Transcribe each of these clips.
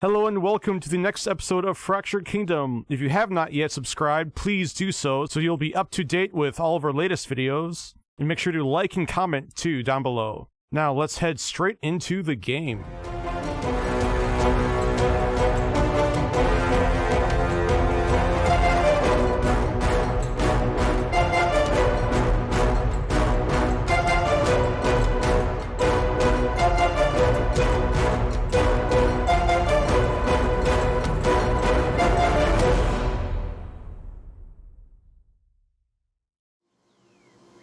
Hello and welcome to the next episode of Fractured Kingdom. If you have not yet subscribed, please do so you'll be up to date with all of our latest videos. And make sure to like and comment too down below. Now let's head straight into the game.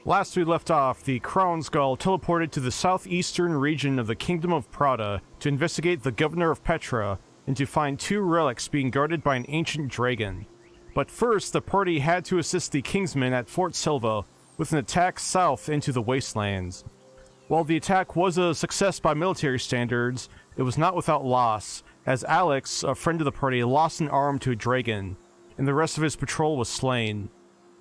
Last we left off, the Crown Gall teleported to the southeastern region of the Kingdom of Pradda to investigate the governor of Petra and to find two relics being guarded by an ancient dragon. But first, the party had to assist the Kingsmen at Fort Sylva with an attack south into the Wastelands. While the attack was a success by military standards, it was not without loss, as Alex, a friend of the party, lost an arm to a dragon, and the rest of his patrol was slain.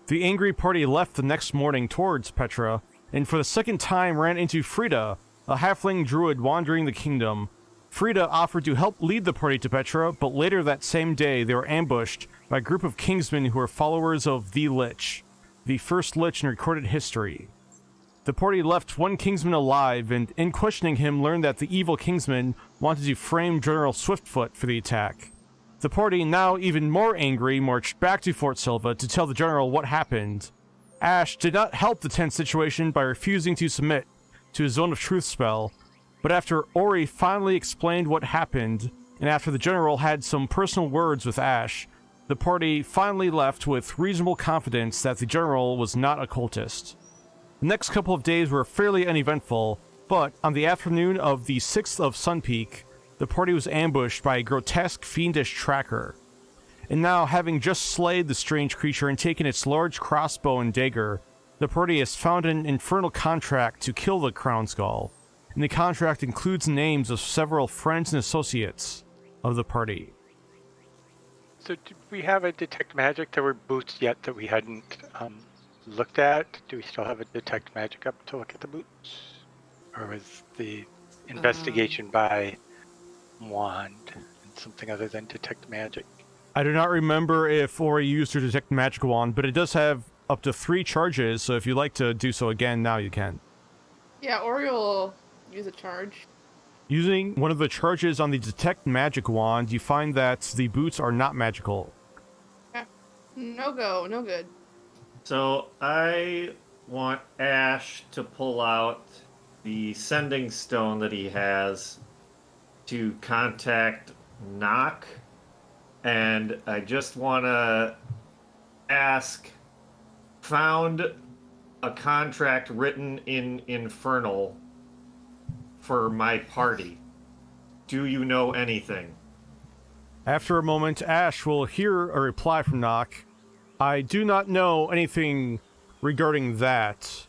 The angry party left the next morning towards Petra, and for the second time ran into Frieda, a halfling druid wandering the kingdom. Frieda offered to help lead the party to Petra, but later that same day they were ambushed by a group of Kingsmen who were followers of the Lich, the first Lich in recorded history. The party left one Kingsman alive, and in questioning him learned that the evil Kingsman wanted to frame General Swiftfoot for the attack. The party, now even more angry, marched back to Fort Sylva to tell the general what happened. Ash did not help the tense situation by refusing to submit to his Zone of Truth spell, but after Ori finally explained what happened, and after the general had some personal words with Ash, the party finally left with reasonable confidence that the general was not a cultist. The next couple of days were fairly uneventful, but on the afternoon of the 6th of Sunpeak, the party was ambushed by a grotesque fiendish tracker. And now, having just slayed the strange creature and taken its large crossbow and dagger, the party has found an infernal contract to kill the Crown Gall, and the contract includes names of several friends and associates of the party. So do we have a detect magic? There were boots yet that we hadn't looked at. Do we still have a detect magic up to look at the boots? Or was the investigation by wand and something other than detect magic? I do not remember if Ori used her detect magic wand, but it does have up to 3 charges, so if you'd like to do so again, now you can. Yeah, Ori will use a charge. Using one of the charges on the detect magic wand, you find that the boots are not magical. Yeah. No go, no good. So I want Ash to pull out the sending stone that he has to contact Knock, and I just want to ask, found a contract written in Infernal for my party. Do you know anything? After a moment, Ash will hear a reply from Knock. I do not know anything regarding that.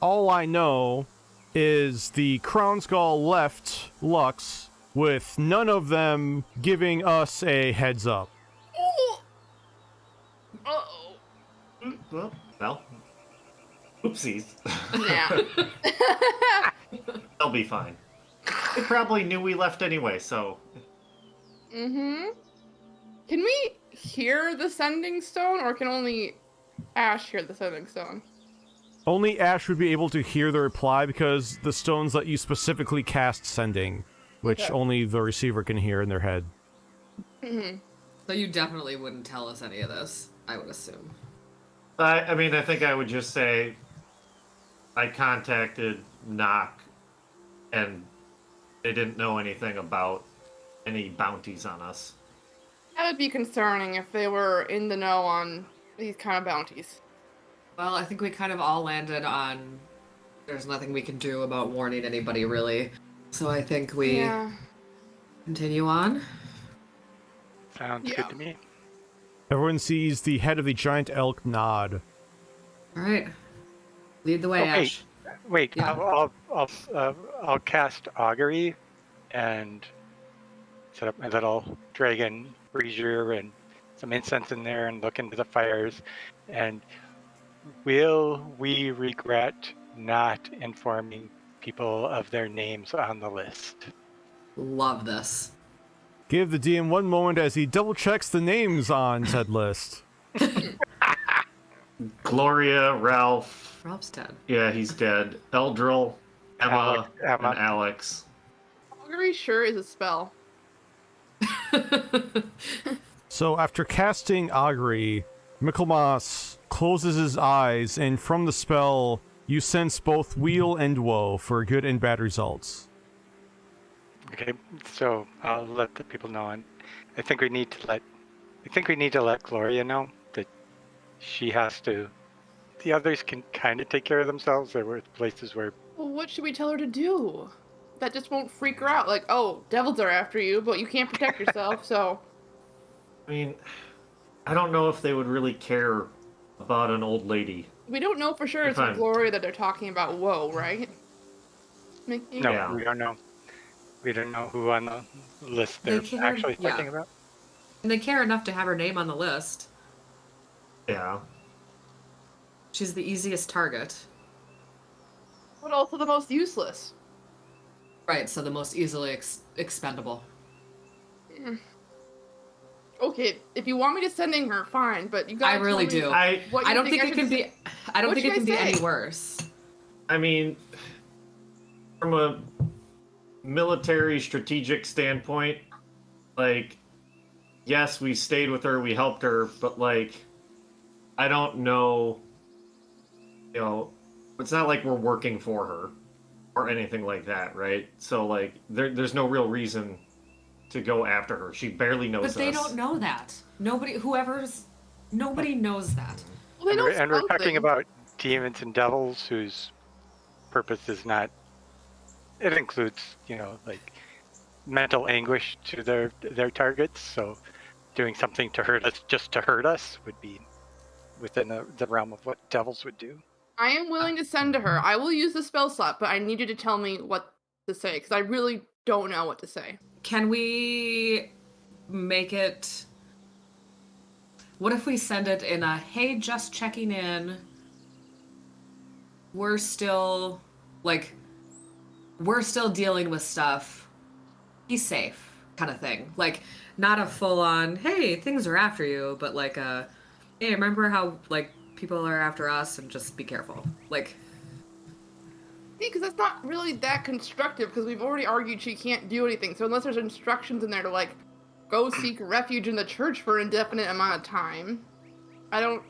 All I know is the Crown Gall left Lux with none of them giving us a heads up. Oh! Uh-oh. Well, oopsies. Yeah. They'll be fine. They probably knew we left anyway, so... Mm-hmm. Can we hear the sending stone, or can only Ash hear the sending stone? Only Ash would be able to hear the reply because the stones let you specifically cast sending, which Okay. only the receiver can hear in their head. Mm-hmm. So you definitely wouldn't tell us any of this, I would assume. I mean, I think I would just say I contacted Knock, and they didn't know anything about any bounties on us. That would be concerning if they were in the know on these kind of bounties. Well, I think we kind of all landed on there's nothing we can do about warning anybody, really. So I think we continue on. Sounds good to me. Everyone sees the head of the giant elk nod. All right. Lead the way, Ash. Wait. Yeah. I'll cast augury and set up my little dragon brazier and some incense in there and look into the fires. And will we regret not informing people of their names on the list? Love this. Give the DM one moment as he double checks the names on said list. Gloria, Ralph. Ralph's dead. Yeah, he's dead. Eldril, Emma, and Alex. Augury sure is a spell. So after casting Augury, Michaelmas closes his eyes, and from the spell, you sense both weal and woe for good and bad results. Okay, so I'll let the people know, and I think we need to let Gloria know that she has to. The others can kind of take care of themselves. There were places where. Well, what should we tell her to do? That just won't freak her out. Like, oh, devils are after you, but you can't protect yourself, so. I mean, I don't know if they would really care about an old lady. We don't know for sure it's Gloria that they're talking about. Whoa, right? No, Yeah. we don't know. We don't know who on the list they're actually talking about. And they care enough to have her name on the list. Yeah. She's the easiest target. But also the most useless. Right, so the most easily expendable. Okay, if you want me to sending her, fine, but you gotta I really tell me do. I don't think it can be. I don't think it can be any worse. I mean, from a military strategic standpoint, like, yes, we stayed with her, we helped her, but like, I don't know, you know, it's not like we're working for her or anything like that, right? So like, there's no real reason to go after her. She barely knows us. But they don't know that. Nobody knows that. Well, And we're talking about demons and devils whose purpose is not. It includes, you know, like mental anguish to their targets. So, doing something to hurt us just to hurt us would be within the realm of what devils would do. I am willing to send to her. I will use the spell slot, but I need you to tell me what to say because I really don't know what to say. Can we make it... What if we send it in a, hey, just checking in, we're still dealing with stuff, be safe kind of thing. Like, not a full-on, hey, things are after you, but like a, hey, remember how, like, people are after us and just be careful. Like... Because that's not really that constructive, because we've already argued she can't do anything. So unless there's instructions in there to, like, go seek refuge in the church for an indefinite amount of time, I don't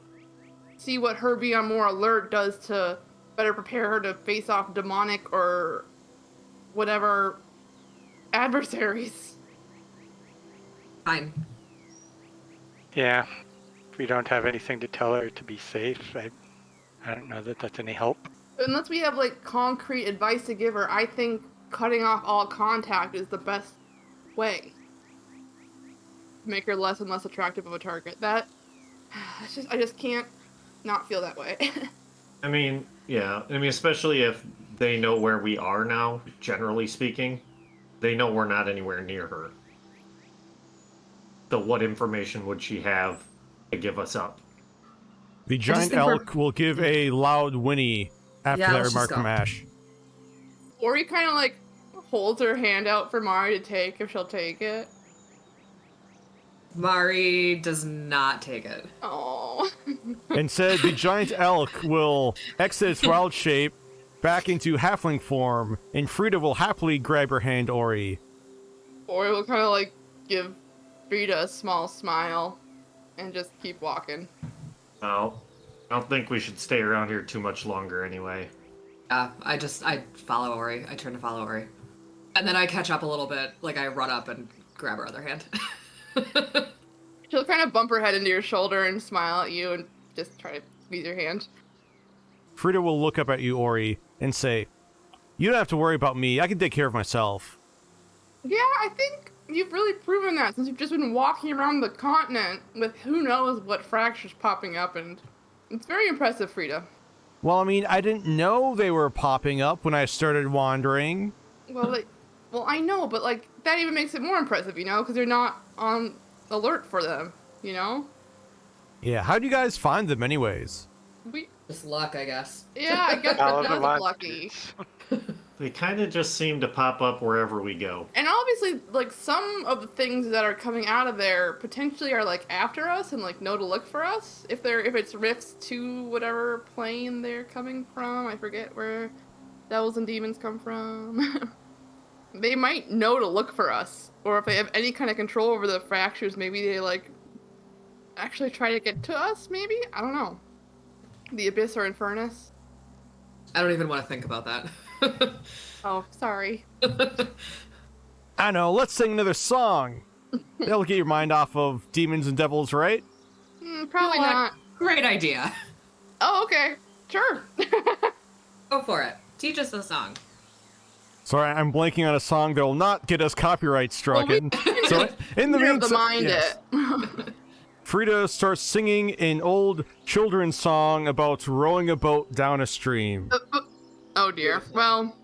see what her being on more alert does to better prepare her to face off demonic or whatever adversaries. Fine. Yeah, if we don't have anything to tell her to be safe, I don't know that that's any help. Unless we have, like, concrete advice to give her, I think cutting off all contact is the best way. Make her less and less attractive of a target. I just can't not feel that way. I mean, yeah. I mean, especially if they know where we are now, generally speaking. They know we're not anywhere near her. So what information would she have to give us up? The giant elk will give a loud whinny after that remark from Ash. Or he kind of, like, holds her hand out for Mari to take if she'll take it. Mari does not take it. Oh. Instead, the giant elk will exit its wild shape back into halfling form, and Frieda will happily grab her hand, Ori. Ori will kind of, like, give Frieda a small smile and just keep walking. Well, I don't think we should stay around here too much longer anyway. Yeah, I follow Ori. I turn to follow Ori. And then I catch up a little bit. Like, I run up and grab her other hand. She'll kind of bump her head into your shoulder and smile at you and just try to squeeze your hand. Frieda will look up at you, Ori, and say, "You don't have to worry about me. I can take care of myself." Yeah, I think you've really proven that since you've just been walking around the continent with who knows what fractures popping up, and it's very impressive, Frieda. Well, I mean, I didn't know they were popping up when I started wandering. Well, I know, but, like, that even makes it more impressive, you know, because you're not on alert for them, you know? Yeah, how do you guys find them anyways? Just luck, I guess. Yeah, I guess Follow that the does lucky. They kind of just seem to pop up wherever we go. And obviously, like, some of the things that are coming out of there potentially are, like, after us and, like, know to look for us. If it's rifts to whatever plane they're coming from. I forget where devils and demons come from. They might know to look for us. Or if they have any kind of control over the fractures, maybe they, like, actually try to get to us, maybe? I don't know. The Abyss or Infernus. I don't even want to think about that. Oh, sorry. I know, let's sing another song. That'll get your mind off of demons and devils, right? Probably You know what? not. Great idea. Oh, okay. Sure. Go for it. Teach us a song. Sorry, I'm blanking on a song that will not get us copyright struck. So in the meantime, it. Frieda starts singing an old children's song about rowing a boat down a stream. Oh dear. Well,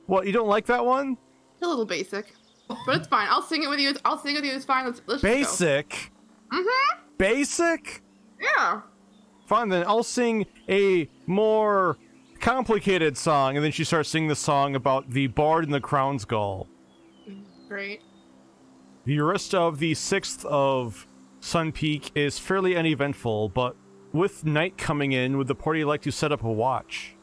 What, you don't like that one? a little basic, but it's fine. I'll sing it with you. I'll sing it with you. It's fine. Let's just go. Basic? Basic? Yeah. Fine, then I'll sing a more complicated song, and then she starts singing the song about the bard and the Crown Gall. Great. The rest of the 6th of Sun Peak is fairly uneventful, but with night coming in, would the party like to set up a watch?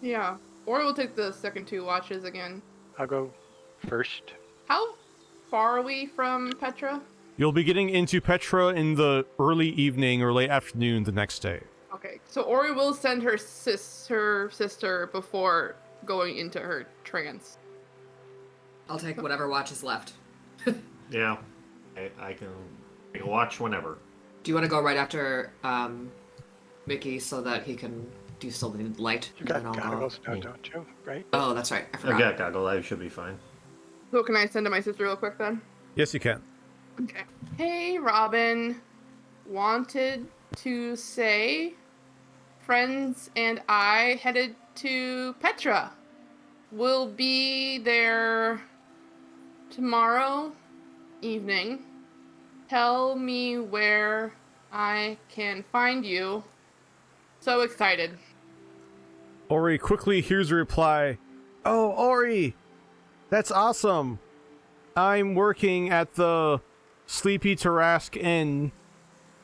Yeah. Or we'll take the second 2 watches again. I'll go first. How far are we from Petra? You'll be getting into Petra in the early evening or late afternoon the next day. Okay, so Ori will send her sister before going into her trance. I'll take whatever watch is left. Yeah, I can watch whenever. Do you want to go right after Mickey so that he can do still the light? You got And I'll go- goggles now, don't you? Right? Oh, that's right. I I forgot. got goggle. I should be fine. So can I send to my sister real quick then? Yes, you can. Okay. Hey, Robin. Wanted to say friends and I headed to Petra. We'll be there tomorrow evening. Tell me where I can find you. So excited. Ori quickly hears a reply. Oh, Ori! That's awesome! I'm working at the Sleepy Tarask Inn.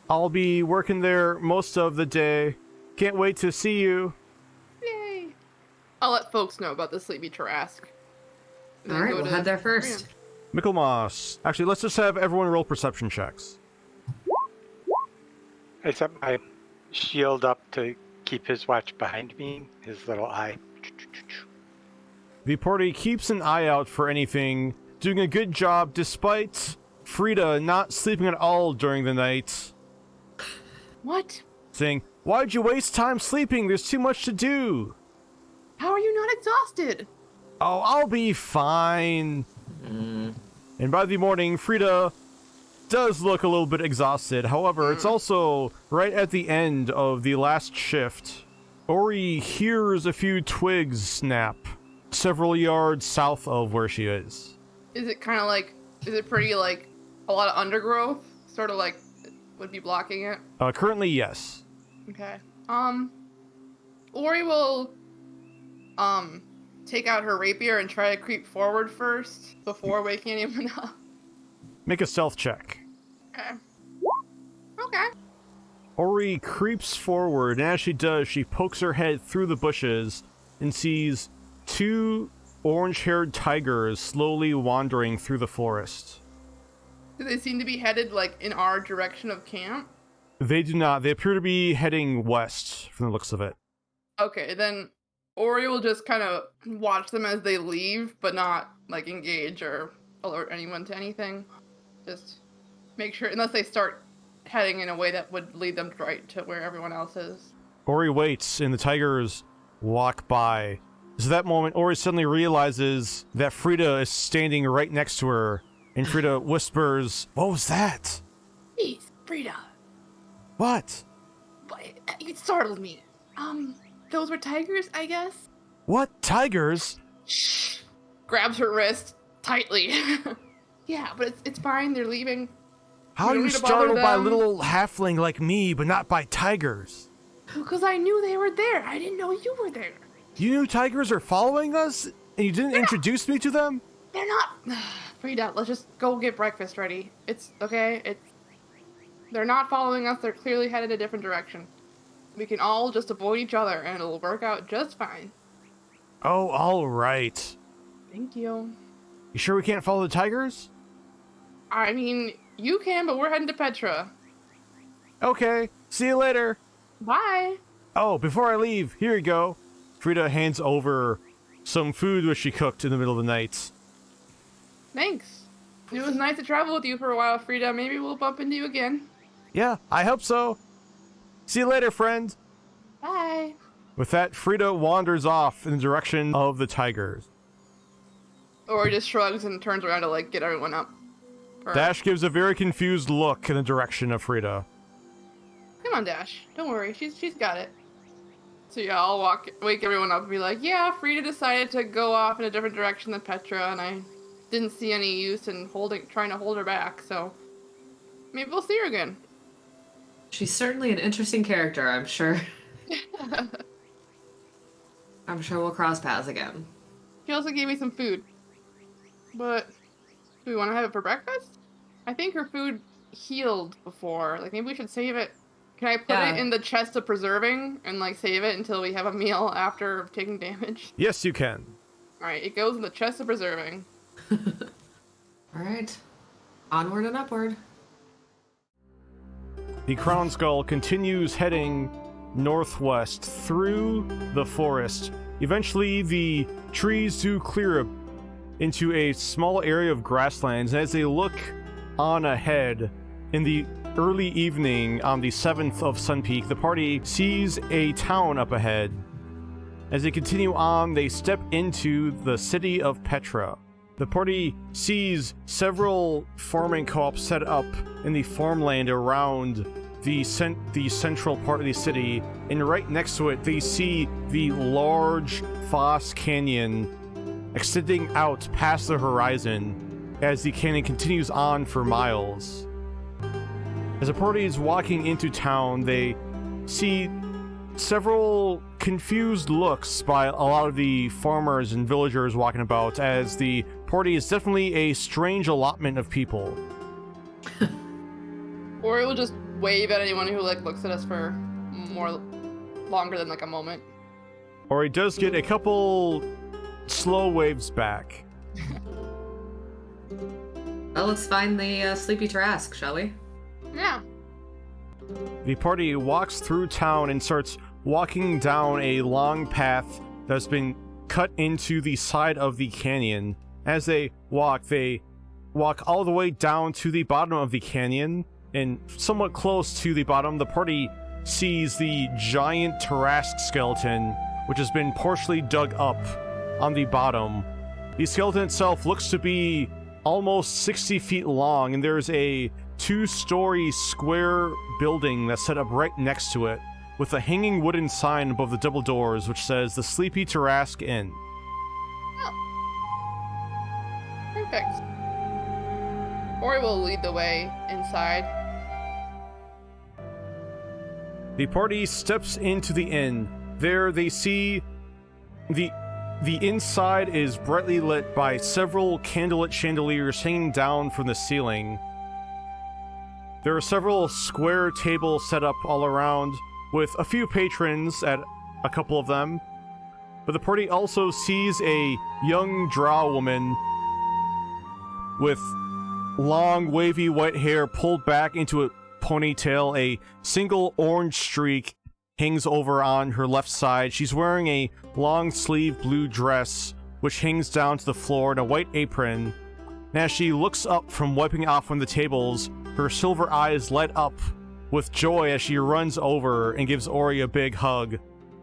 I'll be working there most of the day. Can't wait to see you. Yay. I'll let folks know about the Sleepy Tarask. And then All right, go we'll to head there first. Michaelmas. Actually, let's just have everyone roll perception checks. I set my shield up to keep his watch behind me, his little eye. The party keeps an eye out for anything, doing a good job despite Frieda not sleeping at all during the night, What? saying, "Why'd you waste time sleeping? There's too much to do." How are you not exhausted? Oh, I'll be fine. And by the morning, Frieda does look a little bit exhausted. However, it's also right at the end of the last shift. Ori hears a few twigs snap several yards south of where she is. Is it kind of like, is it pretty like a lot of undergrowth? Sort of like would be blocking it? Currently, yes. Okay. Ori will, take out her rapier and try to creep forward first before waking anyone up. Make a stealth check. Okay. Okay. Ori creeps forward, and as she does, she pokes her head through the bushes and sees 2 orange-haired tigers slowly wandering through the forest. Do they seem to be headed like in our direction of camp? They do not. They appear to be heading west from the looks of it. Okay, then Ori will just kind of watch them as they leave, but not like engage or alert anyone to anything. Just make sure, unless they start heading in a way that would lead them right to where everyone else is. Ori waits, and the tigers walk by. So that moment, Ori suddenly realizes that Frieda is standing right next to her, and Frieda whispers, "What was that?" Please, Frieda. "What? But it startled me. Those were tigers, I guess? What? Tigers?" Shh. Grabs her wrist tightly. Yeah, but it's fine. They're leaving. How are don't you need to bother startled by a them. little halfling like me, but not by tigers? Because I knew they were there. I didn't know you were there. You knew tigers are following us, and you didn't introduce me to them? They're not. Frieda, let's just go get breakfast ready. It's okay. They're not following us. They're clearly headed a different direction. We can all just avoid each other, and it'll work out just fine. Oh, all right. Thank you. You sure we can't follow the tigers? I mean, you can, but we're heading to Petra. Okay, see you later. Bye. Oh, before I leave, here you go. Frieda hands over some food which she cooked in the middle of the night. Thanks. It was nice to travel with you for a while, Frieda. Maybe we'll bump into you again. Yeah, I hope so. See you later, friend. Bye. With that, Frieda wanders off in the direction of the tigers. Or he just shrugs and turns around to, like, get everyone up. Dash gives a very confused look in the direction of Frieda. Come on, Dash. Don't worry. She's got it. So yeah, I'll wake everyone up and be like, yeah, Frieda decided to go off in a different direction than Petra, and I didn't see any use in trying to hold her back, so maybe we'll see her again. She's certainly an interesting character, I'm sure. I'm sure we'll cross paths again. She also gave me some food. But do we want to have it for breakfast? I think her food healed before. Like, maybe we should save it. Can I put it in the chest of preserving and, like, save it until we have a meal after taking damage? Yes, you can. Alright, it goes in the chest of preserving. Alright. Onward and upward. The Crown Gall continues heading northwest through the forest. Eventually, the trees do clear into a small area of grasslands, and as they look on ahead in the early evening on the 7th of Sunpeak, the party sees a town up ahead. As they continue on, they step into the city of Petra. The party sees several farming co-ops set up in the farmland around the central part of the city, and right next to it they see the large Foss Canyon extending out past the horizon as the canyon continues on for miles. As the party is walking into town, they see several confused looks by a lot of the farmers and villagers walking about, as the party is definitely a strange allotment of people. Or it will just wave at anyone who, like, looks at us for longer than, like, a moment. Or he does get a couple slow waves back. Well, let's find the Sleepy Tarrasque, shall we? Yeah. The party walks through town and starts walking down a long path that's been cut into the side of the canyon. As they walk all the way down to the bottom of the canyon, and somewhat close to the bottom, the party sees the giant Tarrasque skeleton, which has been partially dug up on the bottom. The skeleton itself looks to be almost 60 feet long, and there's a 2-story square building that's set up right next to it, with a hanging wooden sign above the double doors which says the Sleepy Tarrasque Inn. Oh. Perfect. Ori will lead the way inside. The party steps into the inn. There they see the inside is brightly lit by several candlelit chandeliers hanging down from the ceiling. There are several square tables set up all around, with a few patrons at a couple of them. But the party also sees a young drow woman with long, wavy white hair pulled back into a ponytail. A single orange streak hangs over on her left side. She's wearing a long-sleeved blue dress, which hangs down to the floor, and a white apron. And as she looks up from wiping off one of the tables, her silver eyes light up with joy as she runs over and gives Ori a big hug.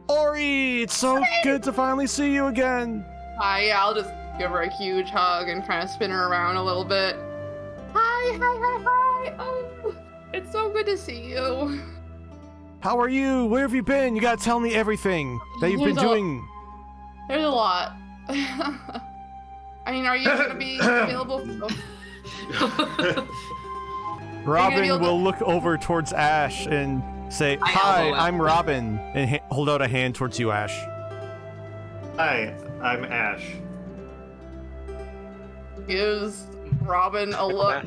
Ori, it's so good to finally see you again. Hi, yeah, I'll just give her a huge hug and kind of spin her around a little bit. Hi. Oh, it's so good to see you. How are you? Where have you been? You gotta tell me everything that you've been doing. There's a lot. I mean, are you gonna be available? Robin will look over towards Ash and say, "Hi, I'm Robin," and hold out a hand towards you, Ash. Hi, I'm Ash. Gives Robin a look.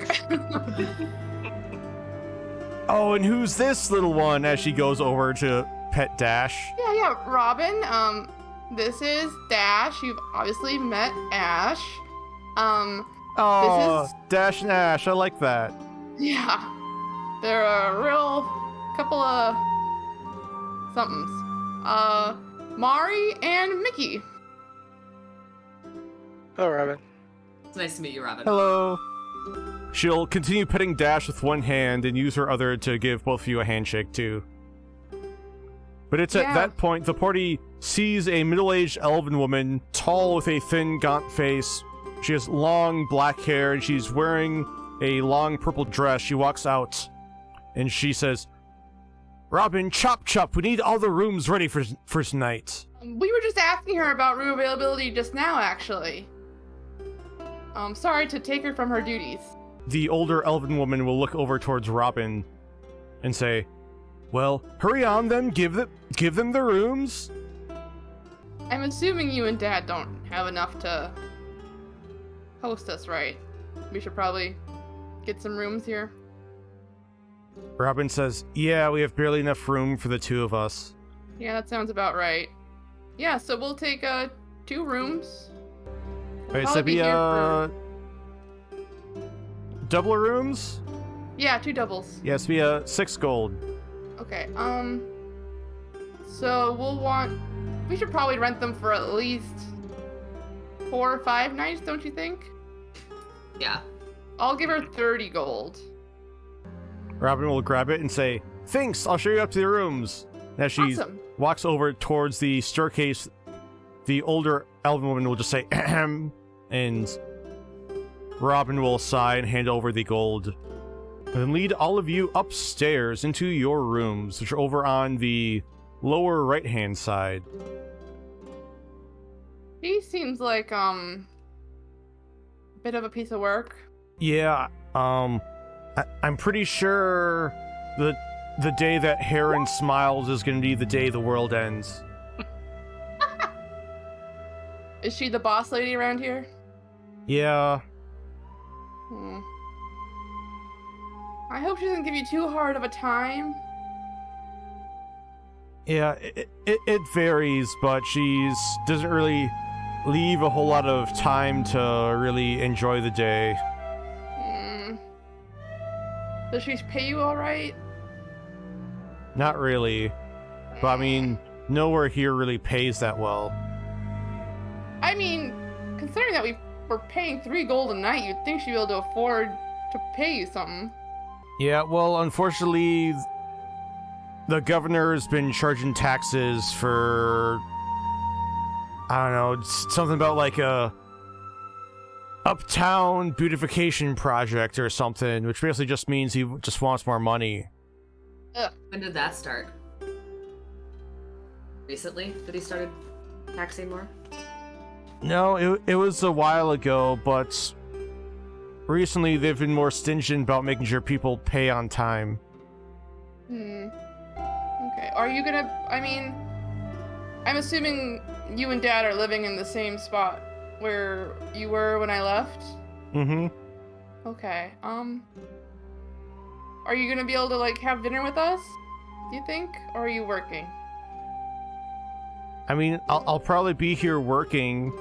Oh, and who's this little one? As she goes over to pet Dash. Yeah, Robin. This is Dash. You've obviously met Ash. Oh, This is- Dash and Ash. I like that. Yeah. They're a real couple of somethings. Mari and Mickey. Hello, Robin. It's nice to meet you, Robin. Hello. She'll continue petting Dash with one hand and use her other to give both of you a handshake too. But it's at Yeah. that point the party sees a middle-aged elven woman, tall with a thin, gaunt face. She has long black hair and she's wearing a long purple dress. She walks out and she says, "Robin, chop chop, we need all the rooms ready for tonight." We were just asking her about room availability just now, actually. Sorry to take her from her duties. The older elven woman will look over towards Robin and say, "Well, hurry on then, give them the rooms." I'm assuming you and Dad don't have enough to host us, right? We should probably get some rooms here. Robin says, "Yeah, we have barely enough room for the two of us." Yeah, that sounds about right. Yeah, so we'll take 2 rooms. Alright, so probably be be here for- double rooms? Yeah, 2 doubles. Yes, be 6 gold. Okay, so we should probably rent them for at least 4 or 5 nights, don't you think? Yeah. I'll give her 30 gold. Robin will grab it and say, "Thanks, I'll show you up to the rooms." As she Awesome. walks over towards the staircase, the older elven woman will just say, "Ahem," and Robin will sigh and hand over the gold. And then lead all of you upstairs into your rooms, which are over on the lower right-hand side. He seems like, a bit of a piece of work. Yeah, I'm pretty sure the day that Heron smiles is going to be the day the world ends. Is she the boss lady around here? Yeah, Hmm. I hope she doesn't give you too hard of a time. yeah, it varies, but she's doesn't really leave a whole lot of time to really enjoy the day. Hmm. Does she pay you alright? Not really, but I mean, nowhere here really pays that well. I mean, considering that we're paying 3 gold a night, you'd think she'd be able to afford to pay you something. Yeah, well, unfortunately, the governor's been charging taxes for, I don't know, it's something about like a uptown beautification project or something, which basically just means he just wants more money. When did that start? Recently that he started taxing more? No, it was a while ago, but recently they've been more stingent about making sure people pay on time. Okay, are you gonna, I'm assuming you and Dad are living in the same spot where you were when I left? Mm-hmm. Okay, are you gonna be able to, like, have dinner with us, do you think? Or are you working? I mean, I'll probably be here working.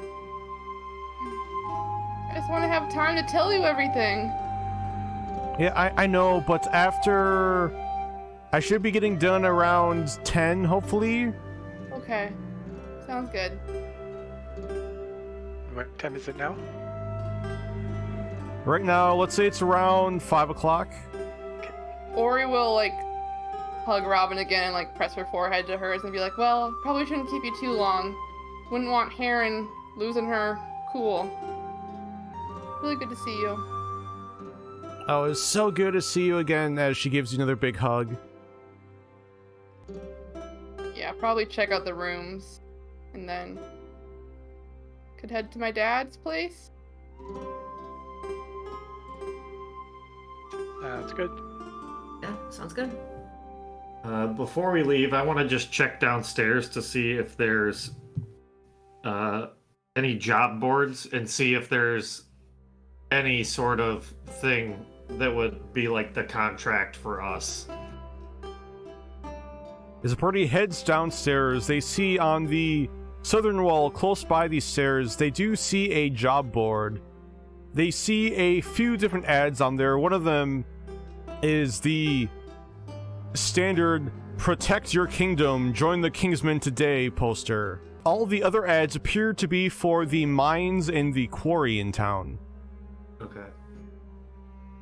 I just want to have time to tell you everything. Yeah, I know, but after... I should be getting done around 10, hopefully. Okay, sounds good. What time is it now? Right now, let's say it's around 5 o'clock. Ori will, like, hug Robin again and, like, press her forehead to hers and be like, well, probably shouldn't keep you too long. Wouldn't want Heron losing her cool. Really good to see you. Oh, it's so good to see you again, as she gives you another big hug. Yeah, probably check out the rooms. And then could head to my dad's place. That's good. Yeah, sounds good. Before we leave, I want to just check downstairs to see if there's any job boards and see if there's any sort of thing that would be like the contract for us. As the party heads downstairs, they see on the southern wall, close by these stairs, they do see a job board. They see a few different ads on there. One of them is the standard "Protect Your Kingdom, Join the Kingsmen Today" poster. All the other ads appear to be for the mines and the quarry in town. Okay.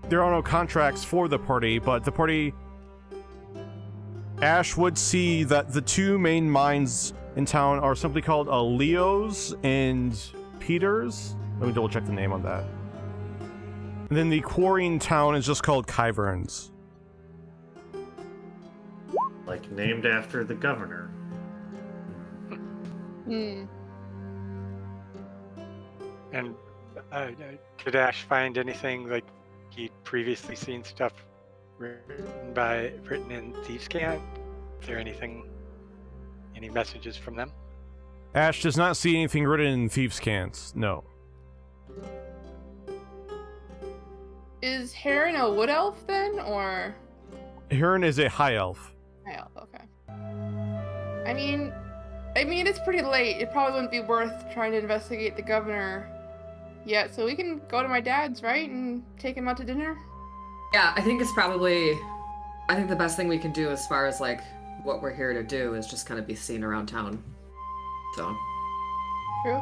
There are no contracts for the party, but the party... Ash would see that the two main mines in town are simply called Leo's and Peter's. Let me double check the name on that. And then the quarry in town is just called Kyvern's. Like named after the governor. Hmm. And did Ash find anything like he'd previously seen stuff written in Thieves' Cant? Is there anything, any messages from them? Ash does not see anything written in Thieves' Cants, no. Is Heron a wood elf then, or? Heron is a high elf. High elf, okay. I mean, it's pretty late. It probably wouldn't be worth trying to investigate the governor yet, so we can go to my dad's, right, and take him out to dinner? Yeah, I think the best thing we can do as far as, like, what we're here to do is just kind of be seen around town. So. True.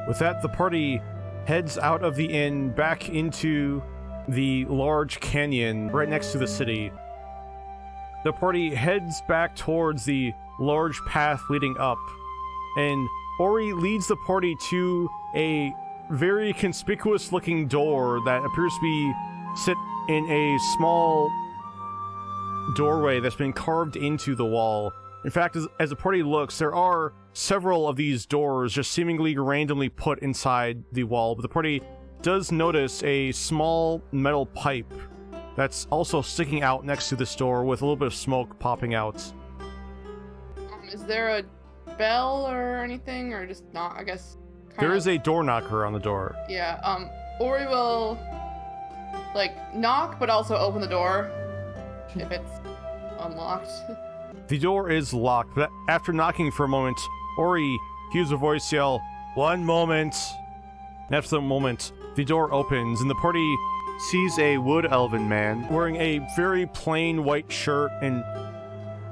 With that, the party heads out of the inn back into the large canyon right next to the city. The party heads back towards the large path leading up, and Ori leads the party to a very conspicuous looking door that appears to be set in a small doorway that's been carved into the wall. In fact, as the party looks, there are several of these doors just seemingly randomly put inside the wall, but the party does notice a small metal pipe that's also sticking out next to this door with a little bit of smoke popping out. Is there a bell or anything, or just not, I guess? There is a door knocker on the door. Yeah, Ori will, like, knock, but also open the door if it's unlocked. The door is locked, but after knocking for a moment, Ori hears a voice yell, "One moment!" And after the moment, the door opens, and the party sees a wood elven man wearing a very plain white shirt and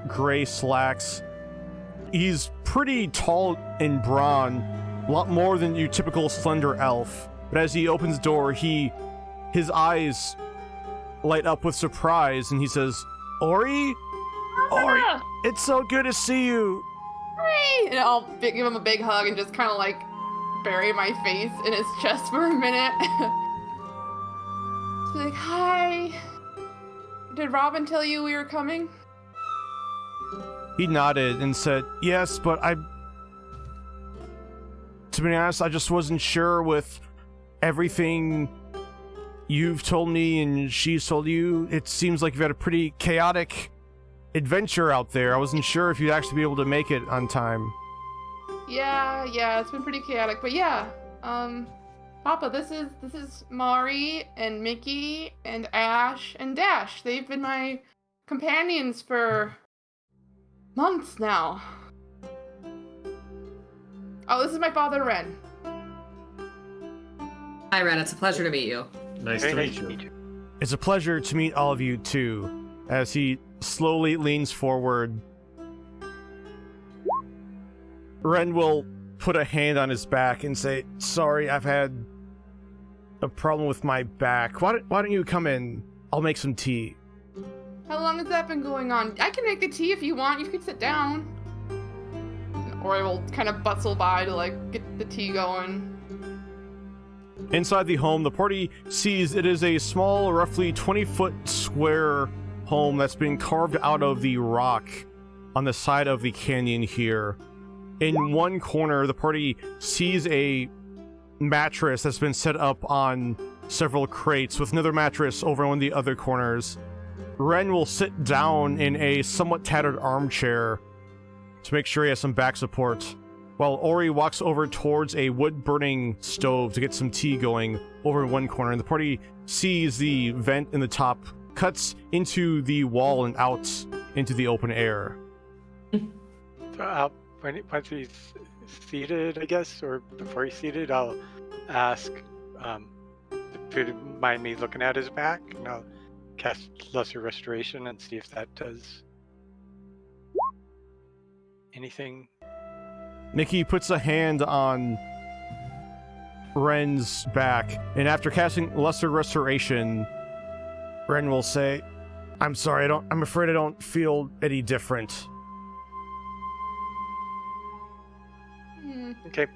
gray slacks. He's pretty tall and brawn, a lot more than your typical slender elf. But as he opens the door, his eyes light up with surprise, and he says, "Ori? Ori, it's so good to see you." Hey! And I'll give him a big hug and just kind of like bury my face in his chest for a minute. Just be like, "Hi. Did Robin tell you we were coming?" He nodded and said, "Yes, but to be honest, I just wasn't sure with everything you've told me and she's told you. It seems like you've had a pretty chaotic adventure out there. I wasn't sure if you'd actually be able to make it on time." Yeah, it's been pretty chaotic, but yeah. Papa, this is Mari and Mickey and Ash and Dash. They've been my companions for months now. Oh, this is my father, Ren. Hi, Ren. It's a pleasure to meet you. Nice to meet you. It's a pleasure to meet all of you too. As he slowly leans forward, Ren will put a hand on his back and say, "Sorry, I've had a problem with my back. Why don't you come in? I'll make some tea." How long has that been going on? I can make the tea if you want. You can sit down. Or I will kind of bustle by to like get the tea going. Inside the home, the party sees it is a small, roughly 20-foot square home that's been carved out of the rock on the side of the canyon here. In one corner, the party sees a mattress that's been set up on several crates, with another mattress over in one of the other corners. Ren will sit down in a somewhat tattered armchair to make sure he has some back support, while Ori walks over towards a wood-burning stove to get some tea going over in one corner, and the party sees the vent in the top cuts into the wall and out into the open air. So once he's seated, I guess, or before he's seated, I'll ask if you'd mind me looking at his back, and I'll cast Lesser Restoration and see if that does anything. Nikki puts a hand on Ren's back, and after casting Lesser Restoration, Ren will say, I'm sorry, I'm afraid I don't feel any different. Okay.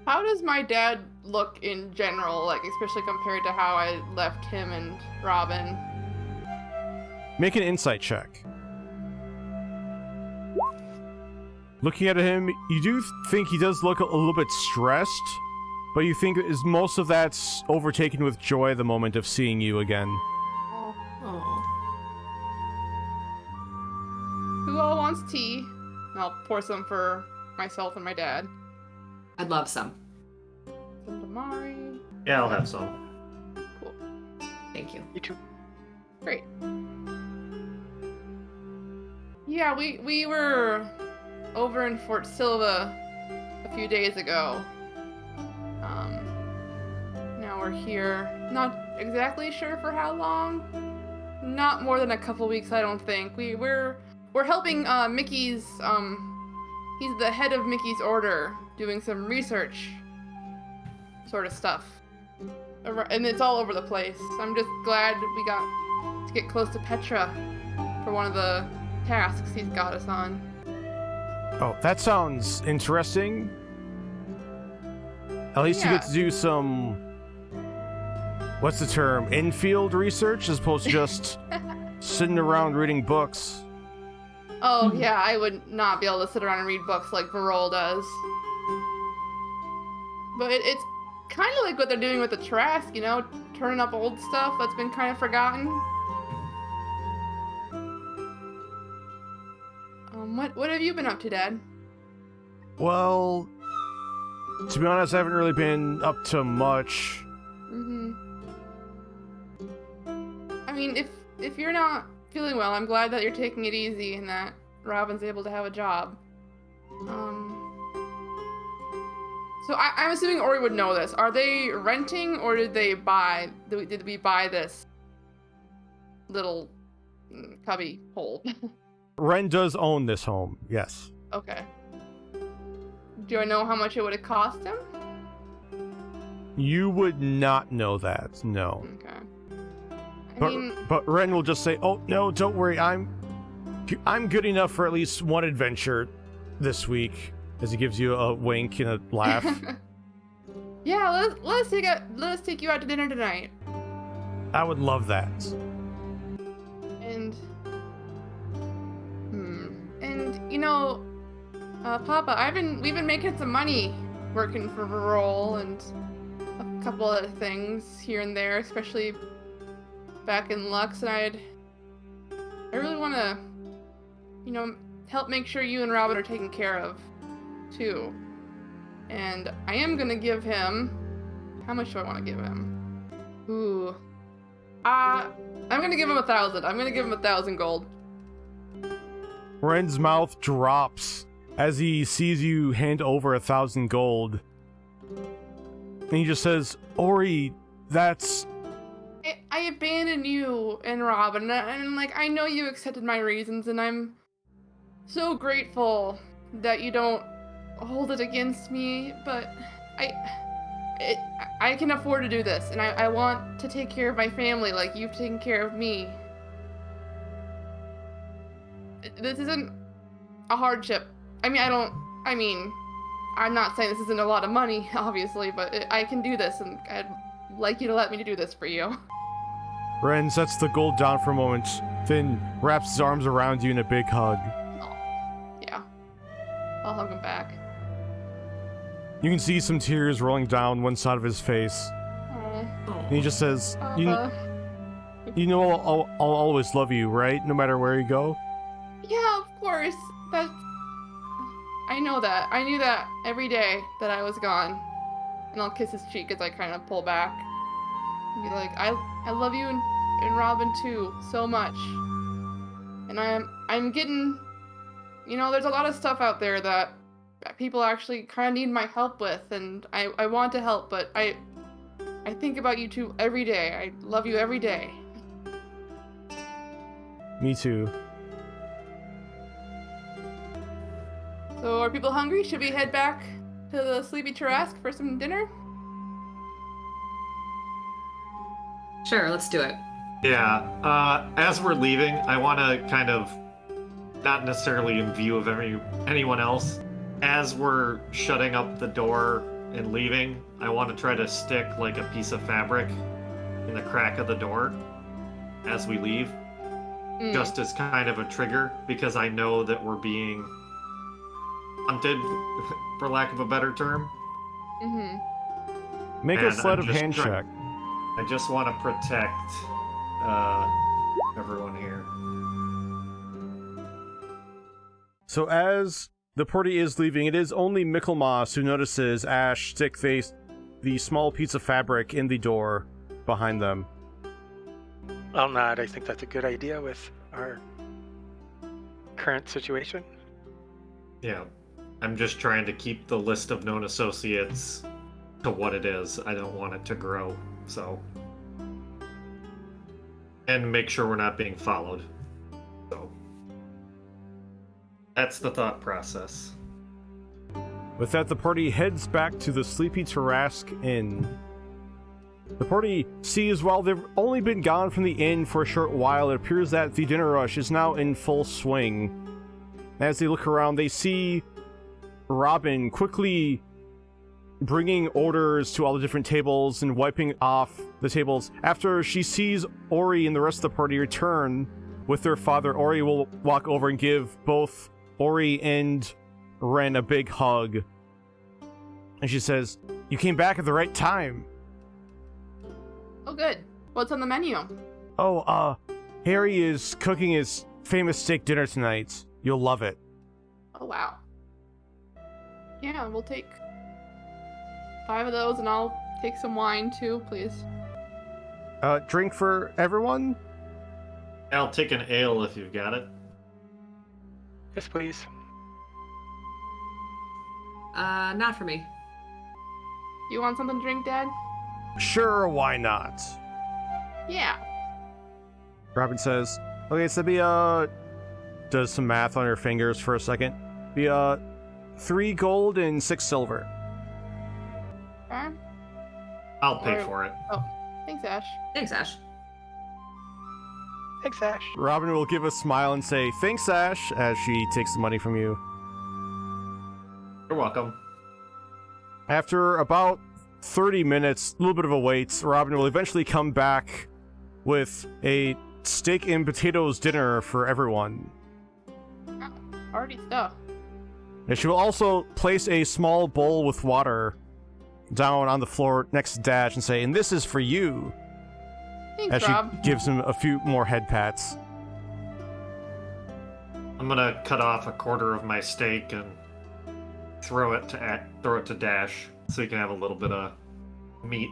How does my dad look in general, like especially compared to how I left him and Robin? Make an insight check. Looking at him, you do think he does look a little bit stressed, but you think most of that's overtaken with joy at the moment of seeing you again. Oh. Who all wants tea? I'll pour some for myself and my dad. I'd love some. Some to Mari. Yeah, I'll have some. Cool. Thank you. You too. Great. Yeah, we were over in Fort Sylva a few days ago. Now we're here. Not exactly sure for how long. Not more than a couple weeks, I don't think. We're helping Mickey's. He's the head of Mickey's order, doing some research sort of stuff. And it's all over the place. I'm just glad we got to get close to Petra for one of the tasks he's got us on. Oh, that sounds interesting. At least you Yeah. get to do some, what's the term, in-field research as opposed to just sitting around reading books. Oh, yeah, I would not be able to sit around and read books like Varol does. But it's kind of like what they're doing with the Trask, you know, turning up old stuff that's been kind of forgotten. What have you been up to, Dad? Well, to be honest, I haven't really been up to much. I mean, if you're not feeling well, I'm glad that you're taking it easy and that Robin's able to have a job. So I'm assuming Ori would know this. Are they renting or did they buy? Did we buy this little cubby hole? Ren does own this home, yes. Okay. Do I know how much it would have cost him? You would not know that, no. Okay. But Ren will just say, "Oh no, don't worry. I'm good enough for at least one adventure this week." As he gives you a wink and a laugh. Yeah, let's take you out to dinner tonight. I would love that. And you know, Papa, we've been making some money working for Varol and a couple other things here and there, especially back in Lux, and I really want to, you know, help make sure you and Robin are taken care of, too. And I am gonna give him, how much do I want to give him? Ooh. I'm gonna give him 1,000. I'm gonna give him 1,000 gold. Ren's mouth drops as he sees you hand over 1,000 gold. And he just says, "Ori, that's..." I abandoned you and Robin, and like, I know you accepted my reasons, and I'm so grateful that you don't hold it against me, but I can afford to do this, and I want to take care of my family like you've taken care of me. This isn't a hardship. I'm not saying this isn't a lot of money, obviously, but I can do this, and I'd like you to let me do this for you. Ren sets the gold down for a moment, then wraps his arms around you in a big hug. Oh, yeah. I'll hug him back. You can see some tears rolling down one side of his face. Oh. And he just says, Papa. you know I'll always love you, right? No matter where you go? Yeah, of course. That's... I know that. I knew that every day that I was gone. And I'll kiss his cheek as I kind of pull back. And be like, I love you and Robin too, so much. And I'm getting... You know, there's a lot of stuff out there that people actually kind of need my help with, and I want to help, but I think about you two every day. I love you every day. Me too. So are people hungry? Should we head back to the Sleepy Tarrasque for some dinner? Sure, let's do it. Yeah, as we're leaving, I want to kind of, not necessarily in view of anyone else, as we're shutting up the door and leaving, I want to try to stick like a piece of fabric in the crack of the door as we leave, just as kind of a trigger, because I know that we're being hunted, for lack of a better term. Mm-hmm. Make a And sleight I'm of just hand trying- check. I just want to protect everyone here. So as the party is leaving, it is only Michaelmas who notices Ash stick the small piece of fabric in the door behind them. I'll nod. I think that's a good idea with our current situation. Yeah, I'm just trying to keep the list of known associates to what it is. I don't want it to grow, so. And make sure we're not being followed. So. That's the thought process. With that, the party heads back to the Sleepy Tarrasque Inn. The party sees while they've only been gone from the inn for a short while, it appears that the dinner rush is now in full swing. As they look around, they see Robin quickly bringing orders to all the different tables and wiping off the tables. After she sees Ori and the rest of the party return with their father, Ori will walk over and give both Ori and Ren a big hug. And she says, "You came back at the right time." Oh, good. What's on the menu? Oh, Harry is cooking his famous steak dinner tonight. You'll love it. Oh, wow. Yeah, we'll take 5 of those, and I'll take some wine too, please. Drink for everyone? I'll take an ale if you've got it. Yes, please. Not for me. You want something to drink, Dad? Sure, why not? Yeah. Robin says, "Okay, so be, does some math on her fingers for a second. Be, 3 gold and 6 silver." Okay. I'll pay Alright. for it. Thanks, Ash. Thanks, Ash. Thanks, Ash. Robin will give a smile and say, "Thanks, Ash," as she takes the money from you. You're welcome. After about 30 minutes, a little bit of a wait, Robin will eventually come back with a steak and potatoes dinner for everyone. Party stuff. And she will also place a small bowl with water down on the floor next to Dash and say, "And this is for you," Thanks, as she Rob. gives him a few more head pats. I'm gonna cut off a quarter of my steak and throw it to Dash so he can have a little bit of meat.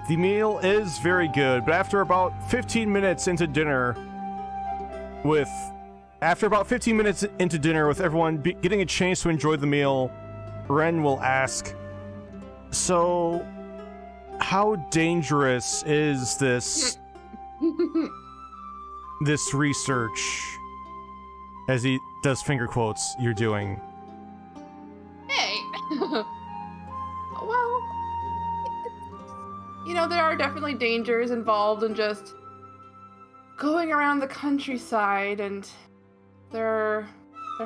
The meal is very good, but after about 15 minutes into dinner, with everyone getting a chance to enjoy the meal, Ren will ask, "So, how dangerous is this research?" As he does finger quotes, "you're doing." Hey. Well, you know, there are definitely dangers involved in just going around the countryside, and there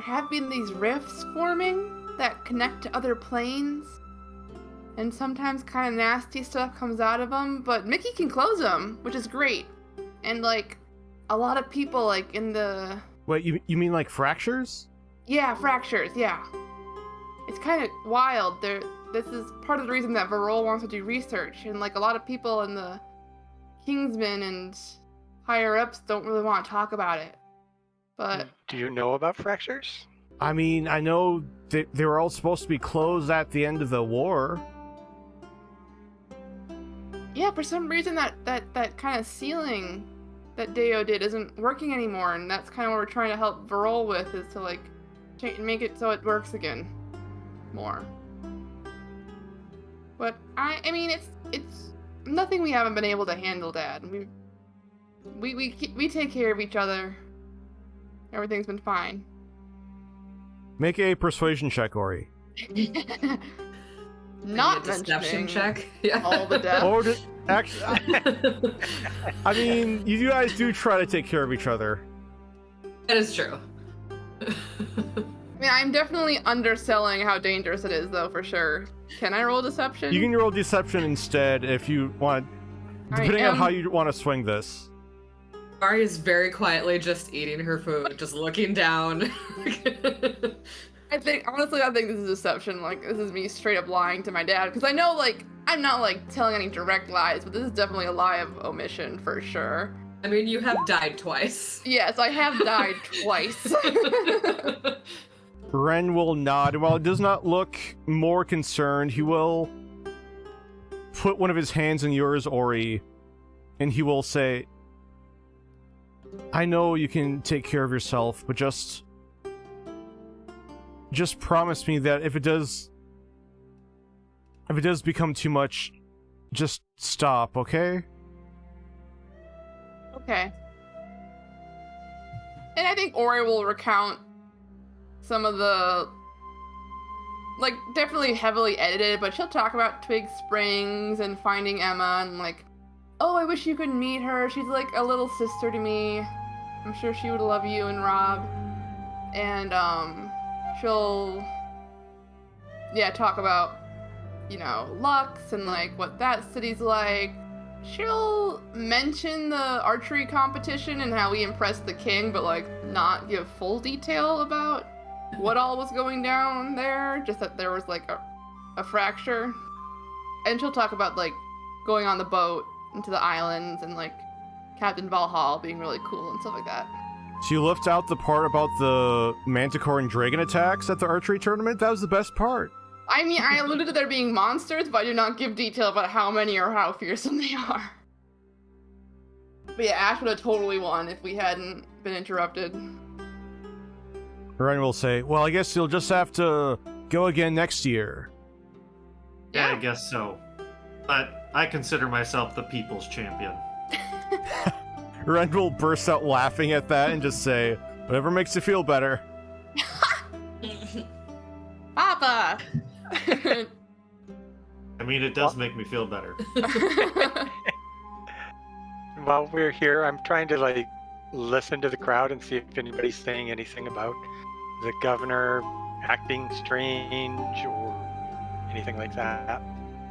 have been these rifts forming that connect to other planes, and sometimes kind of nasty stuff comes out of them, but Mickey can close them, which is great. And like a lot of people like in the Wait, you mean like fractures? fractures, yeah. It's kind of wild. This is part of the reason that Varol wants to do research, and like a lot of people in the Kingsmen and higher ups don't really want to talk about it. But Do you know about fractures? I mean, I know they were all supposed to be closed at the end of the war. yeah, for some reason that kind of ceiling that Deo did isn't working anymore, and that's kind of what we're trying to help Varol with, is to like make it so it works again more. But I mean, it's nothing we haven't been able to handle, Dad. We take care of each other. Everything's been fine. Make a persuasion check, Ori. Not Maybe a deception mentioning check. Yeah. all the death. Or actually, I mean, you guys do try to take care of each other. That is true. I mean, I'm definitely underselling how dangerous it is, though, for sure. Can I roll deception? You can roll deception instead if you want, depending on how you want to swing this. Mari is very quietly just eating her food, just looking down. I think this is deception. Like, this is me straight up lying to my dad. Because I know, like, I'm not, like, telling any direct lies, but this is definitely a lie of omission, for sure. I mean, you have died twice. Yes, I have died twice. Ren will nod, and while it does not look more concerned, he will put one of his hands in yours, Ori, and he will say, I know you can take care of yourself, but just promise me that if it does become too much, just stop, okay? Okay. And I think Ori will recount some of the, like, definitely heavily edited, but she'll talk about Twig Springs and finding Emma and, like, oh, I wish you could meet her. She's like a little sister to me. I'm sure she would love you and Rob. And, she'll, yeah, talk about, you know, Lux and, like, what that city's like. She'll mention the archery competition and how we impressed the king, but, like, not give full detail about what all was going down there, just that there was, like, a fracture. And she'll talk about, like, going on the boat into the islands and, like, Captain Valhall being really cool and stuff like that. So you left out the part about the manticore and dragon attacks at the archery tournament? That was the best part. I mean, I alluded to there being monsters, but I do not give detail about how many or how fearsome they are. But yeah, Ash would have totally won if we hadn't been interrupted. Ren will say, well, I guess you'll just have to go again next year. Yeah, I guess so. But I consider myself the people's champion. Ren will burst out laughing at that and just say, whatever makes you feel better. Papa! I mean, it does make me feel better. While we're here, I'm trying to, like, listen to the crowd and see if anybody's saying anything about the governor acting strange or anything like that.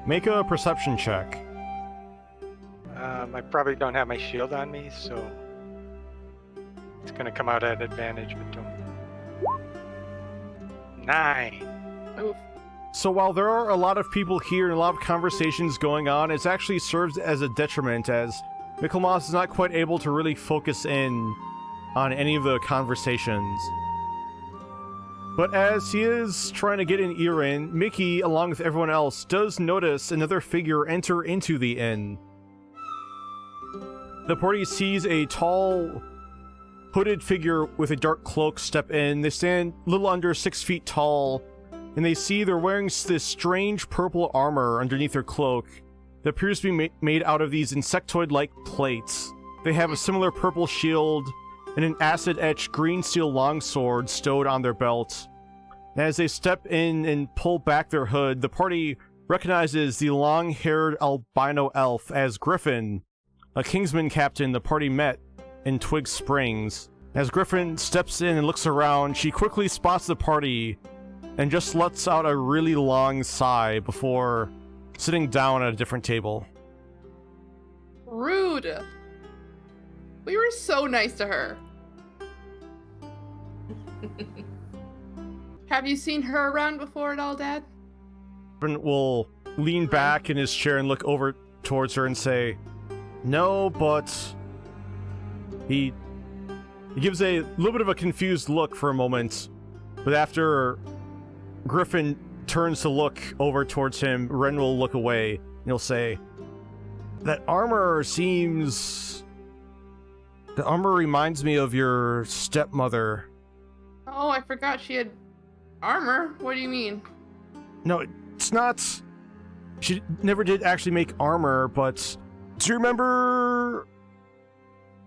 Make a perception check. I probably don't have my shield on me, so it's gonna come out at advantage, but don't. 9. Oof. So while there are a lot of people here and a lot of conversations going on, it actually serves as a detriment, as Michaelmas is not quite able to really focus in on any of the conversations. But as he is trying to get an ear in, Mickey, along with everyone else, does notice another figure enter into the inn. The party sees a tall, hooded figure with a dark cloak step in. They stand a little under 6 feet tall, and they see they're wearing this strange purple armor underneath their cloak that appears to be made out of these insectoid-like plates. They have a similar purple shield and an acid-etched green steel longsword stowed on their belt. And as they step in and pull back their hood, the party recognizes the long-haired albino elf as Griffin, a Kingsman captain the party met in Twig Springs. As Griffin steps in and looks around, she quickly spots the party and just lets out a really long sigh before sitting down at a different table. Rude. We were so nice to her. Have you seen her around before at all, Dad? Griffin will lean back in his chair and look over towards her and say, no, but he He gives a little bit of a confused look for a moment, but after Griffin turns to look over towards him, Ren will look away, and he'll say, The armor reminds me of your stepmother. Oh, I forgot she had armor. What do you mean? No, it's not... She never did actually make armor, but... Do you remember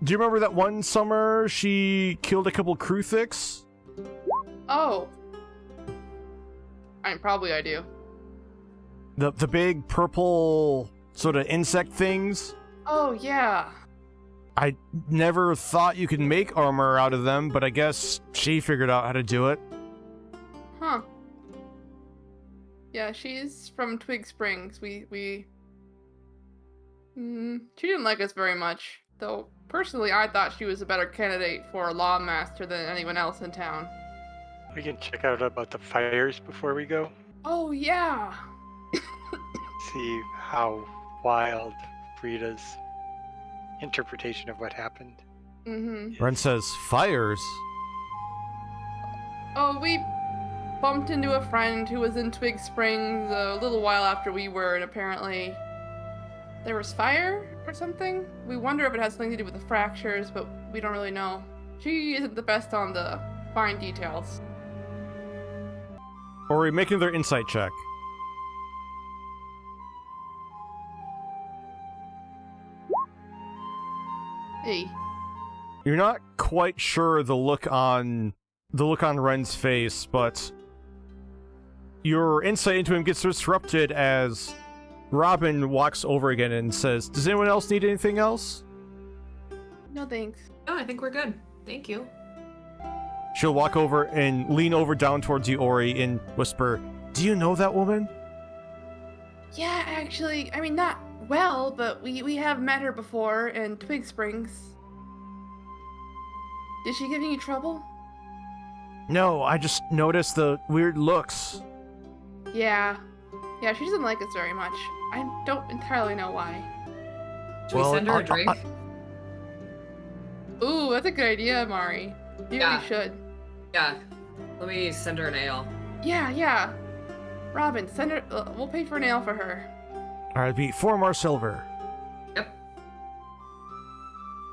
that one summer she killed a couple Kruthiks? Oh. Probably I do. The big purple sort of insect things? Oh, yeah. I never thought you could make armor out of them, but I guess she figured out how to do it. Huh. Yeah, she's from Twig Springs. She didn't like us very much. Though, personally, I thought she was a better candidate for a lawmaster than anyone else in town. We can check out about the fires before we go. Oh, yeah. See how wild Frieda's interpretation of what happened. Mm-hmm. Ren says, fires? Oh, we bumped into a friend who was in Twig Springs a little while after we were, and apparently there was fire or something. We wonder if it has something to do with the fractures, but we don't really know. She isn't the best on the fine details. Or are we making their insight check? Hey. You're not quite sure the look on Ren's face, but your insight into him gets disrupted as Robin walks over again and says, Does anyone else need anything else? No thanks. No, I think we're good. Thank you. She'll walk over and lean over down towards you, Ori, and whisper, Do you know that woman? Yeah, actually, I mean, not well, but we have met her before in Twig Springs. Did she give you trouble? No, I just noticed the weird looks. Yeah. Yeah, she doesn't like us very much. I don't entirely know why. Should we send her a drink? Ooh, that's a good idea, Mari. Maybe we should. Yeah. Let me send her an ale. Yeah. Robin, send her. We'll pay for an ale for her. Alright, be 4 more silver. Yep.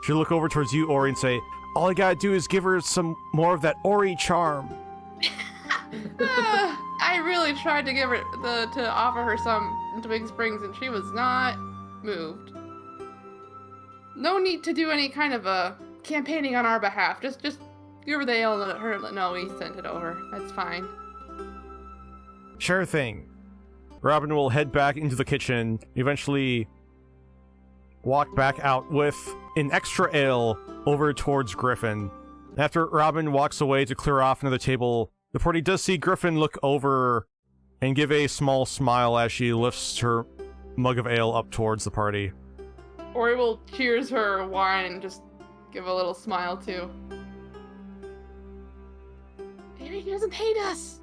She'll look over towards you, Ori, and say, All I gotta do is give her some more of that Ori charm. I really tried to give her to offer her some in Twig Springs, and she was not moved. No need to do any kind of a campaigning on our behalf. Just give her the ale and let her know we sent it over. That's fine. Sure thing. Robin will head back into the kitchen, eventually walk back out with an extra ale over towards Griffin. After Robin walks away to clear off another table, the party does see Griffin look over and give a small smile as she lifts her mug of ale up towards the party. Ori will cheers her wine and just give a little smile too. Maybe he doesn't hate us.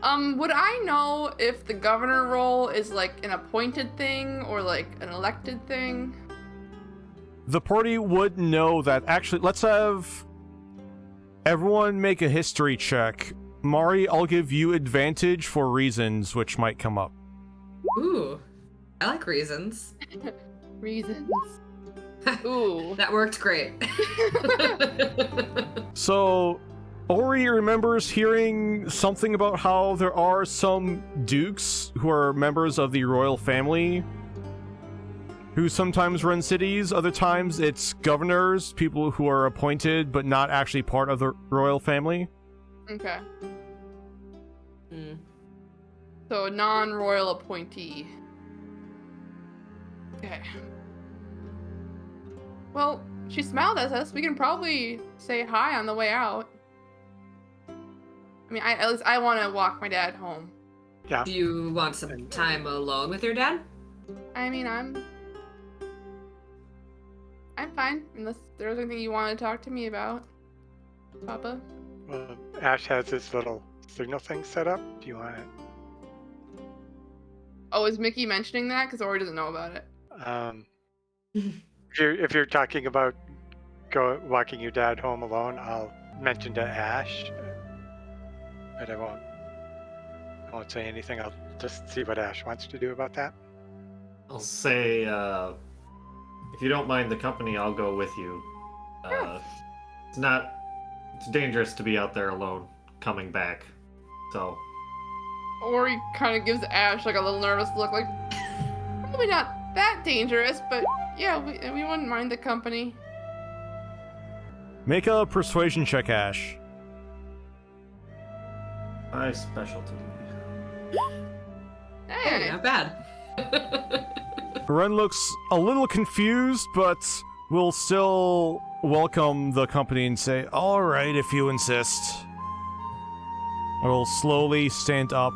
Would I know if the governor role is like an appointed thing or like an elected thing? The party would know that. Actually, let's have everyone make a history check. Mari, I'll give you advantage for reasons which might come up. Ooh. I like reasons. Reasons. Ooh. That worked great. So, Ori remembers hearing something about how there are some dukes who are members of the royal family who sometimes run cities. Other times it's governors, people who are appointed but not actually part of the royal family. Okay. Mm. So a non-royal appointee. Okay. Well, she smiled at us. We can probably say hi on the way out. I mean, at least I want to walk my dad home. Yeah. Do you want some time alone with your dad? I mean, I'm fine, unless there's anything you want to talk to me about, Papa. Well, Ash has this little signal thing set up. Do you want it? Oh, is Mickey mentioning that? Because Ori doesn't know about it. If you're talking about walking your dad home alone, I'll mention to Ash, but I won't say anything. I'll just see what Ash wants to do about that. I'll say, if you don't mind the company, I'll go with you. It's dangerous to be out there alone, coming back. So. Or he kind of gives Ash like a little nervous look, like, probably not that dangerous, but yeah, we wouldn't mind the company. Make a persuasion check, Ash. My specialty. Hey, Not bad. Ren looks a little confused, but will still welcome the company and say, "All right, if you insist." I will slowly stand up.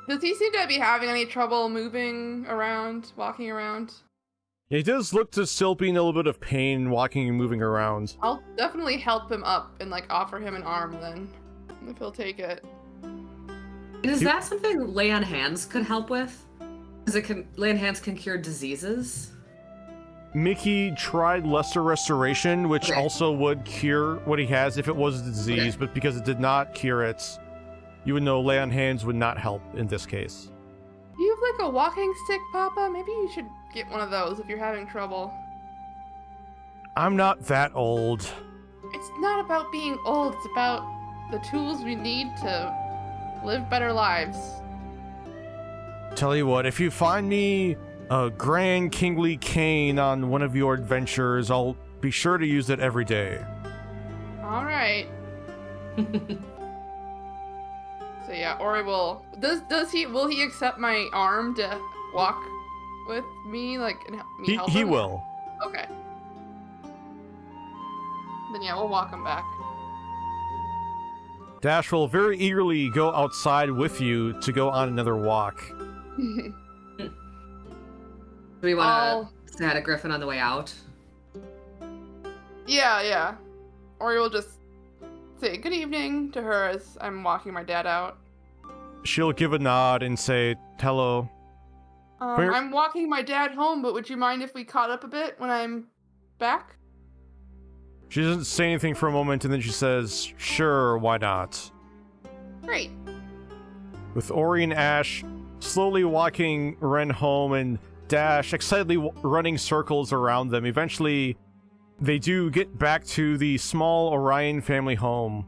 does he seem to be having any trouble moving around, walking around? He does look to still be in a little bit of pain walking and moving around. I'll definitely help him up and like offer him an arm then, if he'll take it. Is that something lay on hands could help with? Because lay on hands can cure diseases. Mickey tried Lesser Restoration, which Okay. also would cure what he has if it was a disease, but because it did not cure it, you would know Lay on Hands would not help in this case. Do you have like a walking stick, Papa? Maybe you should get one of those if you're having trouble. I'm not that old. It's not about being old, it's about the tools we need to live better lives. Tell you what, if you find me a grand kingly cane on one of your adventures, I'll be sure to use it every day. Alright. So yeah, Ori will will he accept my arm to walk with me, like, and help me help He him? will. Okay. Then yeah, we'll walk him back. Dash will very eagerly go outside with you to go on another walk. Do we want to say hi to Griffin on the way out? Yeah. Ori will just say good evening to her as I'm walking my dad out. She'll give a nod and say hello. Where- I'm walking my dad home, but would you mind if we caught up a bit when I'm back? She doesn't say anything for a moment, and then she says, "Sure, why not?" Great. With Ori and Ash slowly walking Ren home and Dash excitedly running circles around them, eventually they do get back to the small Orion family home.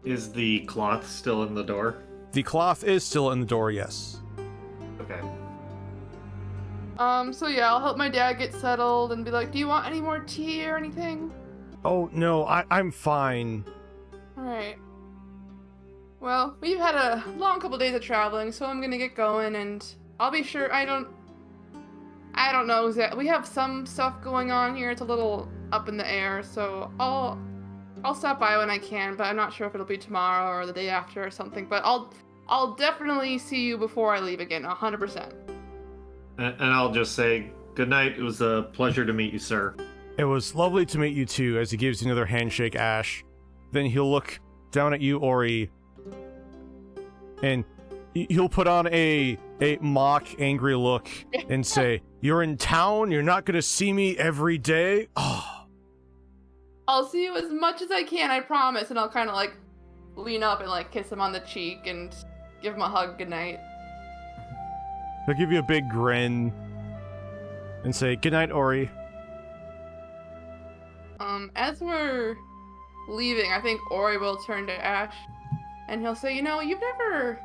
Is the cloth still in the door? The cloth is still in the door, yes. Okay. So yeah, I'll help my dad get settled and be like, do you want any more tea or anything? Oh, no, I'm fine. Alright. Well, we've had a long couple days of traveling, so I'm gonna get going, and I'll be sure. I don't know exactly. We have some stuff going on here. It's a little up in the air, so I'll stop by when I can, but I'm not sure if it'll be tomorrow or the day after or something. But I'll definitely see you before I leave again, 100%. And I'll just say, good night. It was a pleasure to meet you, sir. It was lovely to meet you too, as he gives you another handshake, Ash. Then he'll look down at you, Ori, and he'll put on a mock angry look and say, "You're in town? You're not gonna see me every day?" Oh. I'll see you as much as I can, I promise. And I'll kind of like lean up and like kiss him on the cheek and give him a hug goodnight. He'll give you a big grin and say, "Good night, Ori." As we're leaving, I think Ori will turn to Ash and he'll say, you've never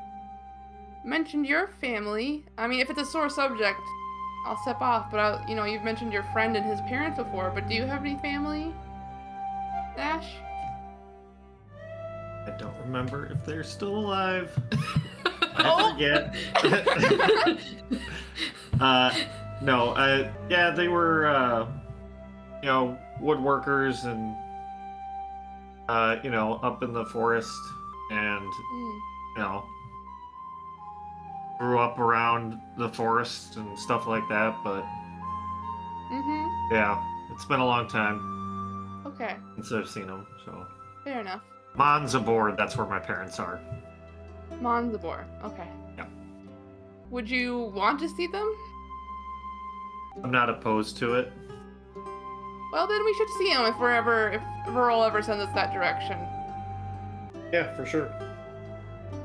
mentioned your family. I mean, if it's a sore subject, I'll step off, but you've mentioned your friend and his parents before, but do you have any family, Ash? I don't remember if they're still alive. Oh! I forget. No, yeah, they were, woodworkers and, up in the forest and, grew up around the forest and stuff like that, but Mm-hmm. yeah, it's been a long time Okay, since I've seen them, so. fair enough. Monzabord, that's where my parents are. Monzabor, okay. Yeah. Would you want to see them? I'm not opposed to it. Well, then we should see him if Verl ever sends us that direction. Yeah, for sure.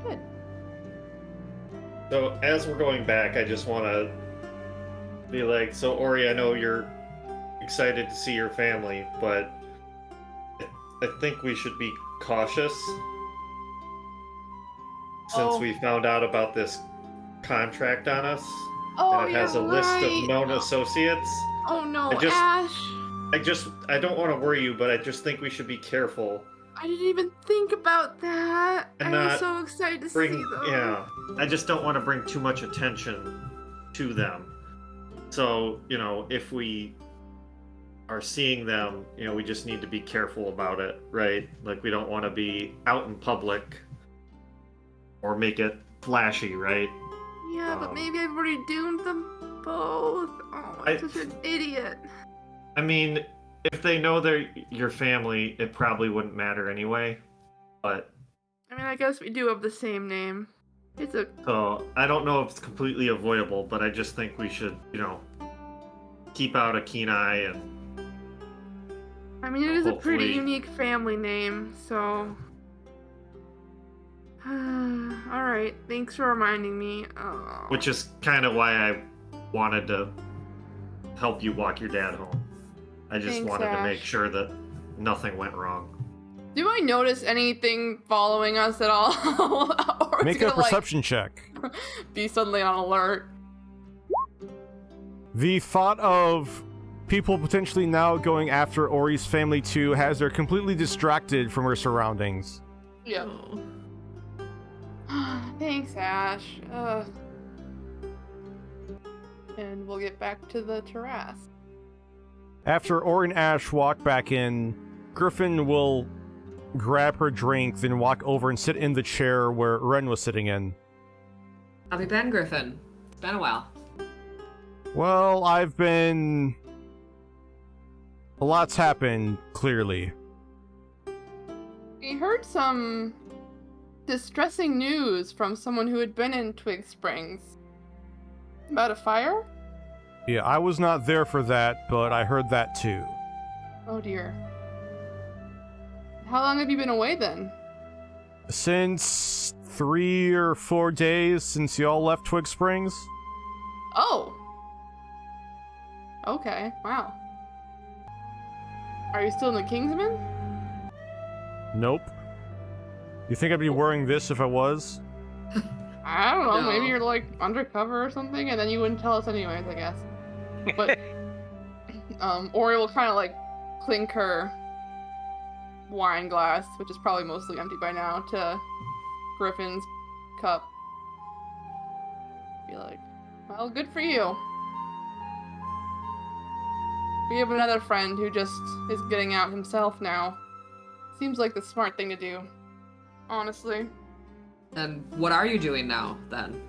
Good. So as we're going back, I just want to be like, so Ori, I know you're excited to see your family, but I think we should be cautious since we found out about this contract on us. Oh, and it has a you're list right. of known associates. Oh no, Ash. Ash. I don't want to worry you, but I just think we should be careful. I didn't even think about that. And I was not so excited to bring, see them. yeah, I just don't want to bring too much attention to them. So, if we are seeing them, we just need to be careful about it, right? Like, we don't want to be out in public or make it flashy, right? Yeah, but maybe I've already doomed them both. Oh, I'm such an idiot. I mean, if they know they're your family, it probably wouldn't matter anyway. But I mean, I guess we do have the same name. So I don't know if it's completely avoidable, but I just think we should, keep out a keen eye and. I mean, it is a pretty hopefully- unique family name, so. Alright, thanks for reminding me. Oh. Which is kind of why I wanted to help you walk your dad home. I just Thanks, wanted to make Ash. sure that nothing went wrong. Do I notice anything following us at all? Or Make it's a gonna, perception check. be suddenly on alert. The thought of people potentially now going after Ori's family too has her completely distracted from her surroundings. Yep. Thanks, Ash. And we'll get back to the terrace. After Ori and Ash walk back in, Griffin will grab her drink, then walk over and sit in the chair where Ren was sitting in. Have you been, Griffin? It's been a while. Well, a lot's happened, clearly. We heard some distressing news from someone who had been in Twig Springs. About a fire? Yeah, I was not there for that, but I heard that too. Oh dear. How long have you been away then? Since 3 or 4 days since y'all left Twig Springs? Oh! Okay, wow. Are you still in the Kingsmen? Nope. You think I'd be wearing this if I was? I don't know, No. maybe you're like undercover or something, and then you wouldn't tell us anyways, I guess. But, Ori will kind of like clink her wine glass, which is probably mostly empty by now, to Griffin's cup. Be like, well, good for you. We have another friend who just is getting out himself now. Seems like the smart thing to do, honestly. And what are you doing now, then?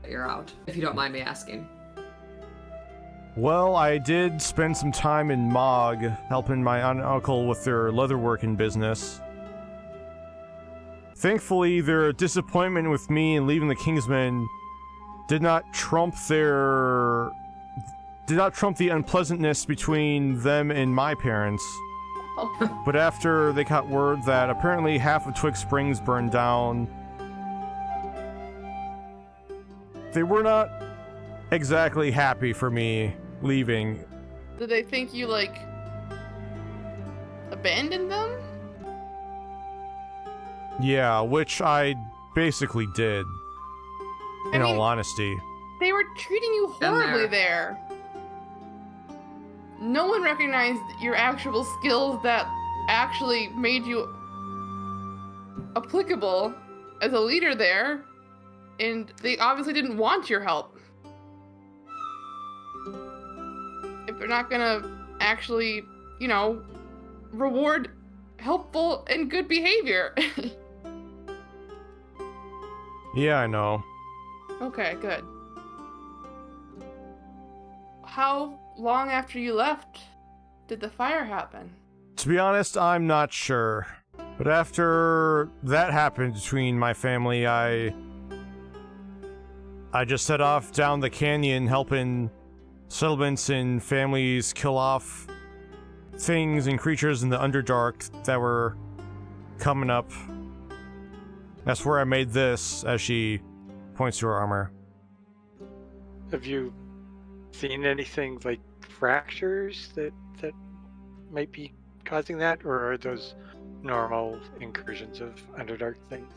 That you're out, if you don't mind me asking. Well, I did spend some time in Mog, helping my aunt and uncle with their leatherworking business. Thankfully, their disappointment with me and leaving the Kingsmen did not trump the unpleasantness between them and my parents. Oh. But after they got word that apparently half of Twig Springs burned down, they were not exactly happy for me leaving. Did they think you, like, abandoned them? Yeah, which I basically did, in all honesty. They were treating you Been horribly there. there. No one recognized your actual skills that actually made you applicable as a leader there, and they obviously didn't want your help. If they're not gonna actually, reward helpful and good behavior. Yeah, I know. Okay, good. How long after you left did the fire happen? To be honest, I'm not sure. But after that happened between my family, I just set off down the canyon helping settlements and families kill off things and creatures in the Underdark that were coming up. That's where I made this, as she points to her armor. Have you seen anything like fractures that might be causing that, or are those normal incursions of Underdark things?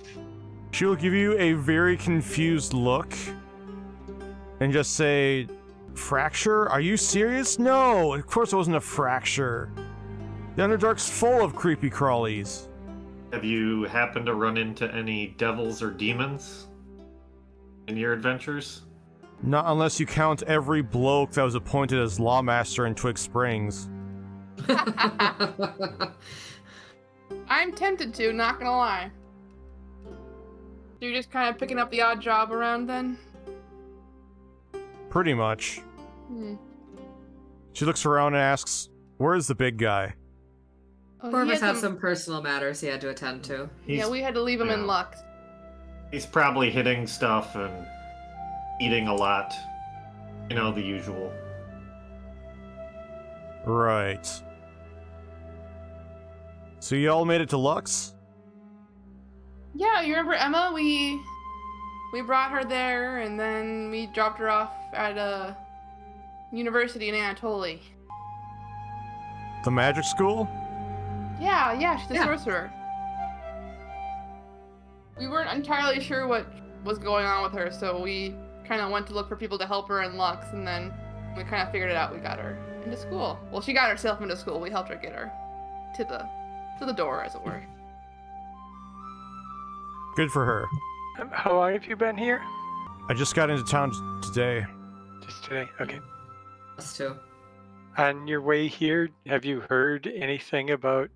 She will give you a very confused look and just say, "Fracture? Are you serious? No, of course it wasn't a fracture. The Underdark's full of creepy crawlies." Have you happened to run into any devils or demons in your adventures? Not unless you count every bloke that was appointed as lawmaster in Twig Springs. I'm tempted to, not gonna lie. So you're just kind of picking up the odd job around then? Pretty much. Hmm. She looks around and asks, "Where's the big guy?" Oh, Four of he us had have some personal matters he had to attend to. Yeah, we had to leave him in yeah. Lux. He's probably hitting stuff and eating a lot. You know, the usual. Right. So you all made it to Lux? Yeah, you remember Emma? We brought her there, and then we dropped her off at a university in Anatoly. The magic school? Yeah, she's a Yeah. sorcerer. We weren't entirely sure what was going on with her, so we kind of went to look for people to help her in Lux, and then we kind of figured it out. We got her into school. Well, she got herself into school. We helped her get her to the door, as it were. Good for her. How long have you been here? I just got into town today. Just today? Okay. Us too. On your way here, have you heard anything about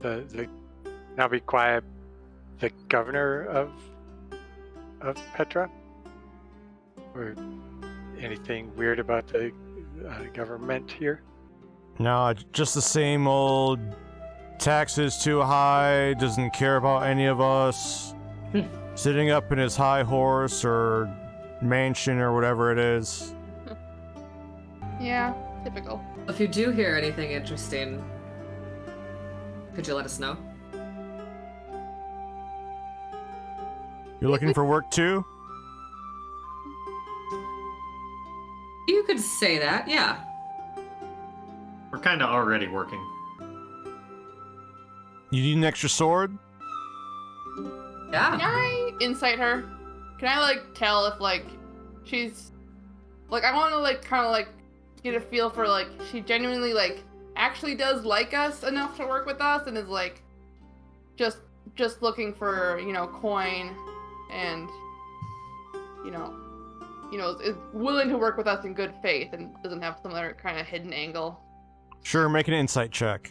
the now be quiet, the governor of Petra, or anything weird about the government here? No, just the same old taxes too high, doesn't care about any of us. Sitting up in his high horse or mansion or whatever it is. Yeah, typical. If you do hear anything interesting, could you let us know? You're looking for work too? You could say that, yeah. We're kind of already working. You need an extra sword? Can Yeah. I insight her? Can I, tell if, she's... I want to, kind of, get a feel for, she genuinely, actually does like us enough to work with us and is, just looking for, coin and, is willing to work with us in good faith and doesn't have some other kind of hidden angle. Sure, make an insight check.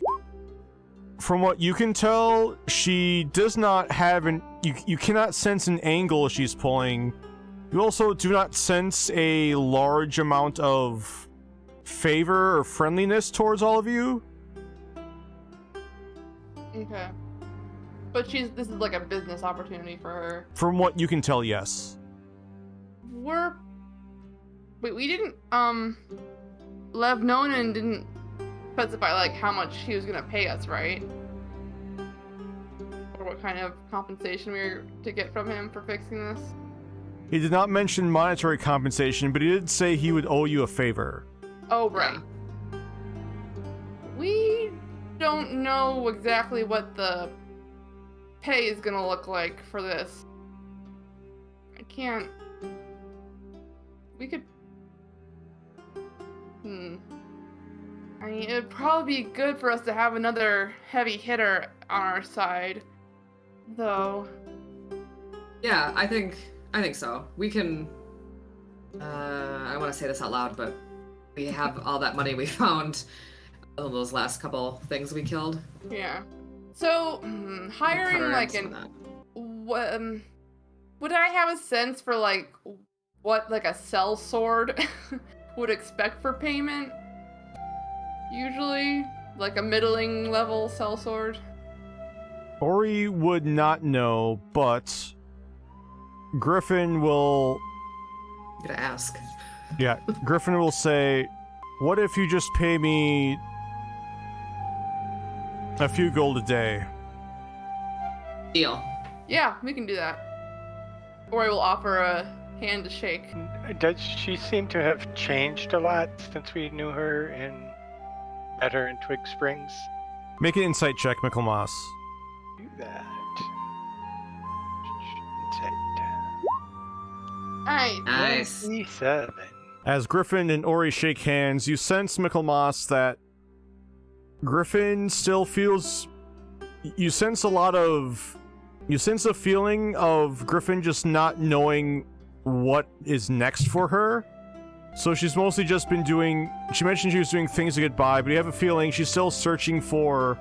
From what you can tell, she does not have you cannot sense an angle she's pulling. You also do not sense a large amount of favor or friendliness towards all of you. Okay. But this is a business opportunity for her. From what you can tell, yes. Wait, we didn't, Lev Nonan didn't specify, how much he was gonna pay us, right? Or what kind of compensation we were to get from him for fixing this? He did not mention monetary compensation, but he did say he would owe you a favor. Oh, right. We don't know exactly what the pay is gonna look like for this. I can't... We could... I mean, it'd probably be good for us to have another heavy hitter on our side, though. Yeah, I think so. We can... I want to say this out loud, but we have all that money we found on those last couple things we killed. Yeah. So, hiring, would I have a sense for, what, a sellsword would expect for payment? Usually, a middling level sellsword. Ori would not know, but Griffin will... I'm gonna ask. Yeah, Griffin will say, What if you just pay me a few gold a day? Deal. Yeah, we can do that. Ori will offer a hand to shake. Does she seem to have changed a lot since we knew her and met her in Twig Springs? Make an insight check, Michaelmas. Do that. Alright. Nice. 27. As Griffin and Ori shake hands, you sense, Michaelmas, that Griffin still feels... You sense a feeling of Griffin just not knowing what is next for her. So she's mostly just been doing... She mentioned she was doing things to get by, but you have a feeling she's still searching for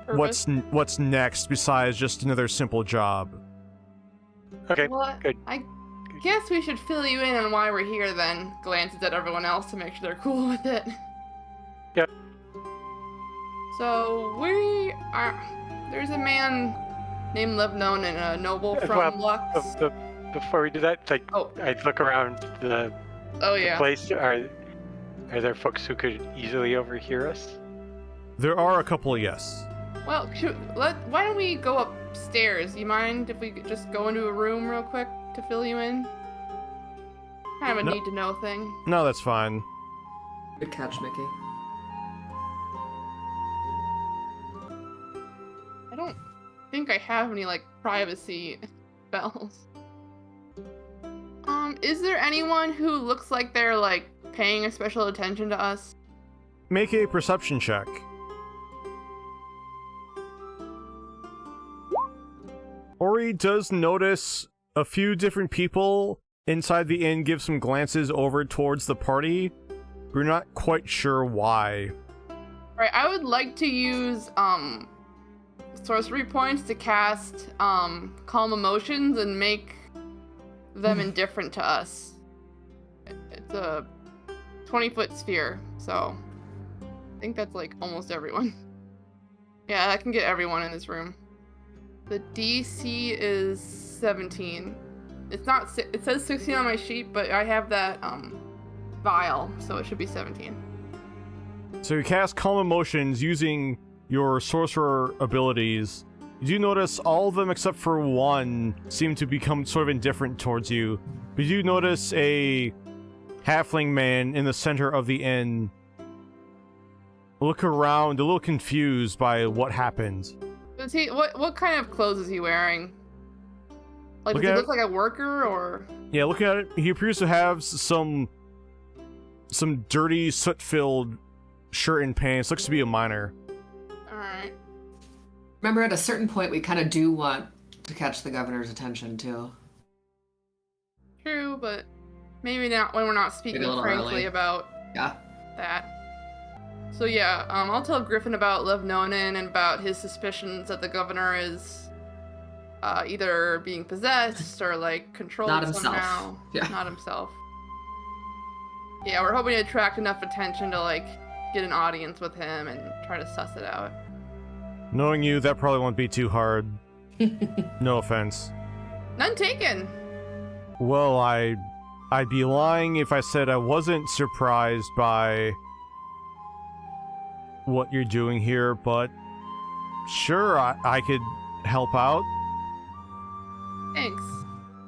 Purpose? what's next besides just another simple job. Okay, Well, good. I guess we should fill you in on why we're here then. Glances at everyone else to make sure they're cool with it. Yep. So, we are... There's a man named Livnone and a noble from Lux. Before we do that, like, Oh. I'd look around the Oh, yeah. place. Are there folks who could easily overhear us? There are a couple, yes. Well, why don't we go upstairs? You mind if we could just go into a room real quick to fill you in? Kind of a No. need-to-know thing. No, that's fine. Good catch, Mickey. I don't think I have any, like, privacy spells. Is there anyone who looks like they're, like, paying a special attention to us? Make a perception check. Ori does notice a few different people inside the inn give some glances over towards the party. We're not quite sure why. Right, I would like to use, sorcery points to cast, Calm Emotions and make them indifferent to us. It's a 20-foot sphere, so I think that's, like, almost everyone. Yeah, I can get everyone in this room. The DC is 17. It's not, it says 16 on my sheet, but I have that, vial, so it should be 17. So you cast Calm Emotions using your sorcerer abilities. You do notice all of them except for one seem to become sort of indifferent towards you. But you do notice a halfling man in the center of the inn look around, a little confused by what happened. Does he, what kind of clothes is he wearing? Like, Look does he at look like a worker, or? Yeah, looking at it, he appears to have some dirty, soot-filled shirt and pants. Looks to be a miner. Alright. Remember, at a certain point, we kind of do want to catch the governor's attention, too. True, but maybe not when we're not speaking Maybe a little frankly early. about Yeah. that. So yeah, I'll tell Griffin about Livnonen and about his suspicions that the governor is either being possessed or, like, controlled Not himself. somehow. Yeah. Not himself. Yeah, we're hoping to attract enough attention to, like, get an audience with him and try to suss it out. Knowing you, that probably won't be too hard. No offense. None taken! Well, I'd be lying if I said I wasn't surprised by what you're doing here, but sure, I could help out. Thanks.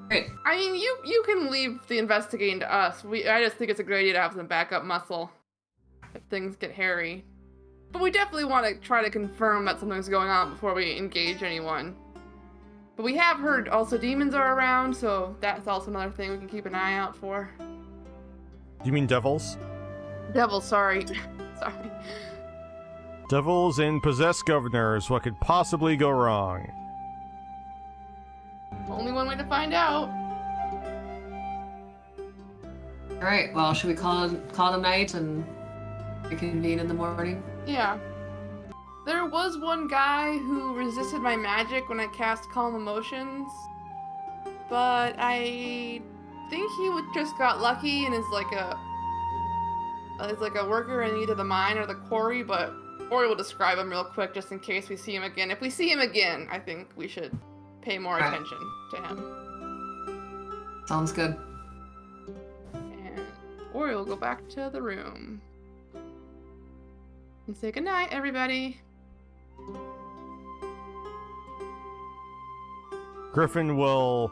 Great. I mean, you can leave the investigating to us. I just think it's a good idea to have some backup muscle if things get hairy. But we definitely want to try to confirm that something's going on before we engage anyone. But we have heard also demons are around, so that's also another thing we can keep an eye out for. You mean devils? Devil, sorry. Sorry. Devils and possessed governors, what could possibly go wrong? Only one way to find out. All right. Well, should we call it a night and reconvene in the morning? Yeah. There was one guy who resisted my magic when I cast Calm Emotions, but I think he just got lucky and is like a worker in either the mine or the quarry, but Ori will describe him real quick just in case we see him again. If we see him again, I think we should pay more Right. attention to him. Sounds good. And Ori will go back to the room. And say goodnight, everybody. Griffin will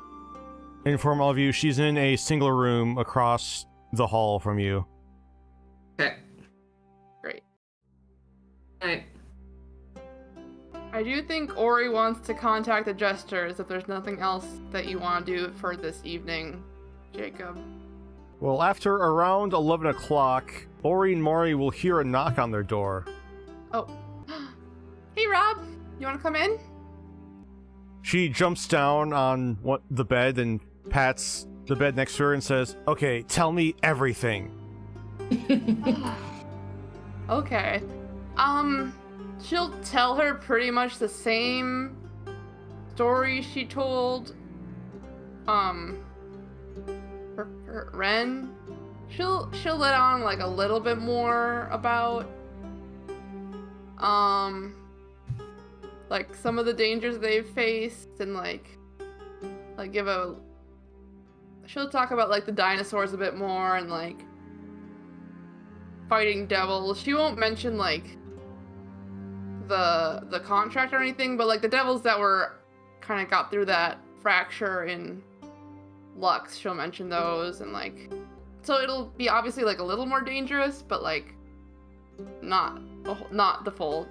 inform all of you she's in a single room across the hall from you. Okay. Great. Night. I do think Ori wants to contact the Jesters if there's nothing else that you want to do for this evening, Jacob. Well, after around 11 o'clock, Ori and Maury will hear a knock on their door. Oh. Hey, Rob. You want to come in? She jumps down on the bed and pats the bed next to her and says, "Okay, tell me everything." Okay. She'll tell her pretty much the same story she told, Ren. She'll let on, like, a little bit more about, like, some of the dangers they've faced, and, she'll talk about, like, the dinosaurs a bit more, and, like, fighting devils. She won't mention, like, the contract or anything, but, like, the devils that were kind of got through that fracture in Lux, she'll mention those, and, like, so it'll be obviously, like, a little more dangerous, but, like, not the full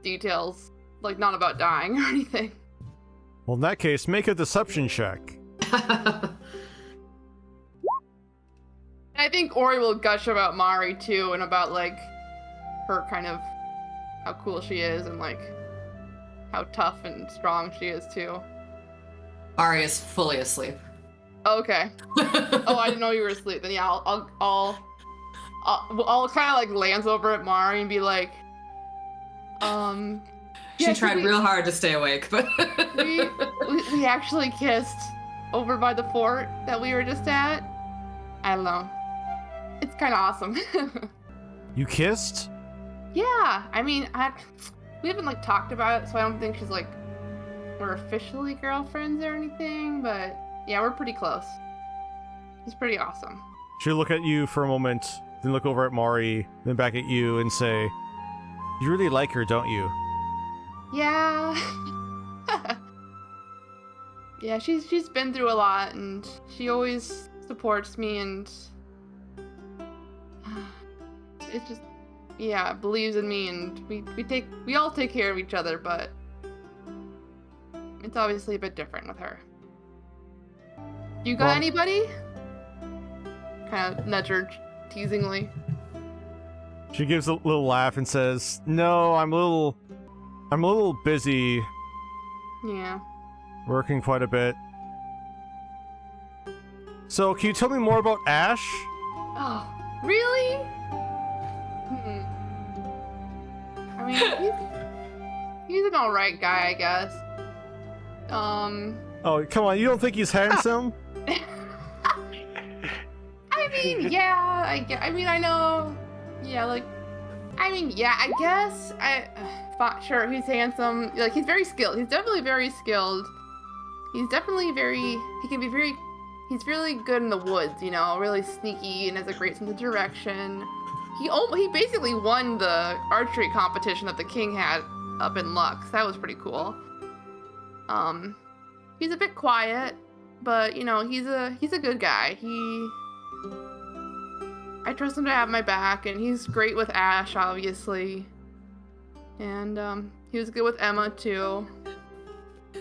details, like, not about dying or anything. Well, in that case, make a deception check. I think Ori will gush about Mari too, and about, like, her kind of how cool she is, and, like, how tough and strong she is too. Ari is fully asleep. Okay. Oh, I didn't know you were asleep. Then yeah, I'll kind of, like, glance over at Mari and be like, She tried real hard to stay awake, but we actually kissed over by the fort that we were just at. I don't know. It's kind of awesome. You kissed? Yeah, I mean, we haven't, like, talked about it, so I don't think she's, like, we're officially girlfriends or anything, but yeah, we're pretty close. It's pretty awesome. She'll look at you for a moment, then look over at Mari, then back at you and say, "You really like her, don't you?" Yeah. Yeah, she's been through a lot, and she always supports me, and it's just, yeah, believes in me, and we all take care of each other, but it's obviously a bit different with her. You got anybody? Kind of nudge her teasingly. She gives a little laugh and says, "No, I'm a little busy. Yeah. Working quite a bit. So, can you tell me more about Ash?" Oh, really? I mean, he's an alright guy, I guess. Oh, come on, you don't think he's handsome? I mean, yeah, I mean, I know. Yeah, like, I mean, yeah, I guess. Sure, he's handsome. Like, he's very skilled. He's definitely very skilled. He's definitely he's really good in the woods, you know, really sneaky and has a great sense of direction. He basically won the archery competition that the king had up in Lux. That was pretty cool. He's a bit quiet, but, you know, he's a good guy. I trust him to have my back, and he's great with Ash, obviously. And, he was good with Emma, too.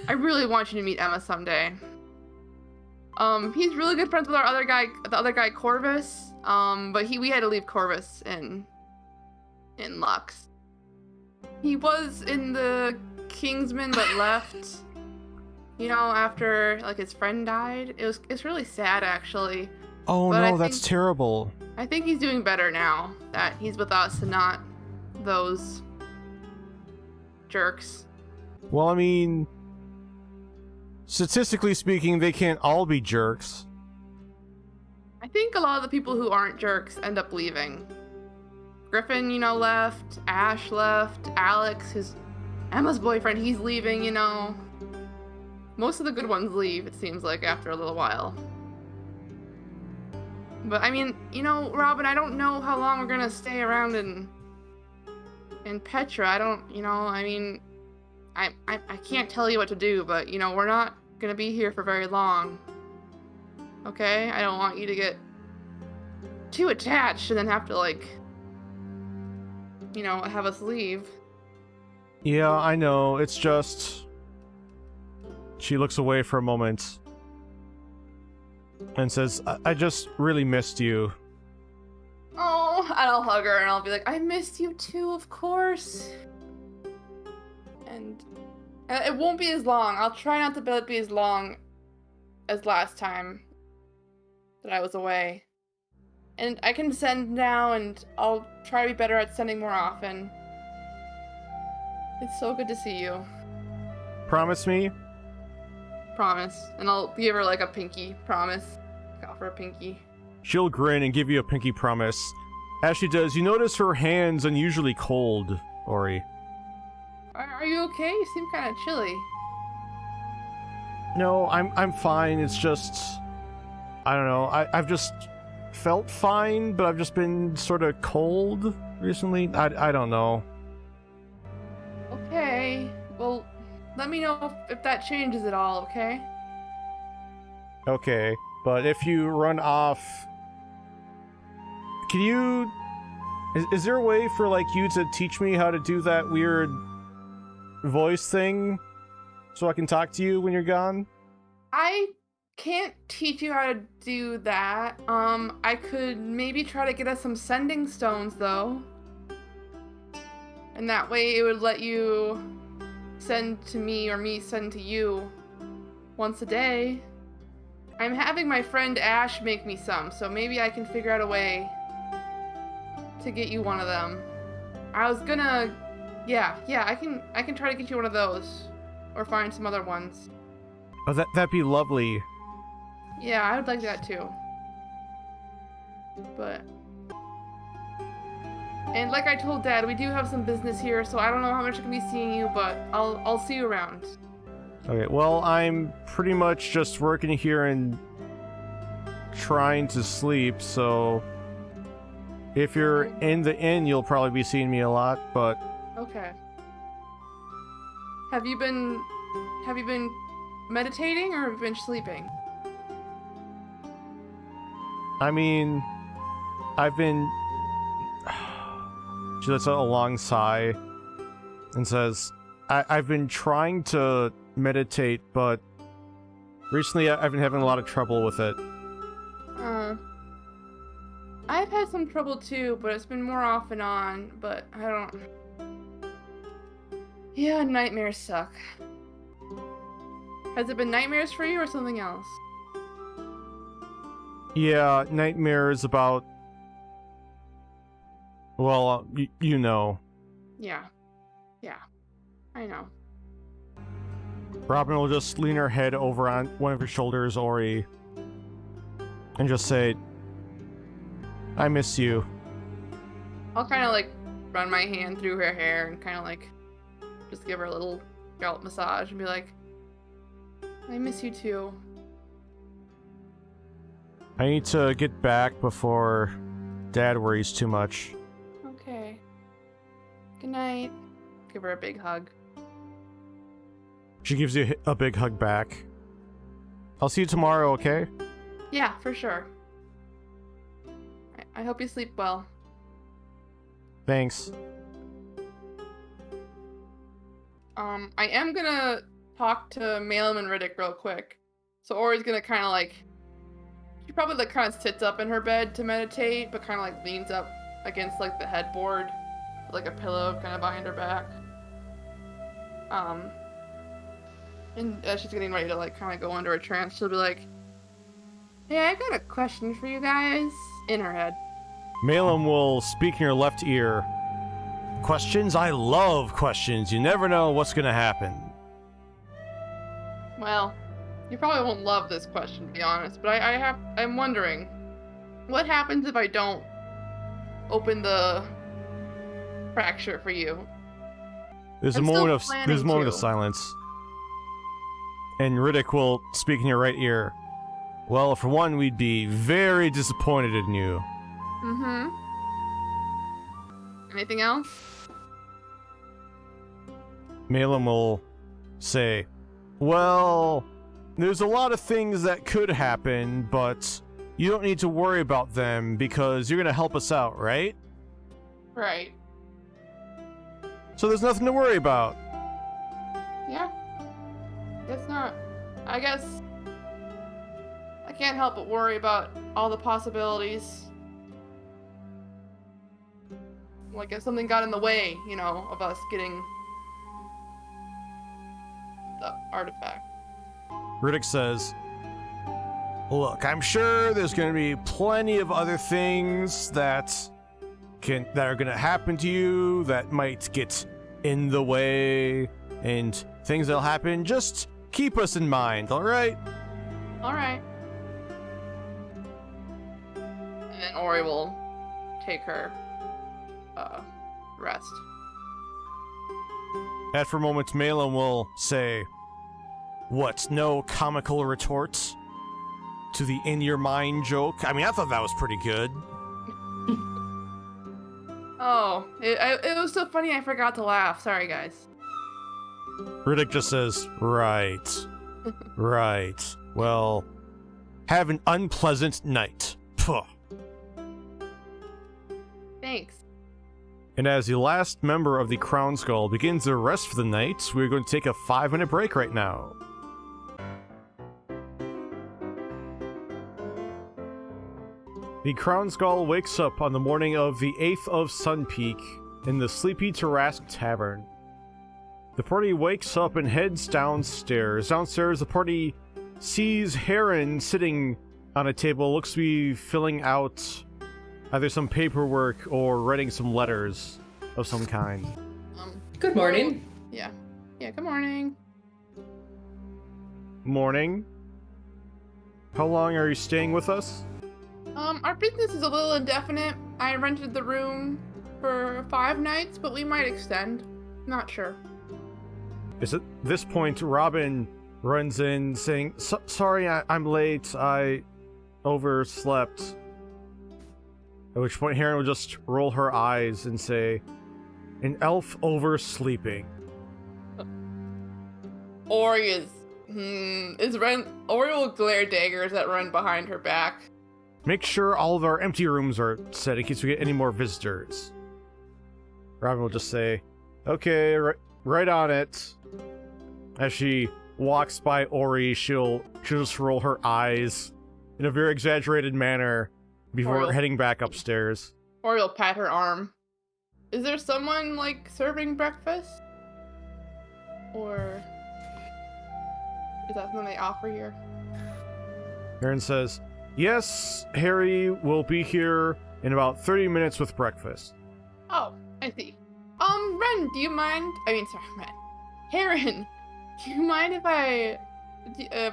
I really want you to meet Emma someday. He's really good friends with the other guy, Corvus. But we had to leave Corvus in Lux. He was in the Kingsmen, but left, you know, after, like, his friend died. It's really sad, actually. Oh, but no, that's terrible. I think he's doing better now that he's with us and not those jerks. Well, I mean, statistically speaking, they can't all be jerks. I think a lot of the people who aren't jerks end up leaving. Griffin, you know, left. Ash left. Alex, who's Emma's boyfriend, he's leaving, you know. Most of the good ones leave, it seems like, after a little while. But, I mean, you know, Robin, I don't know how long we're gonna stay around in And Petra, I don't, I mean, I can't tell you what to do, but, we're not gonna be here for very long. Okay? I don't want you to get too attached and then have to, have us leave. Yeah, I know. It's just... She looks away for a moment and says, I just really missed you. Oh, and I'll hug her and I'll be like, I missed you too, of course. And it won't be as long. I'll try not to let it be as long as last time that I was away. And I can send now, and I'll try to be better at sending more often. It's so good to see you. Promise me? Promise. And I'll give her a pinky. Promise. Offer a pinky. She'll grin and give you a pinky promise. As she does, you notice her hand's unusually cold, Ori. Are you okay? You seem kind of chilly. No, I'm fine. It's just... I don't know. I've just felt fine, but I've just been sort of cold recently. I don't know. Okay. Well, let me know if that changes at all, okay? Okay, but if you run off... Can you... Is there a way for, you to teach me how to do that weird voice thing so I can talk to you when you're gone? I can't teach you how to do that. I could maybe try to get us some sending stones, though. And that way it would let you send to me or me send to you once a day. I'm having my friend Ash make me some, so maybe I can figure out a way to get you one of them. I was gonna... Yeah, I can try to get you one of those. Or find some other ones. Oh, that'd be lovely. Yeah, I would like that too. But... And like I told Dad, we do have some business here, so I don't know how much I can be seeing you, but I'll see you around. Okay, well, I'm pretty much just working here and trying to sleep, so... If you're in the inn, you'll probably be seeing me a lot, but... Okay. Have you been meditating or have you been sleeping? I mean, I've been... She lets out a long sigh and says, I've been trying to meditate, but recently I've been having a lot of trouble with it. I've had some trouble too, but it's been more off and on, but I don't... Yeah, nightmares suck. Has it been nightmares for you or something else? Yeah, nightmares about... Well, you know. Yeah, I know. Robin will just lean her head over on one of her shoulders, Ori, and just say, I miss you. I'll kind of run my hand through her hair and kind of just give her a little scalp massage and be like, I miss you too. I need to get back before Dad worries too much. Okay. Good night. Give her a big hug. She gives you a big hug back. I'll see you tomorrow, okay? Yeah, for sure. I hope you sleep well. Thanks. I am gonna talk to Malum and Riddick real quick. So Ori's gonna kind of she probably kind of sits up in her bed to meditate, but kind of leans up against the headboard with a pillow kind of behind her back. And as she's getting ready to kind of go into a trance, she'll be like, hey, I got a question for you guys, in her head. Malum will speak in your left ear. Questions? I love questions. You never know what's gonna happen. Well, you probably won't love this question, to be honest, but I'm wondering, what happens if I don't open the fracture for you? There's I'm a moment still of planning to. silence. And Riddick will speak in your right ear. Well, for one, we'd be very disappointed in you. Mm-hmm. Anything else? Malum will say, well, there's a lot of things that could happen, but you don't need to worry about them because you're going to help us out, right? Right. So there's nothing to worry about. Yeah. Guess not. I guess I can't help but worry about all the possibilities. Like if something got in the way, you know, of us getting the artifact. Riddick says, look, I'm sure there's going to be plenty of other things that are going to happen to you that might get in the way, and things that'll happen. Just keep us in mind, all right? All right. And then Ori will take her rest. After a moment, Malum will say, what, no comical retort to the in-your-mind joke? I mean, I thought that was pretty good. Oh, it was so funny I forgot to laugh. Sorry, guys. Riddick just says, right. Right. Well, have an unpleasant night. Puh. Thanks. And as the last member of the Crown Gall begins their rest for the night, we're going to take a 5-minute break right now. The Crown Gall wakes up on the morning of the 8th of Sunpeak in the sleepy Tarask Tavern. The party wakes up and heads downstairs. Downstairs, the party sees Heron sitting on a table, looks to be filling out either some paperwork or writing some letters of some kind. Good morning. Yeah. Yeah, good morning. Morning. How long are you staying with us? Our business is a little indefinite. I rented the room for 5 nights, but we might extend. Not sure. Is at this point, Robin runs in saying, sorry, I'm late. I overslept. At which point, Heron will just roll her eyes and say, an elf oversleeping. Ori Ori will glare daggers that run behind her back. Make sure all of our empty rooms are set in case we get any more visitors. Robin will just say, okay, right on it. As she walks by Ori, she'll just roll her eyes in a very exaggerated manner before heading back upstairs. Ori will pat her arm. Is there someone, like, serving breakfast? Or is that something they offer here? Heron says, yes, Harry will be here in about 30 minutes with breakfast. Oh, I see. Ren, do you mind? Ren. Heron, do you mind if I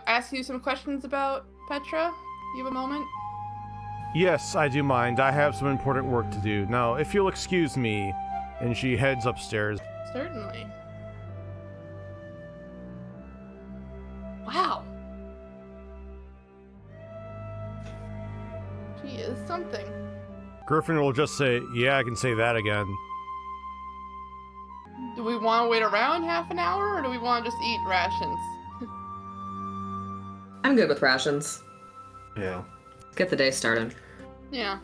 ask you some questions about Petra? Do you have a moment? Yes, I do mind. I have some important work to do. Now, if you'll excuse me, and she heads upstairs. Certainly. Wow. She is something. Griffin will just say, yeah, I can say that again. Do we want to wait around half an hour, or do we want to just eat rations? I'm good with rations. Yeah. Get the day started. Yeah.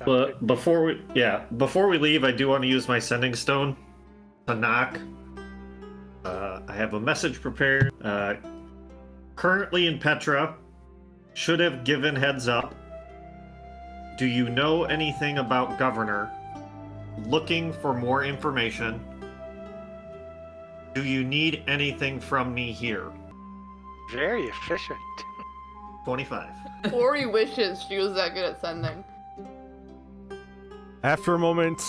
But before we leave, I do want to use my sending stone to knock. I have a message prepared. Currently in Petra, should have given heads up. Do you know anything about Governor? Looking for more information. Do you need anything from me here? Very efficient. 25. Ori wishes she was that good at sending. After a moment,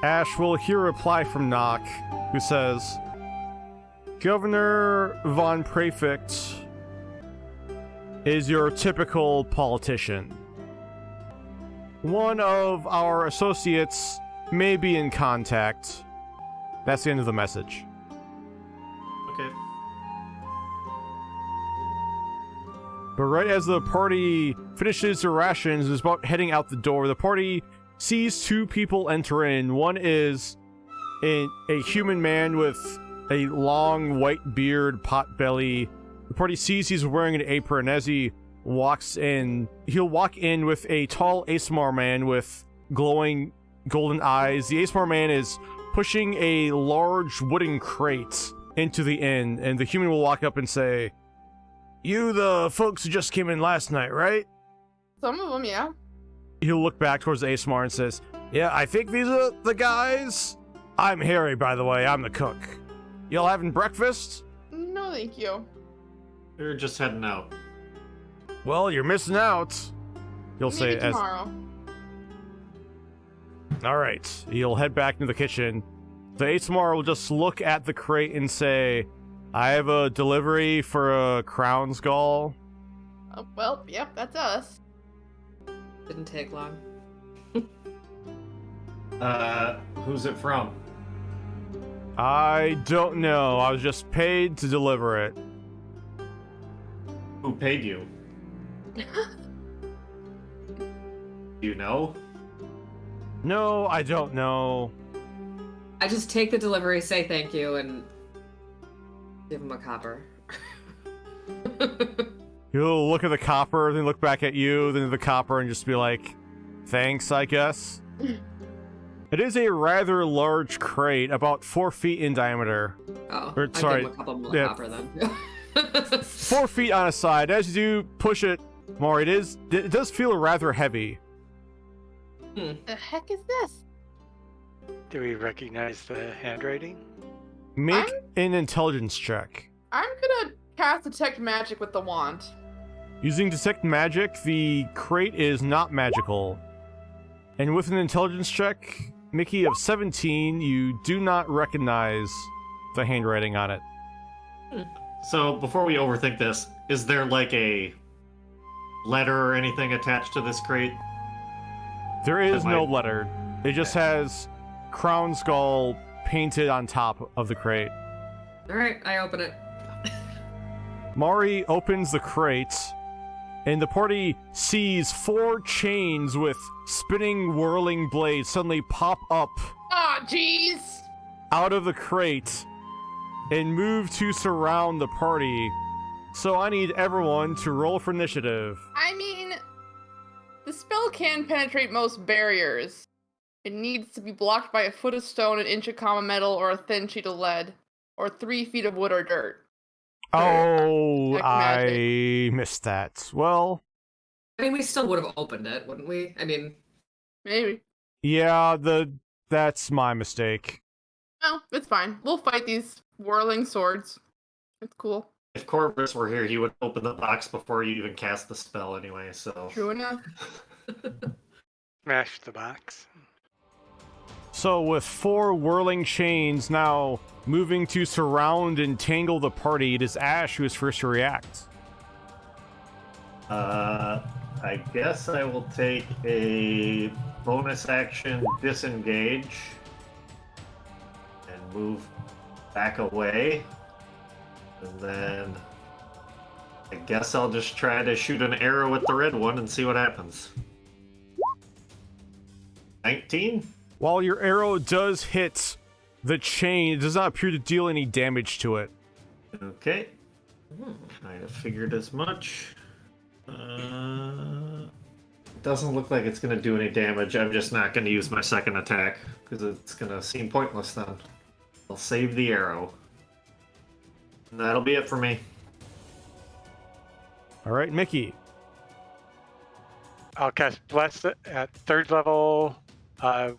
Ash will hear a reply from Nock, who says, Governor Von Prefect is your typical politician. One of our associates may be in contact. That's the end of the message. Okay. But right as the party finishes their rations and is about heading out the door, the party sees 2 people enter in. One is a human man with a long white beard, pot belly. The party sees he's wearing an apron. As he walks in, he'll walk in with a tall Asmar man with glowing golden eyes. The Asmar man is pushing a large wooden crate into the inn, and the human will walk up and say, "You the folks who just came in last night, right?" Some of them, yeah. He'll look back towards the Asmar and says, "Yeah, I think these are the guys. I'm Harry, by the way. I'm the cook. Y'all having breakfast?" No, thank you. We're just heading out. "Well, you're missing out." He'll say Maybe tomorrow. All right. He'll head back into the kitchen. The Asmar will just look at the crate and say, "I have a delivery for a Crown Gall." Oh, well, yep, that's us. Didn't take long. Who's it from? I don't know. I was just paid to deliver it. Who paid you? Do you know? No, I don't know. I just take the delivery, say thank you, and give him a copper. He'll look at the copper, then look back at you, then the copper, and just be like, "Thanks, I guess." It is a rather large crate, about 4 feet in diameter. Oh, Or, I'd sorry, give him a couple more yeah. copper then. 4 feet on a side. As you do push it more, it does feel rather heavy. The heck is this? Do we recognize the handwriting? Make an intelligence check. I'm gonna cast Detect Magic with the wand. Using Detect Magic, the crate is not magical. And with an intelligence check, Mickey, of 17, you do not recognize the handwriting on it. So, before we overthink this, is there like a letter or anything attached to this crate? There is Am I- no letter. It just has Crown Gall painted on top of the crate. Alright, I open it. Mari opens the crate, and the party sees 4 chains with spinning, whirling blades suddenly pop up Ah, jeez! out of the crate and move to surround the party. So I need everyone to roll for initiative. I mean, the spell can penetrate most barriers. It needs to be blocked by a foot of stone, an inch of common metal, or a thin sheet of lead, or 3 feet of wood or dirt. Oh, Detect I magic. missed that. Well, I mean, we still would have opened it, wouldn't we? I mean, Maybe. yeah, that's my mistake. No, it's fine. We'll fight these whirling swords. It's cool. If Corvus were here, he would open the box before you even cast the spell anyway, so... True enough. Smash the box. So with 4 whirling chains now moving to surround and tangle the party, it is Ash who is first to react. I guess I will take a bonus action disengage and move back away. And then I guess I'll just try to shoot an arrow at the red one and see what happens. 19? While your arrow does hit the chain, it does not appear to deal any damage to it. Okay. I have figured as much. Doesn't look like it's going to do any damage. I'm just not going to use my second attack because it's going to seem pointless then. I'll save the arrow. And that'll be it for me. All right, Mickey. I'll cast Bless at 3rd level,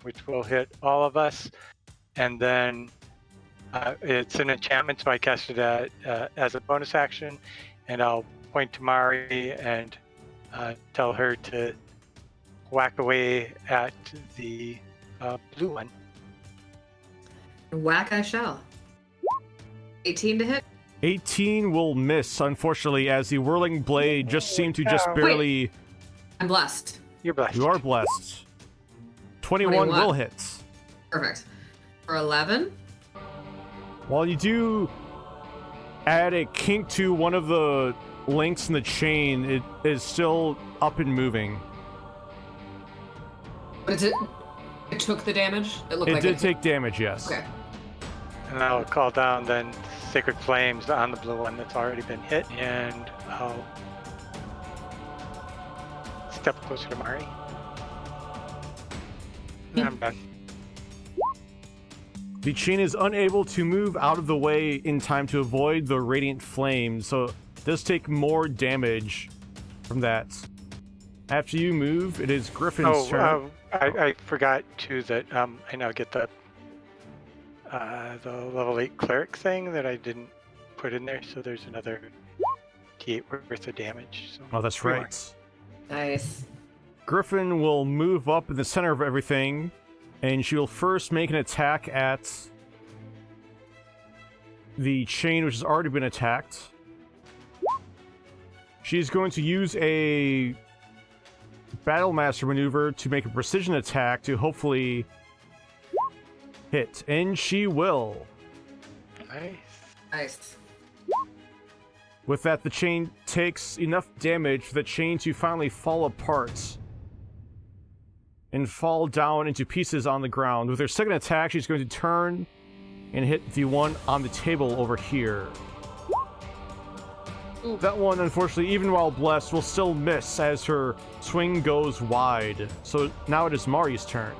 which will hit all of us. And then it's an enchantment, so I cast it as a bonus action. And I'll point to Mari and tell her to whack away at the blue one. whack I shall. 18 to hit? 18 will miss, unfortunately, as the whirling blade just seemed to just barely... I'm blessed. You're blessed. You are blessed. 21 will hit. Perfect. For 11? While you do add a kink to one of the links in the chain, it is still up and moving. But it took the damage? It looked It like did take damage, yes. Okay. And I'll call down then Sacred Flames on the blue one that's already been hit, and I'll step closer to Mari. And I'm done. The chain is unable to move out of the way in time to avoid the radiant flames, so it does take more damage from that. After you move, it is Griffin's turn. I forgot too that I now get the level 8 cleric thing that I didn't put in there, so there's another D8 worth of damage. So Oh, that's right. Nice. Griffin will move up in the center of everything, and she will first make an attack at the chain, which has already been attacked. She's going to use a Battlemaster maneuver to make a precision attack to hopefully hit, and she will. Nice. Nice. With that, the chain takes enough damage for the chain to finally fall apart and fall down into pieces on the ground. With her second attack, she's going to turn and hit the one on the table over here. Ooh. That one, unfortunately, even while blessed, will still miss as her swing goes wide. So now it is Mari's turn.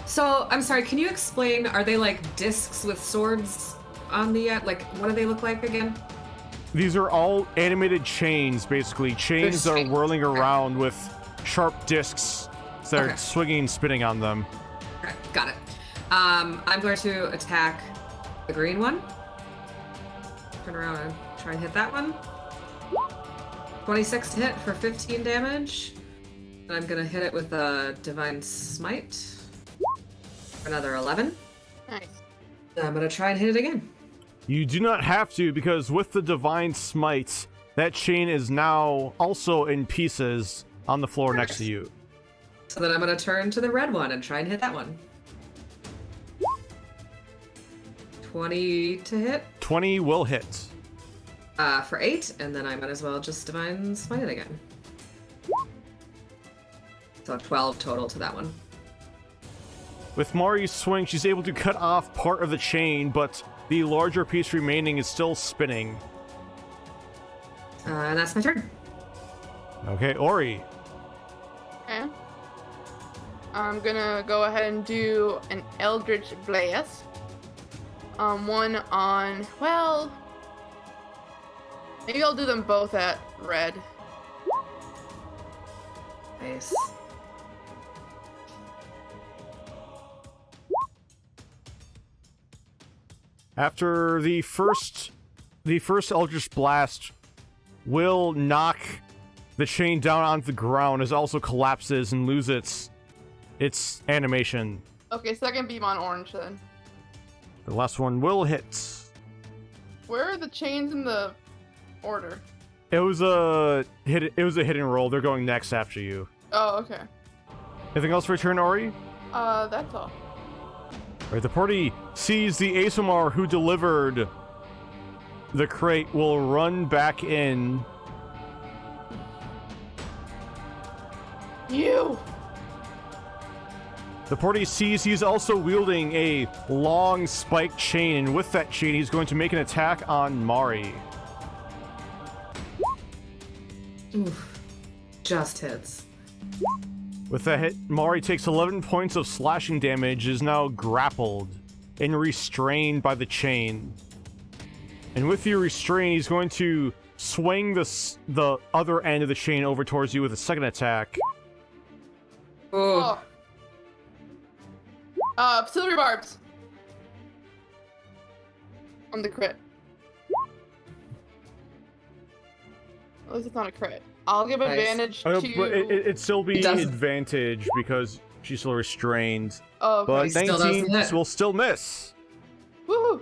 So, I'm sorry, can you explain, are they like discs with swords on the, like, what do they look like again? These are all animated chains, basically. Chains that are chains. whirling around with sharp discs that are Okay. swinging and spinning on them. Okay, got it. I'm going to attack the green one. Turn around and try and hit that one. 26 to hit for 15 damage. And I'm gonna hit it with a Divine Smite. For another 11. Nice. And I'm gonna try and hit it again. You do not have to, because with the Divine Smite, that chain is now also in pieces on the floor next to you. So then I'm gonna turn to the red one and try and hit that one. 20 to hit. 20 will hit. For 8, and then I might as well just Divine Smite it again. So 12 total to that one. With Mari's swing, she's able to cut off part of the chain, but the larger piece remaining is still spinning. And that's my turn. Okay, Ori. Okay. I'm gonna go ahead and do an Eldritch Blast. One on, well, maybe I'll do them both at red. Nice. After the first Eldritch Blast will knock the chain down onto the ground, as it also collapses and loses its animation. Okay, second beam on orange then. The last one will hit. Where are the chains in the order? It was a hit and roll. They're going next after you. Oh, okay. Anything else for your turn, Ori? That's all. Right, the party sees the Asomar who delivered the crate will run back in. You! The party sees he's also wielding a long spiked chain, and with that chain, he's going to make an attack on Mari. Oof. Just hits. With that hit, Mari takes 11 points of slashing damage, is now grappled and restrained by the chain. And with your restraint, he's going to swing the other end of the chain over towards you with a second attack. Oh. Silvery barbs. On the crit. At least it's not a crit. I'll give Nice. advantage Oh, to... but it'd still be It doesn't. advantage because she's still restrained. Oh, okay. But Still doesn't 19 hit. will still miss. Woohoo!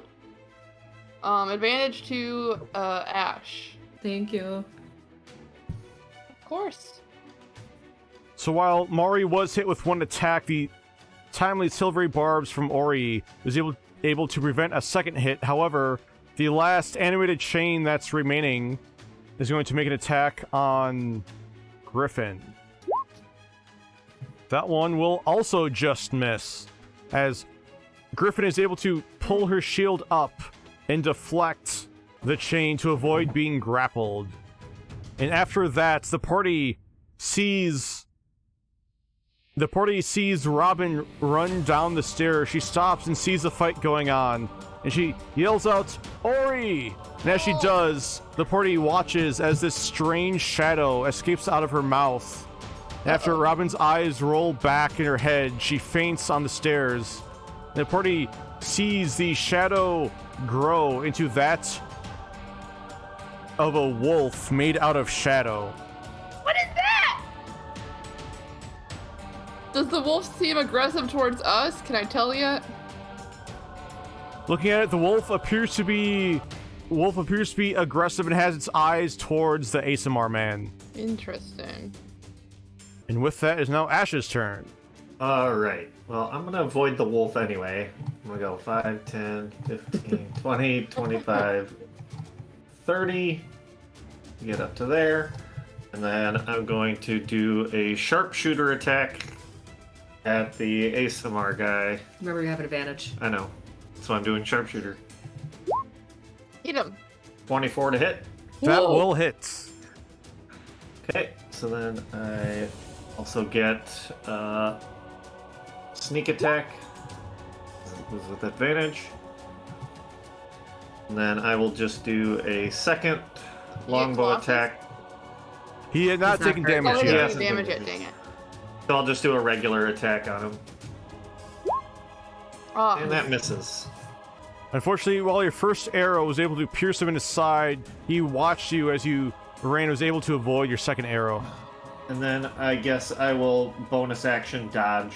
Advantage to, Ash. Thank you. Of course. So while Mari was hit with one attack, the timely silvery barbs from Ori was able to prevent a second hit. However, the last animated chain that's remaining is going to make an attack on Griffin. That one will also just miss, as Griffin is able to pull her shield up and deflect the chain to avoid being grappled. And after that, the party sees Robin run down the stairs. She stops and sees the fight going on, and she yells out, "Ori!" And as she does, the party watches as this strange shadow escapes out of her mouth. After Robin's eyes roll back in her head, she faints on the stairs. The party sees the shadow grow into that of a wolf made out of shadow. What is that? Does the wolf seem aggressive towards us? Can I tell yet? Looking at it, the wolf appears to be aggressive and has its eyes towards the ASMR man. Interesting. And with that is now Ash's turn. Alright. Well, I'm going to avoid the wolf anyway. I'm going to go 5, 10, 15, 20, 25, 30. Get up to there. And then I'm going to do a sharpshooter attack at the ASMR guy. Remember, you have an advantage. I know. So I'm doing sharpshooter. Hit him. 24 to hit. That Whoa. will hit. Okay, so then I also get sneak attack. This is with advantage. And then I will just do a second longbow classes? attack. He had not He's not taken very damage Oh, good. he yet. hasn't taken damage yet, dang it. So I'll just do a regular attack on him. Oh, And that misses. Unfortunately, while your first arrow was able to pierce him in his side, he watched you as you ran and was able to avoid your second arrow. And then I guess I will bonus action dodge.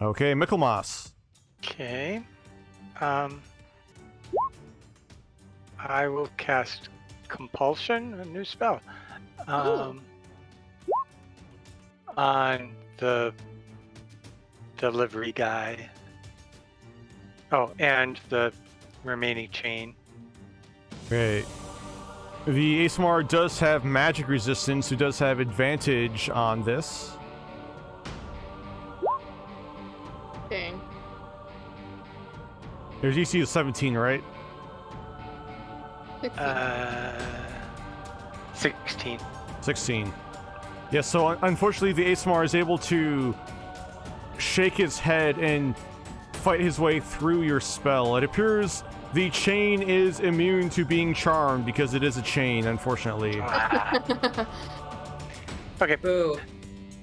Okay, Michaelmas. Okay. I will cast Compulsion, a new spell, on the delivery guy. Oh, and the remaining chain. Okay. The ASMR does have magic resistance, who does have advantage on this. dang. There's EC of 17, right? 16. 16. 16. Yeah, so unfortunately the ASMR is able to shake his head and fight his way through your spell. It appears the chain is immune to being charmed because it is a chain, unfortunately. Okay. Boo.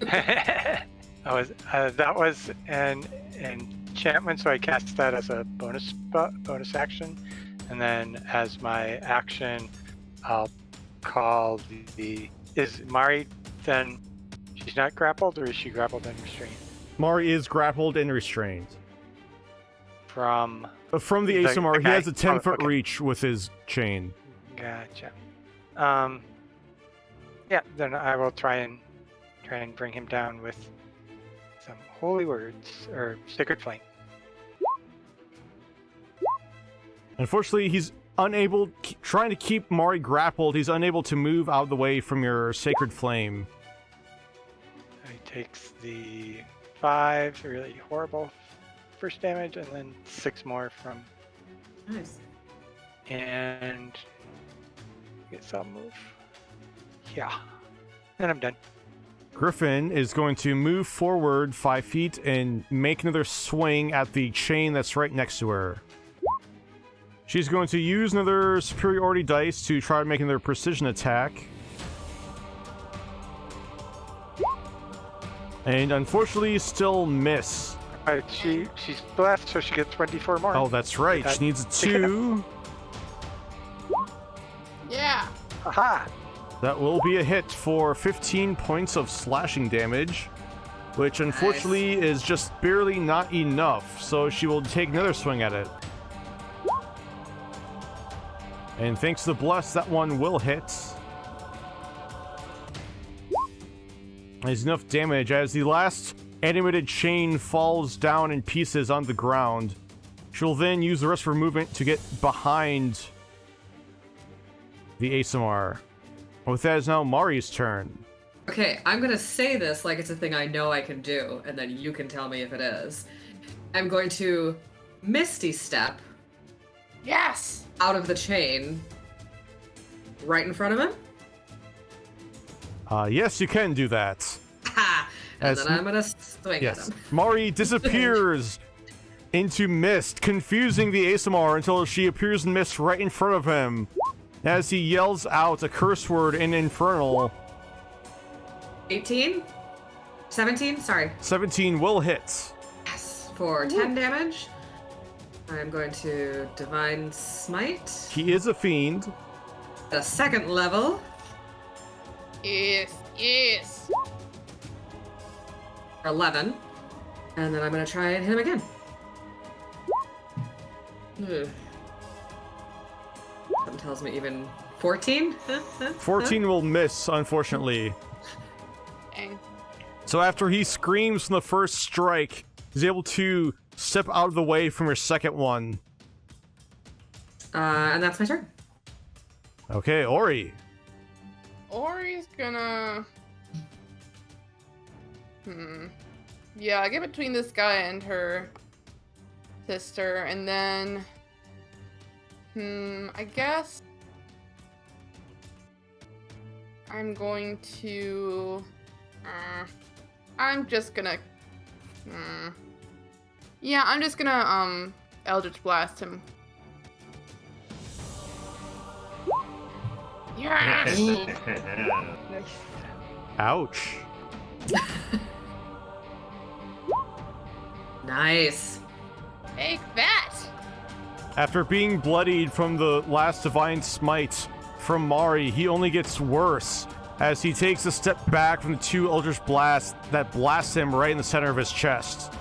that was an enchantment, so I cast that as a bonus action, and then as my action, I'll call is Mari then? She's not grappled, or is she grappled and restrained? Mari is grappled and restrained. From The ASMR, he guy? has a 10-foot okay. reach with his chain. Gotcha. Yeah, then I will try and bring him down with some holy words or sacred flame. Unfortunately, he's unable, trying to keep Mari grappled, he's unable to move out of the way from your sacred flame. He takes the 5 really horrible first damage, and then 6 more from, Nice. and I guess I'll move. Yeah, and I'm done. Griffin is going to move forward 5 feet and make another swing at the chain that's right next to her. She's going to use another superiority dice to try to make another precision attack. And unfortunately, still miss. Alright, she's blessed, so she gets 24 more. Oh, that's right. She needs a 2. Yeah. Aha! That will be a hit for 15 points of slashing damage, which unfortunately is just barely not enough, so she will take another swing at it. And thanks to the bless, that one will hit. There's enough damage as the last animated chain falls down in pieces on the ground. She'll then use the rest of her movement to get behind the ASMR. With that is now Mari's turn. Okay, I'm gonna say this like it's a thing I know I can do, and then you can tell me if it is. I'm going to Misty Step Yes! out of the chain right in front of him. Yes, you can do that. Ha! And As then I'm gonna swing at Yes. him. Mari disappears into mist, confusing the ASMR until she appears in mist right in front of him. As he yells out a curse word in Infernal, 18? 17? Sorry. 17 will hit. Yes, for 10 damage. I'm going to Divine Smite He is a fiend. at a second level. Yes, yes. For 11. And then I'm going to try and hit him again. Ugh. Something tells me even 14? 14 will miss, unfortunately. Dang. So after he screams from the first strike, he's able to step out of the way from your second one. And that's my turn. Okay, Ori. Ori's gonna... Yeah, get between this guy and her sister, and then... I guess... I'm going to... I'm just gonna... Yeah, I'm just gonna, Eldritch Blast him. Yes! Ouch. Nice. Take that! After being bloodied from the last Divine Smite from Mari, he only gets worse as he takes a step back from the two Eldritch Blasts that blast him right in the center of his chest.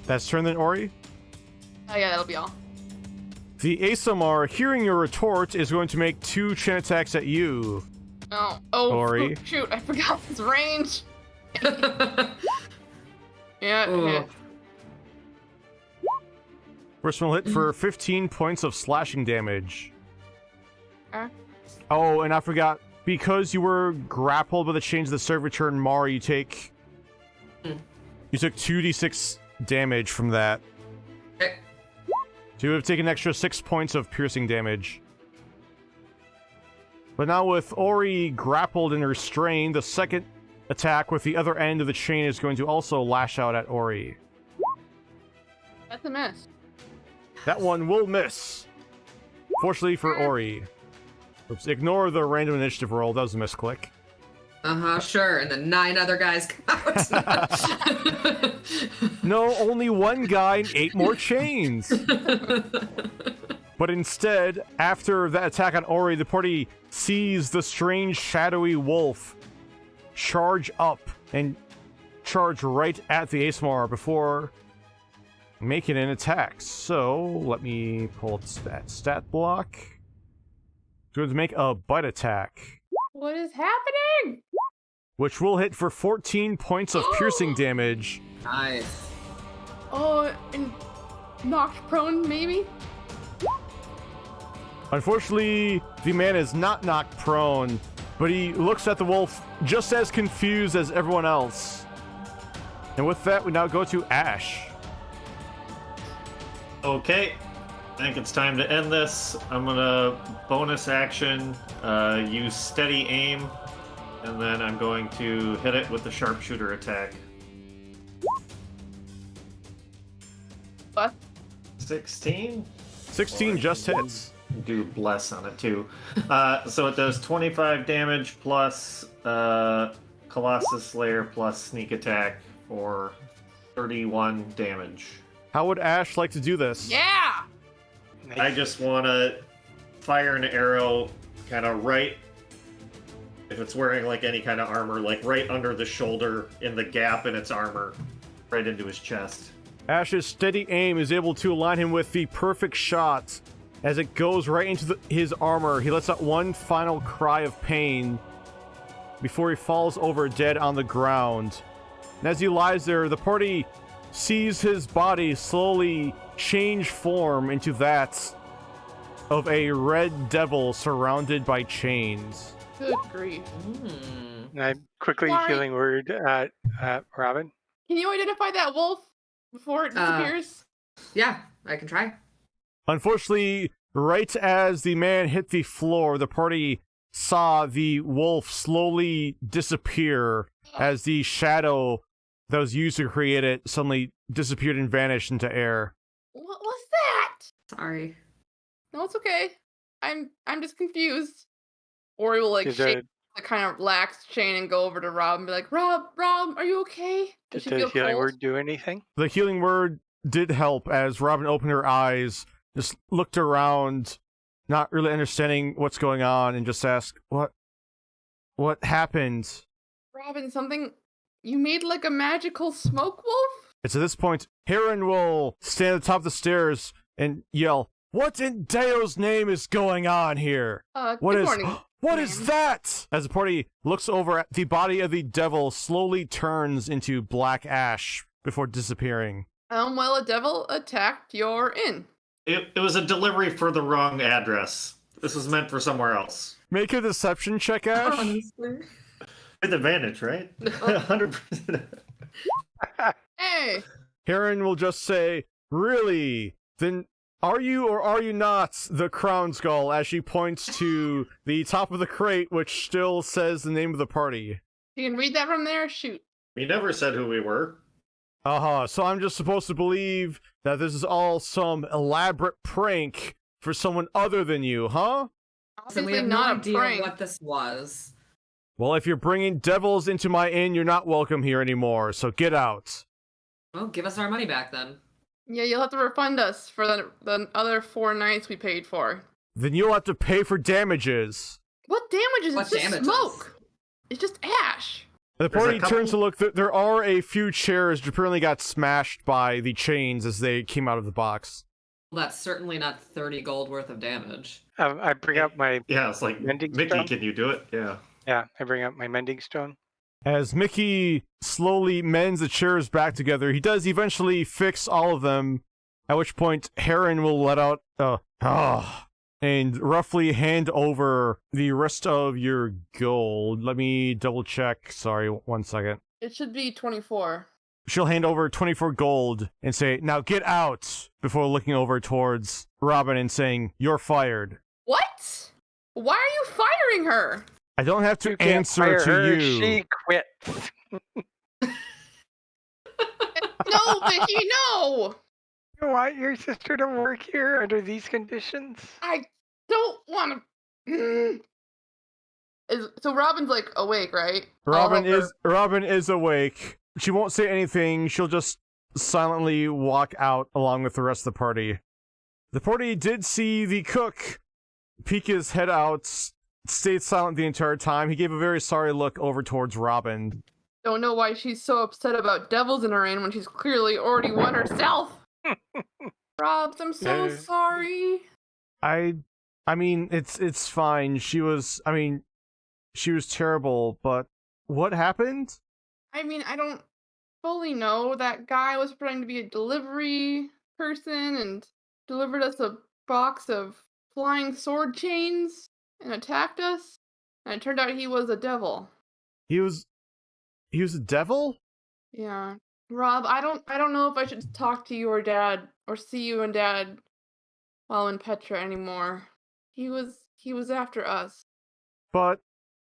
That's turn then, Ori? Oh yeah, that'll be all. The ASMR, hearing your retort, is going to make 2 chain attacks at you. Oh, Ori. Shoot, I forgot his range. Yeah, Ugh. First one will hit for 15 points of slashing damage. Okay. Oh, and I forgot, because you were grappled by the chains of the servitor and Mari, you took 2d6 damage from that. Okay. So you would have taken an extra 6 points of piercing damage. But now with Ori grappled and restrained, the second attack with the other end of the chain is going to also lash out at Ori. That's a miss. That one will miss. Fortunately for Ori. Oops, ignore the random initiative roll. That was a misclick. Sure. And then 9 other guys come out. No, only one guy and 8 more chains. But instead, after that attack on Ori, the party sees the strange shadowy wolf charge up and charge right at the ASMR before making an attack. So, let me pull up that stat block. It's going to make a bite attack, What is happening? which will hit for 14 points of piercing damage. Nice. Oh, and knocked prone, maybe? Unfortunately, the man is not knocked prone, but he looks at the wolf just as confused as everyone else. And with that, we now go to Ash. Okay, I think it's time to end this. I'm gonna bonus action, use steady aim, and then I'm going to hit it with the sharpshooter attack. What? 16? 16 just hits. Do bless on it too. So it does 25 damage plus Colossus Slayer plus sneak attack for 31 damage. How would Ash like to do this? Yeah! I just want to fire an arrow kind of right, if it's wearing like any kind of armor, like right under the shoulder in the gap in its armor, right into his chest. Ash's steady aim is able to align him with the perfect shot. As it goes right into his armor, he lets out one final cry of pain before he falls over dead on the ground. And as he lies there, the party sees his body slowly change form into that of a red devil surrounded by chains. Good grief. And I'm quickly Sorry. healing word at Robin. Can you identify that wolf before it disappears? Yeah, I can try. Unfortunately, right as the man hit the floor, the party saw the wolf slowly disappear as the shadow that was used to create it suddenly disappeared and vanished into air. What was that? Sorry. No, it's okay. I'm just confused. Ori will like Did shake the, the kind of lax chain and go over to Rob and be like, Rob, are you okay? Does did she the feel healing cold? word do anything? The healing word did help as Robin opened her eyes, just looked around, not really understanding what's going on, and just asked, What happened? Robin, something you made like a magical smoke wolf? It's at this point, Heron will stand at the top of the stairs and yell, "What in Deo's name is going on here? What Good is morning. what is that?" As the party looks over at the body of the devil slowly turns into black ash before disappearing. Well, a devil attacked your inn. It was a delivery for the wrong address. This was meant for somewhere else. Make a deception check, Ash. Honestly. With advantage, right? 100%. Hey, Heron will just say, "Really? Then are you or are you not the Crown Gall?" as she points to the top of the crate, which still says the name of the party. you can read that from there? Shoot. We never said who we were. So I'm just supposed to believe that this is all some elaborate prank for someone other than you, huh? So we Obviously have no not a idea prank. what this was. Well, if you're bringing devils into my inn, you're not welcome here anymore, so get out. Well, give us our money back then. Yeah, you'll have to refund us for the other 4 nights we paid for. Then you'll have to pay for damages. What damages? What It's just damages? smoke. It's just ash. The There's a party turns to couple- look. There are a few chairs that apparently got smashed by the chains as they came out of the box. Well, that's certainly not 30 gold worth of damage. I bring out my Yeah, it's like, Mending Mickey, stone? can you do it? Yeah. I bring out my mending stone. As Mickey slowly mends the chairs back together, he does eventually fix all of them, at which point Heron will let out and roughly hand over the rest of your gold. Let me double check. Sorry, 1 second. It should be 24. She'll hand over 24 gold and say, "Now get out," before looking over towards Robin and saying, "You're fired." What? Why are you firing her? I don't have to You can't answer fire to her, you. She quit. No, Vicky, no! You want your sister to work here under these conditions? I don't want to. So Robin's like awake, right? Robin is awake. She won't say anything. She'll just silently walk out along with the rest of the party. The party did see the cook peek his head out, stayed silent the entire time. He gave a very sorry look over towards Robin. Don't know why she's so upset about devils in her inn when she's clearly already won herself. Robs, I'm so Yeah. sorry. I mean, it's fine. She was terrible, but what happened? I mean, I don't fully know. That guy was pretending to be a delivery person and delivered us a box of flying sword chains and attacked us. And it turned out he was a devil. He was a devil? Yeah. Rob, I don't know if I should talk to you or Dad or see you and Dad while in Petra anymore. He was after us. But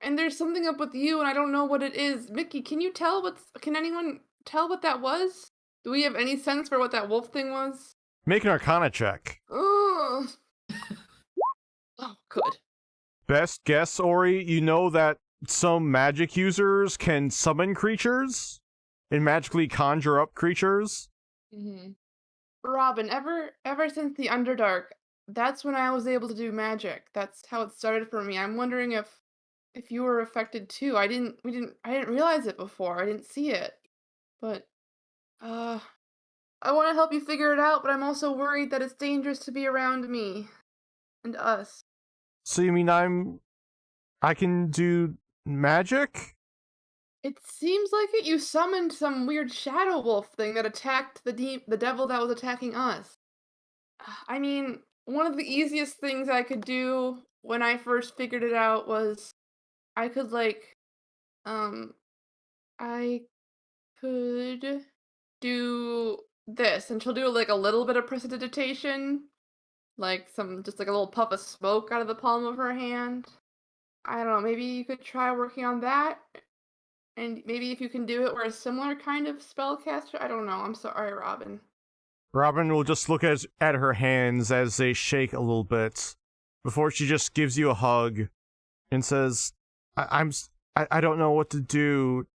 And there's something up with you, and I don't know what it is. Mickey, can anyone tell what that was? Do we have any sense for what that wolf thing was? make an Arcana check. Ugh. Oh, good. Best guess, Ori, you know that some magic users can summon creatures and magically conjure up creatures. Mm-hmm. Robin, ever since the Underdark, that's when I was able to do magic. That's how it started for me. I'm wondering if you were affected too. I didn't realize it before. I didn't see it. But I want to help you figure it out, but I'm also worried that it's dangerous to be around me and us. So you mean I can do magic? It seems like it. You summoned some weird shadow wolf thing that attacked the devil that was attacking us. I mean, one of the easiest things I could do when I first figured it out was I could I could do this, and she'll do like a little bit of prestidigitation, like just like a little puff of smoke out of the palm of her hand. I don't know, maybe you could try working on that, and maybe if you can do it or a similar kind of spellcaster. I don't know. I'm sorry, Robin. Robin will just look at her hands as they shake a little bit before she just gives you a hug and says, I don't know what to do.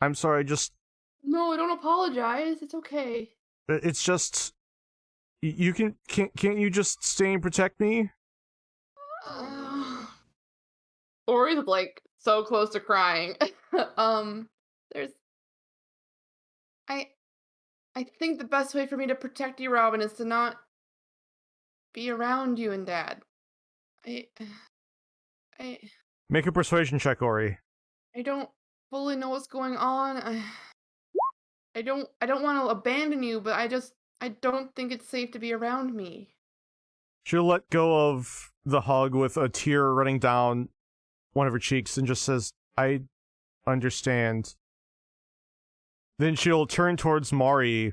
I'm sorry, No, don't apologize. It's okay. it's just, can't you just stay and protect me? Ori's like so close to crying. There's I think the best way for me to protect you, Robin, is to not be around you and Dad. I I Make a persuasion check, Ori. I don't fully know what's going on. I don't want to abandon you, but I don't think it's safe to be around me. She'll let go of the hug with a tear running down one of her cheeks and just says, I understand. Then she'll turn towards Mari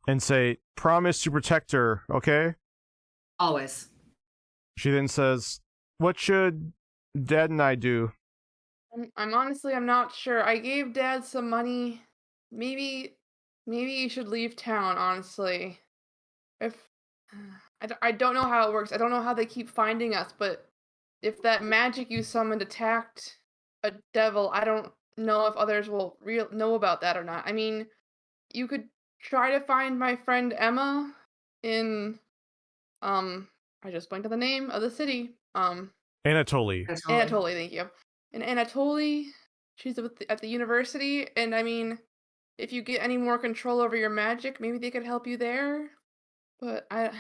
and say, promise to protect her, okay? Always. She then says, what should Dad and I do? I'm honestly, I'm not sure. I gave Dad some money. Maybe you should leave town, honestly. If I don't know how it works. I don't know how they keep finding us, but if that magic you summoned attacked a devil, I don't know if others will know about that or not. I mean, you could try to find my friend Emma in I just blanked on the name of the city. Anatoly. Anatoly, thank you. And Anatoly, she's at the university, and I mean, if you get any more control over your magic, maybe they could help you there. But I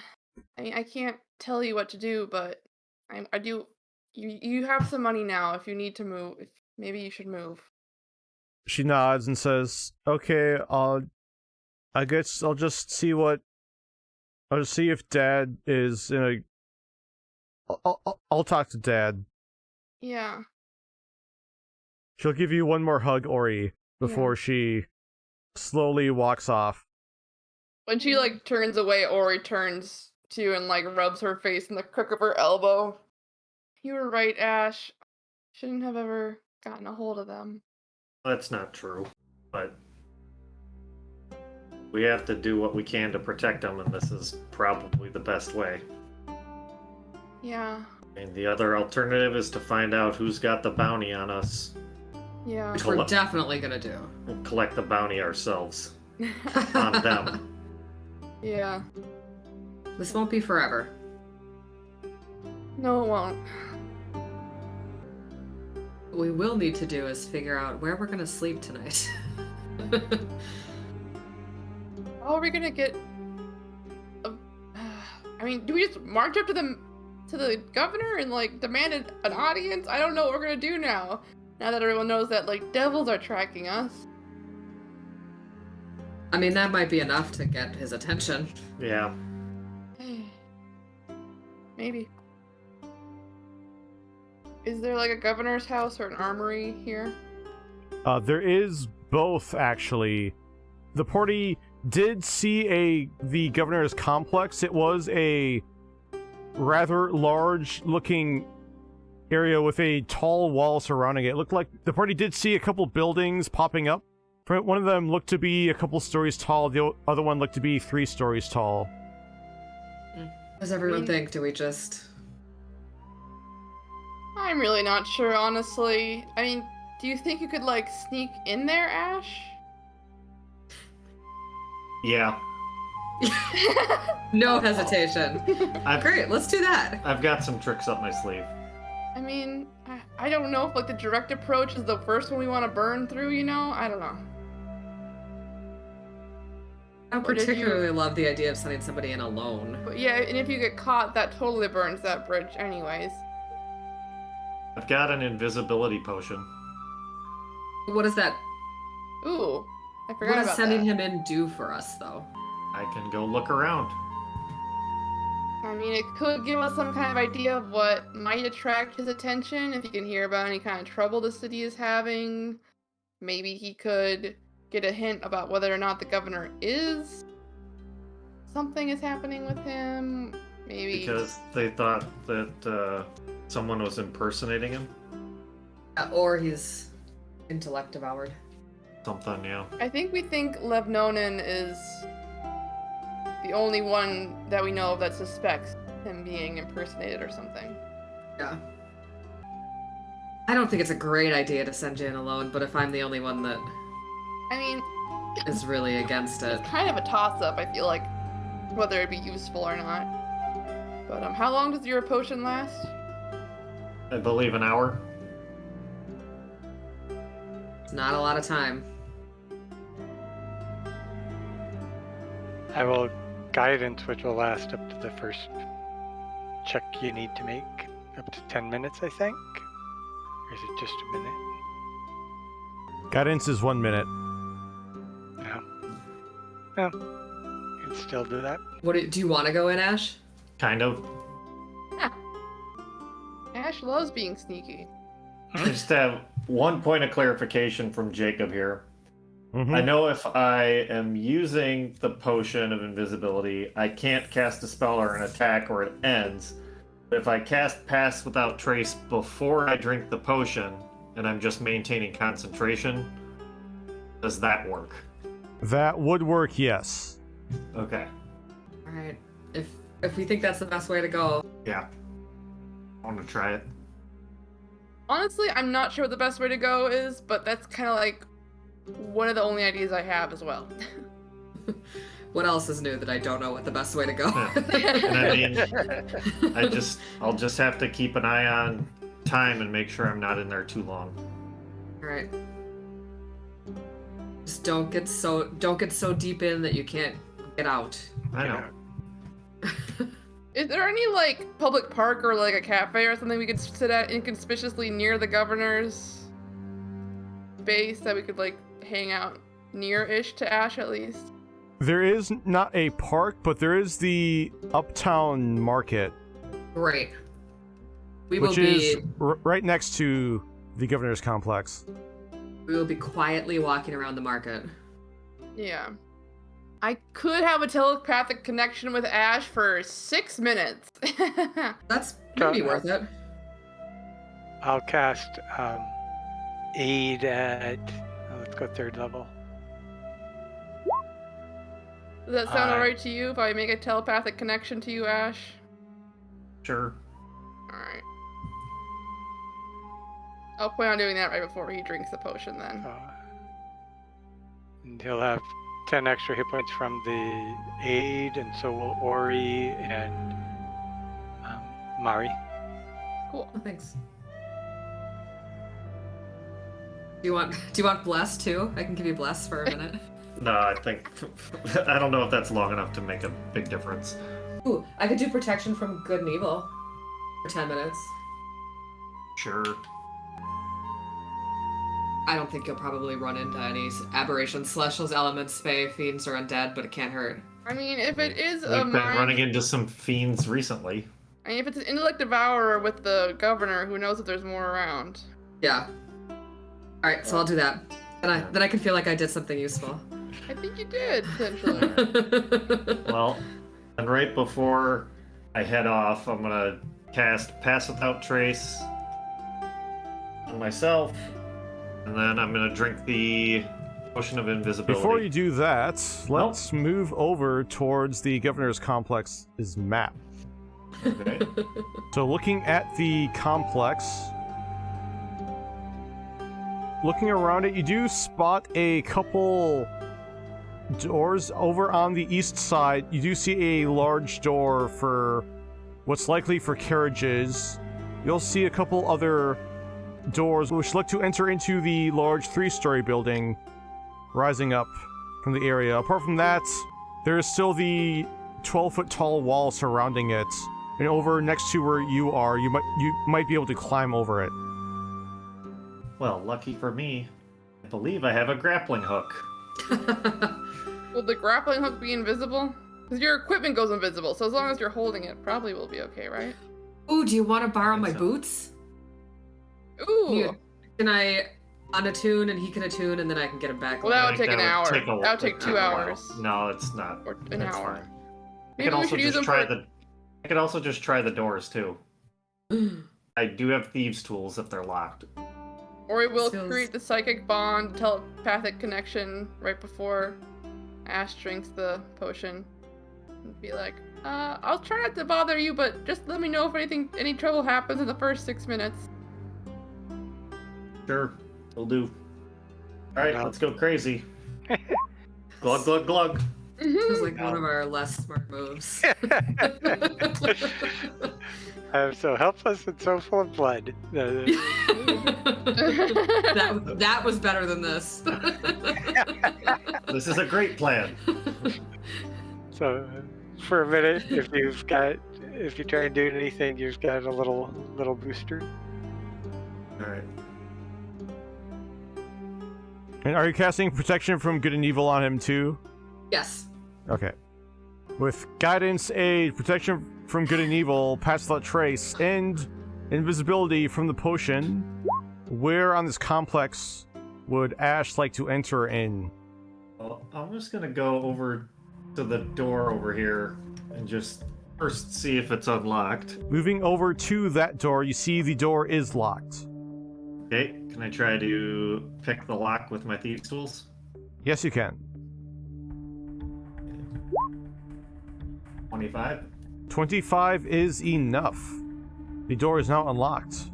mean, I can't tell you what to do, but I do. You have some money now if you need to move. If maybe you should move. She nods and says, okay, I guess I'll just see I'll just see if Dad is in I'll talk to Dad. Yeah. She'll give you one more hug, Ori, before she slowly walks off. When she like turns away, Ori turns to you and like rubs her face in the crook of her elbow. You were right, Ash. Shouldn't have ever gotten a hold of them. That's not true, but we have to do what we can to protect them, and this is probably the best way. Yeah. And the other alternative is to find out who's got the bounty on us. Yeah. Which we're definitely gonna do. And collect the bounty ourselves on them. Yeah. This won't be forever. No, it won't. What we will need to do is figure out where we're gonna sleep tonight. How are we gonna get? I mean, do we just march up to the governor and like demand an audience? I don't know what we're gonna do now. Now that everyone knows that like devils are tracking us. I mean, that might be enough to get his attention. Yeah. Maybe. Is there like a governor's house or an armory here? There is both, actually. The party did see the governor's complex. It was a rather large-looking area with a tall wall surrounding it. It looked like the party did see a couple buildings popping up. One of them looked to be a couple stories tall. The other one looked to be 3 stories tall. Does everyone think? Do we just... I'm really not sure, honestly. I mean, do you think you could like sneak in there, Ash? Yeah. No hesitation. Great, let's do that. I've got some tricks up my sleeve. I mean, I don't know if like the direct approach is the first one we want to burn through, you know? I don't know. I don't particularly love the idea of sending somebody in alone. But yeah, and if you get caught, that totally burns that bridge anyways. I've got an invisibility potion. What is that? Ooh, I forgot What does about sending that. him in do for us, though? I can go look around. I mean, it could give us some kind of idea of what might attract his attention, if you can hear about any kind of trouble the city is having. maybe he could get a hint about whether or not the governor is... something is happening with him. Maybe... Because they thought that someone was impersonating him? Or he's intellect devoured. Something, yeah. I think we think Levnonin is the only one that we know of that suspects him being impersonated or something. Yeah. I don't think it's a great idea to send Jan alone, but if I'm the only one that I mean, is really against it. it's kind of a toss-up, I feel like, whether it'd be useful or not. But how long does your potion last? I believe an hour. It's not a lot of time. I will guidance, which will last up to the first check you need to make, up to 10 minutes, I think. Or is it just a minute? Guidance is 1 minute. Yeah. Yeah. You can still do that. Do you want to go in, Ash? Kind of. Ash loves being sneaky. I just have one point of clarification from Jacob here. Mhm. I know if I am using the potion of invisibility, I can't cast a spell or an attack or it ends. But if I cast Pass Without Trace before I drink the potion, and I'm just maintaining concentration, does that work? That would work, yes. Okay. Alright. If we think that's the best way to go. Yeah. I want to try it. Honestly, I'm not sure what the best way to go is, but that's kind of like one of the only ideas I have as well. What else is new that I don't know what the best way to go? Yeah. And I mean, I'll just have to keep an eye on time and make sure I'm not in there too long. Alright. Just don't get so deep in that you can't get out. I know. Is there any, like, public park or, like, a cafe or something we could sit at inconspicuously near the governor's base that we could, like, hang out near-ish to Ash, at least? There is not a park, but there is the Uptown Market, Great. We which will is be right next to the governor's complex. quietly walking around the market. Yeah. I could have a telepathic connection with Ash for 6 minutes. That's maybe worth it. I'll cast aid at, let's go 3rd level. Does that sound alright to you if I make a telepathic connection to you, Ash? Sure. Alright. I'll plan on doing that right before he drinks the potion then. And he'll have 10 extra hit points from the aid, and so will Ori and Mari. Cool. Oh, thanks. Do you want bless too? I can give you bless for a minute. No, I don't know if that's long enough to make a big difference. Ooh, I could do protection from good and evil for 10 minutes. Sure. I don't think you'll probably run into any aberrations, celestials, elements, fae, fiends, or undead, but it can't hurt. I mean, if it is a We've been mind... running into some fiends recently. I mean, if it's an intellect devourer with the governor, who knows if there's more around. Yeah. Alright, so I'll do that. Then I can feel like I did something useful. I think you did, potentially. Well, and right before I head off, I'm gonna cast Pass Without Trace on myself, and then I'm gonna drink the Potion of Invisibility. Before you do that, let's move over towards the governor's complex's map. Okay. So looking at the complex, looking around it, you do spot a couple doors over on the east side. You do see a large door for what's likely for carriages. You'll see a couple other doors which look to enter into the large 3-story building rising up from the area. Apart from that, there is still the 12-foot tall wall surrounding it. And over next to where you are, you might be able to climb over it. Well, lucky for me, I believe I have a grappling hook. Will the grappling hook be invisible? Because your equipment goes invisible, so as long as you're holding it, probably will be okay, right? Ooh, do you want to borrow my so. boots? Ooh! Can I on attune, and he can attune, and then I can get him back. Well, that would I think take an hour. That would take a 2 while. hours. No, it's not. Or an That's hour. fine. I Maybe could we also should use just them try for... I could also just try the doors too. I do have thieves' tools if they're locked. Or we will Feels- create the psychic bond, telepathic connection right before Ash drinks the potion. And be like, I'll try not to bother you, but just let me know if any trouble happens in the first 6 minutes. Sure, will do. All right, No. let's go crazy. Glug glug glug. Feels like one of our less smart moves. I'm so helpless and so full of blood. that was better than this. This is a great plan. So, for a minute, if you try and do anything, you've got a little booster. All right. And are you casting protection from good and evil on him too? Yes. Okay. With guidance, aid, protection from good and evil, pass without trace, and invisibility from the potion, where on this complex would Ash like to enter in? Well, I'm just gonna go over to the door over here and just first see if it's unlocked. Moving over to that door, you see the door is locked. Okay, can I try to pick the lock with my thieves' tools? Yes, you can. 25. 25 is enough. The door is now unlocked.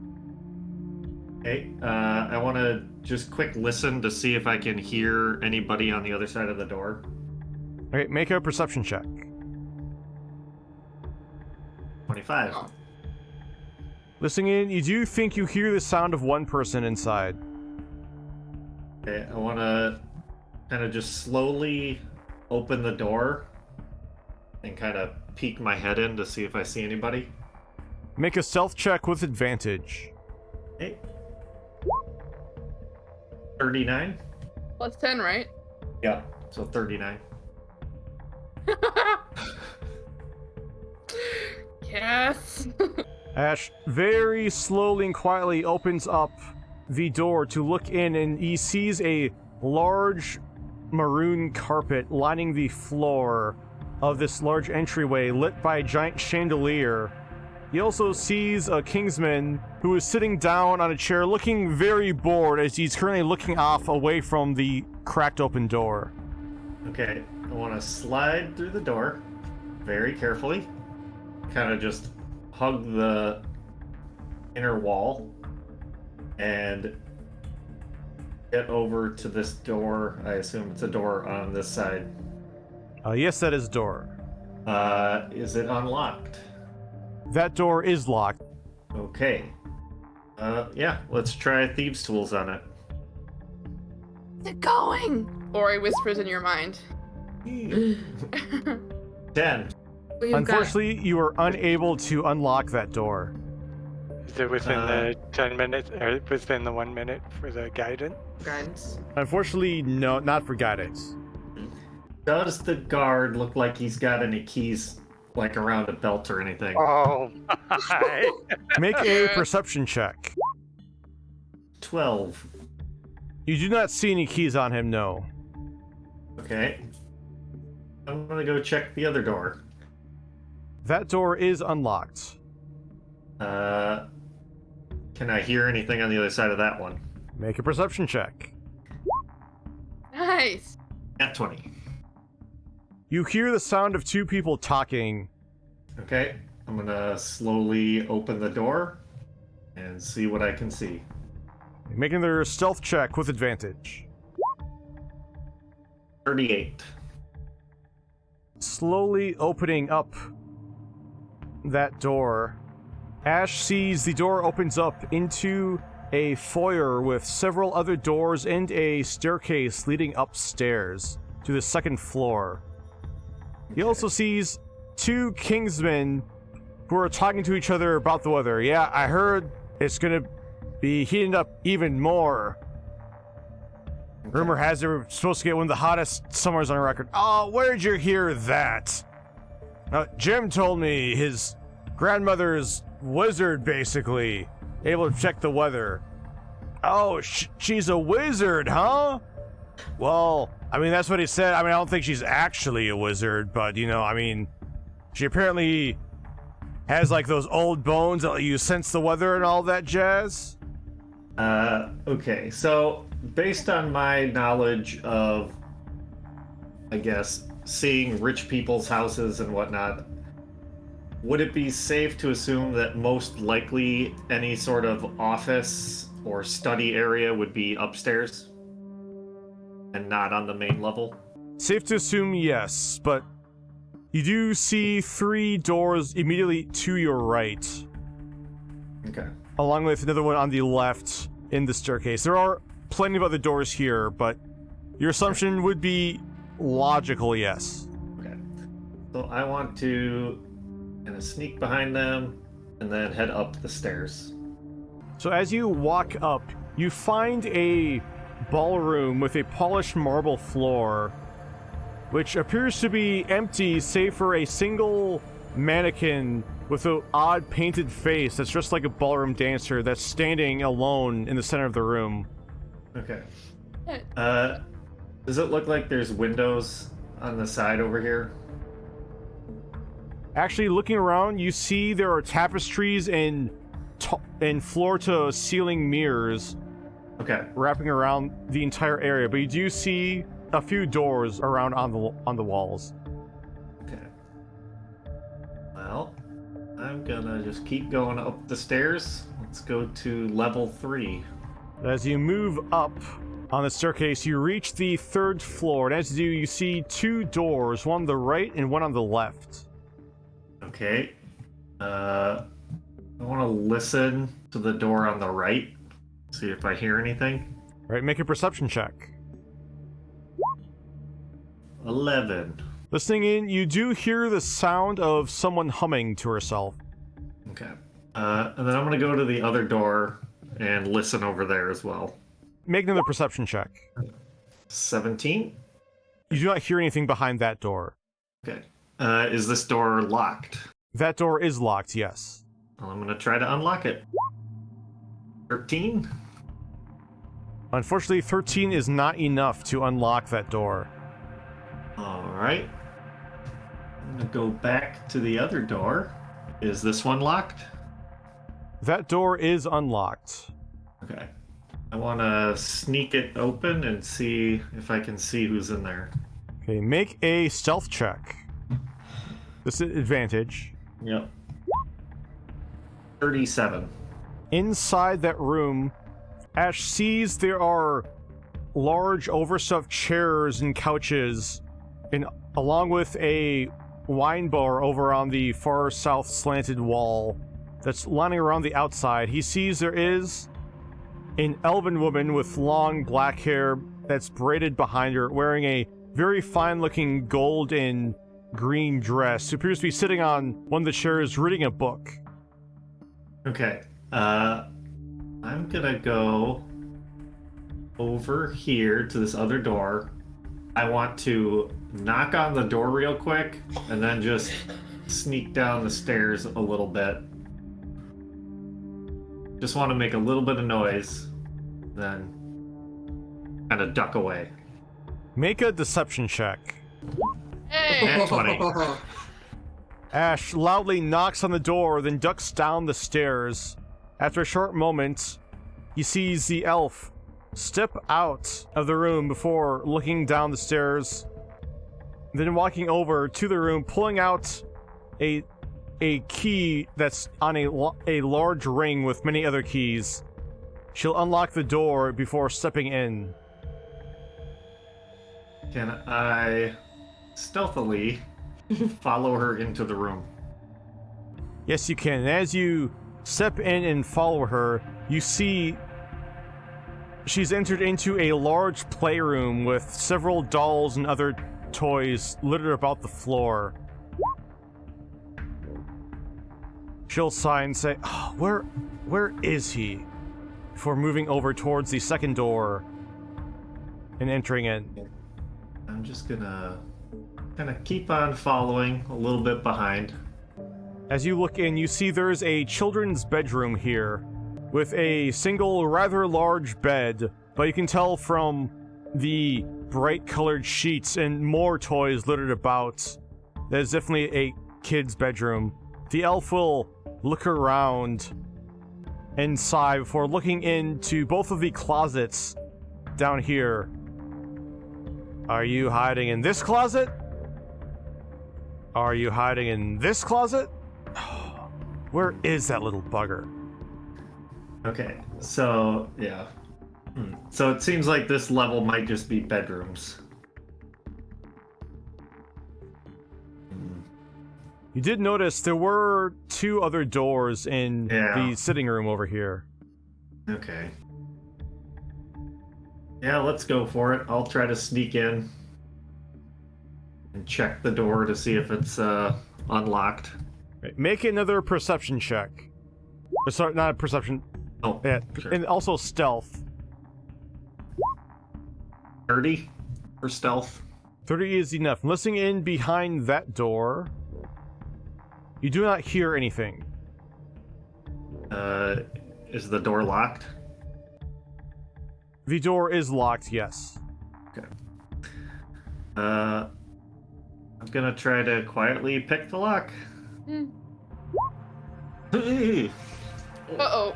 Okay, I want to just quick listen to see if I can hear anybody on the other side of the door. Okay, make a perception check. 25. Listening in, you do think you hear the sound of one person inside. Okay, I want to kind of just slowly open the door and kind of peek my head in to see if I see anybody. Make a stealth check with advantage. Okay. 39? Plus 10, right? Yeah, so 39. Yes. Ash very slowly and quietly opens up the door to look in, and he sees a large maroon carpet lining the floor of this large entryway lit by a giant chandelier. He also sees a Kingsman who is sitting down on a chair looking very bored as he's currently looking off away from the cracked open door. Okay, I want to slide through the door very carefully. Kind of just hug the inner wall and get over to this door. I assume it's a door on this side. Yes, that is a door. Is it unlocked? That door is locked. Okay. Yeah, let's try thieves' tools on it. Where's it going? Ori whispers in your mind. 10. Well, you've Unfortunately, you are unable to unlock that door. Is it within the 10 minutes, or within the 1 minute for the guidance? got guidance. Unfortunately, no, not for guidance. Does the guard look like he's got any keys, like around a belt or anything? Oh my! Make a perception check. 12. You do not see any keys on him, no. Okay. I'm gonna go check the other door. That door is unlocked. Can I hear anything on the other side of that one? Make a perception check. Nice. At 20. You hear the sound of two people talking. Okay. I'm gonna slowly open the door and see what I can see. Making their stealth check with advantage. 38. Slowly opening up that door, Ash sees the door opens up into a foyer with several other doors and a staircase leading upstairs to the second floor. He also sees two Kingsmen who are talking to each other about the weather. Yeah, I heard it's gonna be heating up even more. Rumor has it we're supposed to get one of the hottest summers on record. Oh, where'd you hear that? Jim told me his grandmother's wizard, basically, able to check the weather. Oh, she's a wizard, huh? Well, I mean, that's what he said. I mean, I don't think she's actually a wizard, but, you know, I mean, she apparently has, like, those old bones that let you sense the weather and all that jazz. Okay, so based on my knowledge of, I guess, seeing rich people's houses and whatnot, would it be safe to assume that most likely any sort of office or study area would be upstairs and not on the main level? Safe to assume yes, but you do see 3 doors immediately to your right, Okay. along with another one on the left in the staircase. There are plenty of other doors here, but your assumption would be logical, yes. Okay. So I want to kind of sneak behind them and then head up the stairs. So as you walk up, you find a ballroom with a polished marble floor, which appears to be empty save for a single mannequin with an odd painted face that's just like a ballroom dancer that's standing alone in the center of the room. Okay. Does it look like there's windows on the side over here? Actually, looking around, you see there are tapestries and floor-to-ceiling mirrors Okay. wrapping around the entire area, but you do see a few doors around on the walls. Okay. Well, I'm gonna just keep going up the stairs. Let's go to level 3. As you move up on the staircase, you reach the 3rd floor, and as you do, you see 2 doors, one on the right and one on the left. Okay. I want to listen to the door on the right, see if I hear anything. Right, make a perception check. 11. Listening in, you do hear the sound of someone humming to herself. Okay. And then I'm gonna go to the other door and listen over there as well. Make another perception check. 17. You do not hear anything behind that door. Okay. Is this door locked? That door is locked, yes. Well, I'm gonna try to unlock it. 13. Unfortunately, 13 is not enough to unlock that door. Alright. I'm gonna go back to the other door. Is this one locked? That door is unlocked. Okay. I want to sneak it open and see if I can see who's in there. Okay, make a stealth check. This is advantage. Yep. 37. Inside that room, Ash sees there are large overstuffed chairs and couches, and along with a wine bar over on the far south slanted wall that's lining around the outside. He sees there is an elven woman with long black hair that's braided behind her, wearing a very fine-looking gold and green dress, who appears to be sitting on one of the chairs reading a book. Okay. I'm gonna go over here to this other door. I want to knock on the door real quick and then just sneak down the stairs a little bit. Just want to make a little bit of noise, then kind of duck away. Make a deception check. Hey! Nat 20. Ash loudly knocks on the door, then ducks down the stairs. After a short moment, he sees the elf step out of the room before looking down the stairs, then walking over to the room, pulling out a key that's on a large ring with many other keys. She'll unlock the door before stepping in. Can I stealthily follow her into the room? Yes, you can. And as you step in and follow her, you see she's entered into a large playroom with several dolls and other toys littered about the floor. She'll sigh and say, "Oh, where is he?" Before moving over towards the second door and entering in. I'm just gonna kind of keep on following a little bit behind. As you look in, you see there's a children's bedroom here with a single rather large bed, but you can tell from the bright colored sheets and more toys littered about that is definitely a kid's bedroom. The elf will look around and sigh before looking into both of the closets down here. Are you hiding in this closet? Are you hiding in this closet? Where is that little bugger? Okay, so, yeah. So it seems like this level might just be bedrooms. You did notice there were 2 other doors in the sitting room over here. Okay. Yeah, let's go for it. I'll try to sneak in and check the door to see if it's unlocked. Right, make another perception check. Sorry, not a perception. Oh, yeah, sure. And also stealth. 30 for stealth. 30 is enough. Listening in behind that door, you do not hear anything. Is the door locked? The door is locked, yes. Okay. I'm gonna try to quietly pick the lock. Uh-oh.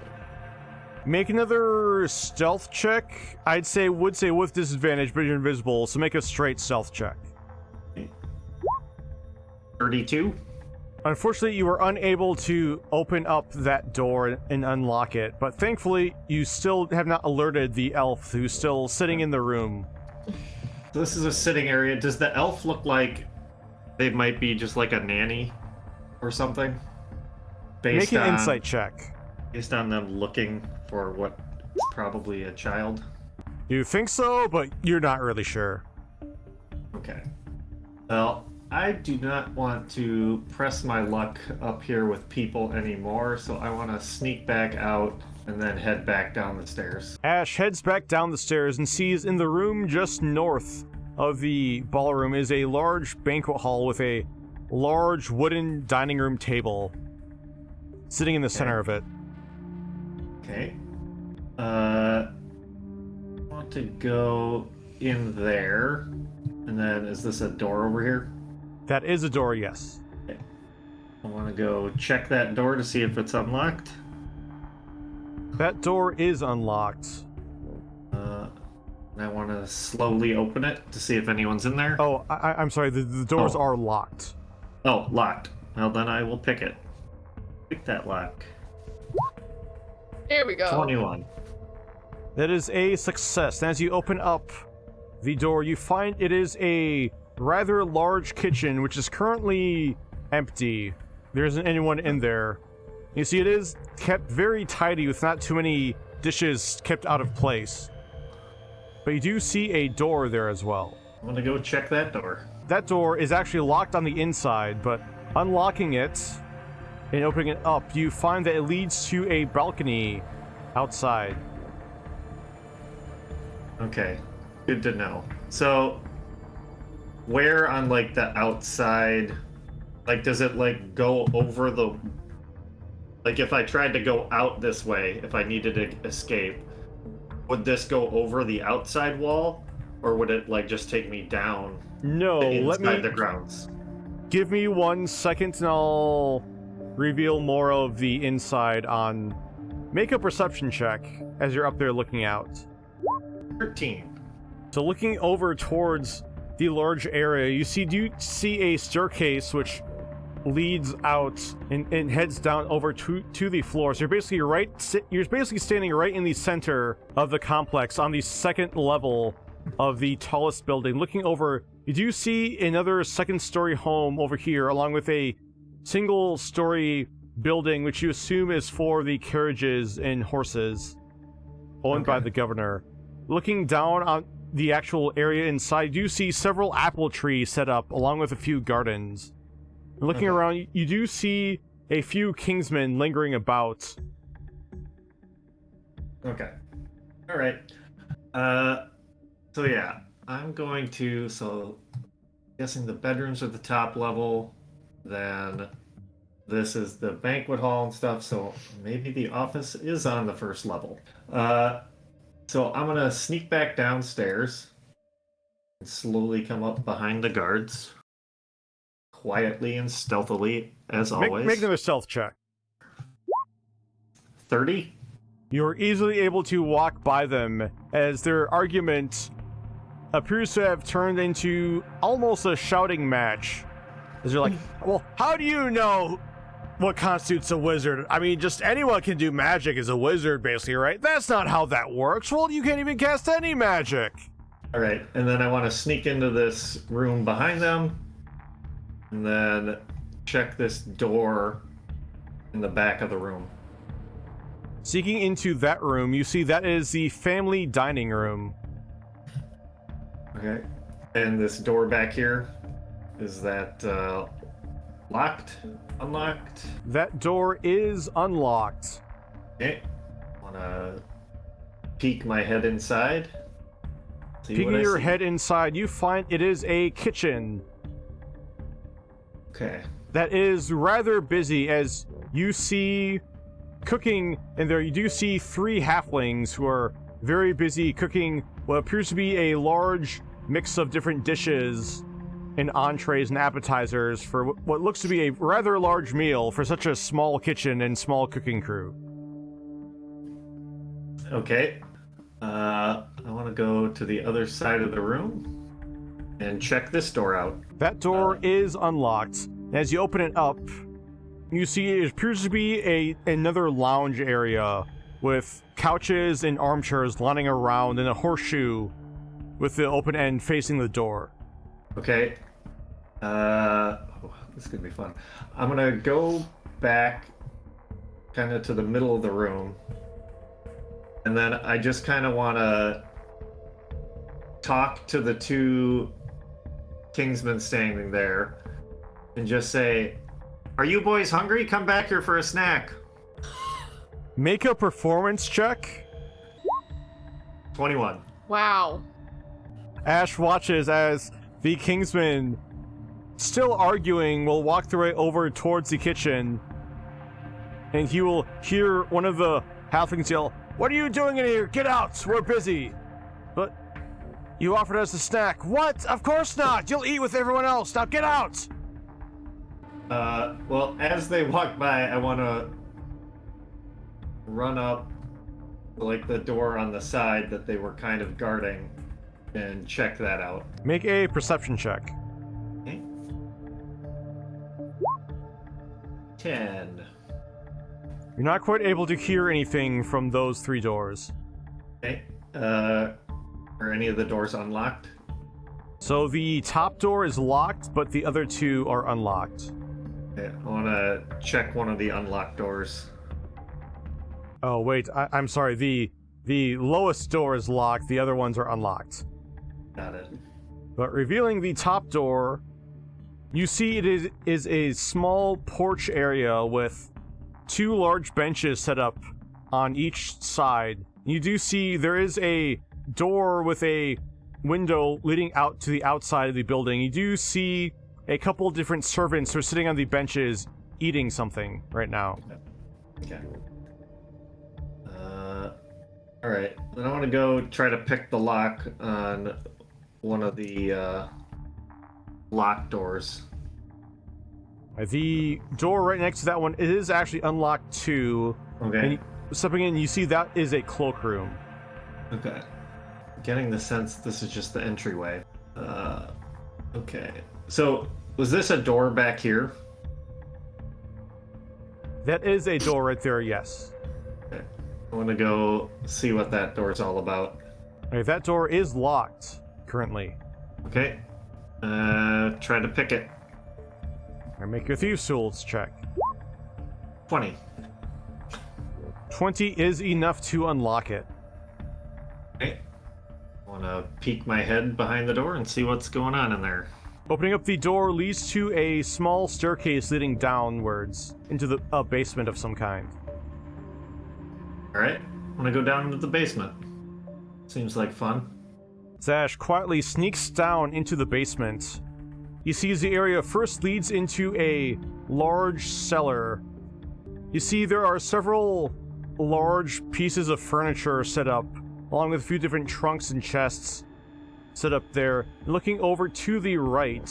Make another stealth check. Would say with disadvantage, but you're invisible, so make a straight stealth check. 32. Unfortunately, you were unable to open up that door and unlock it, but thankfully, you still have not alerted the elf who's still sitting in the room. So this is a sitting area. Does the elf look like they might be just like a nanny or something? Make an insight check. Based on them looking for what is probably a child? You think so, but you're not really sure. Okay. Well, I do not want to press my luck up here with people anymore, so I want to sneak back out and then head back down the stairs. Ash heads back down the stairs and sees in the room just north of the ballroom is a large banquet hall with a large wooden dining room table sitting in the center of it. Okay. I want to go in there, and then is this a door over here? That is a door, yes. Okay. I want to go check that door to see if it's unlocked. That door is unlocked. And I want to slowly open it to see if anyone's in there. Oh, I'm sorry, the doors are locked. Oh, locked. Well, then I will pick it. Pick that lock. Here we go. 21. That is a success. And as you open up the door, you find it is a rather large kitchen, which is currently empty. There isn't anyone in there. You see, it is kept very tidy with not too many dishes kept out of place. But you do see a door there as well. I'm gonna go check that door. That door is actually locked on the inside, but unlocking it and opening it up, you find that it leads to a balcony outside. Okay, good to know. So, where on like the outside, like does it like go over the, like if I tried to go out this way, if I needed to escape, would this go over the outside wall, or would it like just take me down? No, let me inside the grounds. give me 1 second and I'll reveal more of the inside on. Make a perception check as you're up there looking out. 13. So looking over towards the large area, you do see a staircase which leads out and heads down over to the floor. So you're basically standing right in the center of the complex on the second level of the tallest building. Looking over, you do see another second-story home over here, along with a single-story building, which you assume is for the carriages and horses owned by the governor. Looking down on the actual area inside, you do see several apple trees set up, along with a few gardens. And looking around, you do see a few Kingsmen lingering about. Okay. All right. So yeah, I'm going to, guessing the bedrooms are the top level, then This is the banquet hall and stuff, so maybe the office is on the first level. So I'm gonna sneak back downstairs and slowly come up behind the guards. Quietly and stealthily, as always. Make them a stealth check. 30? You're easily able to walk by them as their argument appears to have turned into almost a shouting match. As they're like, well, how do you know what constitutes a wizard? I mean, just anyone can do magic as a wizard, basically, right? That's not how that works. Well, you can't even cast any magic. All right, and then I want to sneak into this room behind them, and then check this door in the back of the room. Seeking into that room, you see that is the family dining room. Okay, and this door back here, is that locked? Unlocked? That door is unlocked. Okay, want to peek my head inside. Peeking your head inside, you find it is a kitchen. Okay. That is rather busy as you see cooking, and there you do see 3 halflings who are very busy cooking what appears to be a large mix of different dishes and entrees and appetizers for what looks to be a rather large meal for such a small kitchen and small cooking crew. Okay. I want to go to the other side of the room and check this door out. That door is unlocked. As you open it up, you see it appears to be another lounge area with couches and armchairs lining around and a horseshoe with the open end facing the door. Okay. This could be fun. I'm gonna go back kind of to the middle of the room, and then I just kind of want to talk to the 2 Kingsmen standing there and just say, "Are you boys hungry? Come back here for a snack." Make a performance check. 21. Wow. Ash watches as the Kingsmen, still arguing, will walk their way over towards the kitchen, and he will hear one of the halflings yell, "What are you doing in here? Get out! We're busy!" "But you offered us a snack." "What? Of course not! You'll eat with everyone else! Now get out!" Well, as they walk by, I want to run up like the door on the side that they were kind of guarding and check that out. Make a perception check. Okay. 10. You're not quite able to hear anything from those 3 doors. Okay. Are any of the doors unlocked? So the top door is locked, but the other 2 are unlocked. Okay, I want to check one of the unlocked doors. Oh wait, I'm sorry. The lowest door is locked. The other ones are unlocked. Got it. But revealing the top door, you see it is a small porch area with 2 large benches set up on each side. You do see there is a door with a window leading out to the outside of the building. You do see a couple different servants who are sitting on the benches eating something right now. Okay. Alright, then I want to go try to pick the lock on one of the locked doors. The door right next to that one, it is actually unlocked too. Okay. And stepping in, you see that is a cloakroom. Okay. Getting the sense this is just the entryway. Okay. So, was this a door back here? That is a door right there, yes. Okay. I want to go see what that door's all about. Okay, that door is locked currently. Okay. Try to pick it. Make your Thieves' Tools check. 20. 20 is enough to unlock it. Okay. I want to peek my head behind the door and see what's going on in there. Opening up the door leads to a small staircase leading downwards into the basement of some kind. Alright. I want to go down into the basement. Seems like fun. Zash quietly sneaks down into the basement. you see as the area first leads into a large cellar. You see there are several large pieces of furniture set up, along with a few different trunks and chests set up there. Looking over to the right,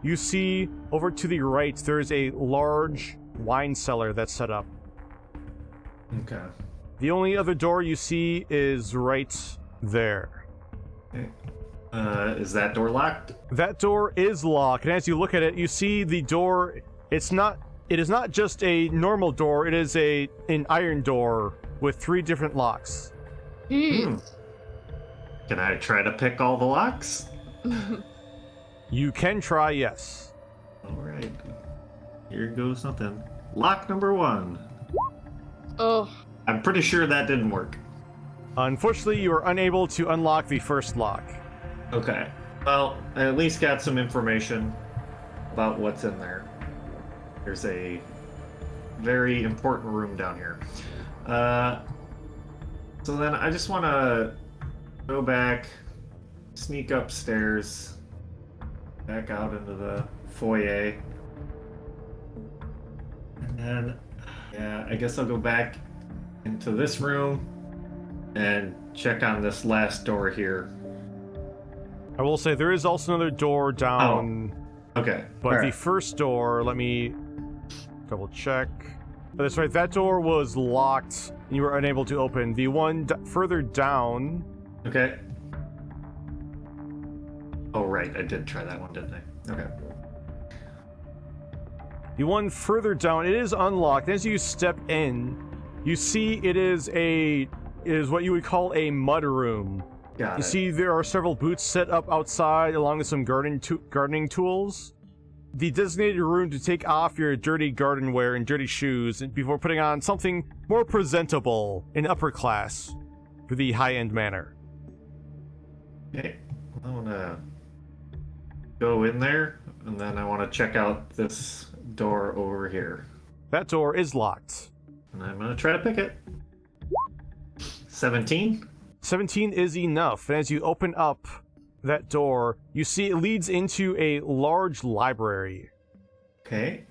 you see over to the right there's a large wine cellar that's set up. Okay. The only other door you see is right there. Okay. Is that door locked? That door is locked, and as you look at it, you see the door. It is not just a normal door, it is an iron door with 3 different locks. Jeez. Can I try to pick all the locks? You can try, yes. Alright. Here goes nothing. Lock number 1. Oh. I'm pretty sure that didn't work. Unfortunately, you are unable to unlock the first lock. Okay. Well, I at least got some information about what's in there. There's a very important room down here. So then I just want to go back, sneak upstairs, back out into the foyer. And then, yeah, I guess I'll go back into this room and check on this last door here. I will say there is also another door down. Oh, okay. But All the right. first door, let me double check. Oh, that's right, that door was locked and you were unable to open. The one further down. Okay. Oh, right. I did try that one, didn't I? Okay. The one further down, it is unlocked. As you step in, you see it is what you would call a mud room. Got You it. see there are several boots set up outside along with some gardening tools. The designated room to take off your dirty garden wear and dirty shoes before putting on something more presentable and upper class for the high-end manner. Okay. I want to go in there, and then I want to check out this door over here. That door is locked. And I'm going to try to pick it. 17? 17 is enough, and as you open up that door, you see it leads into a large library. Okay.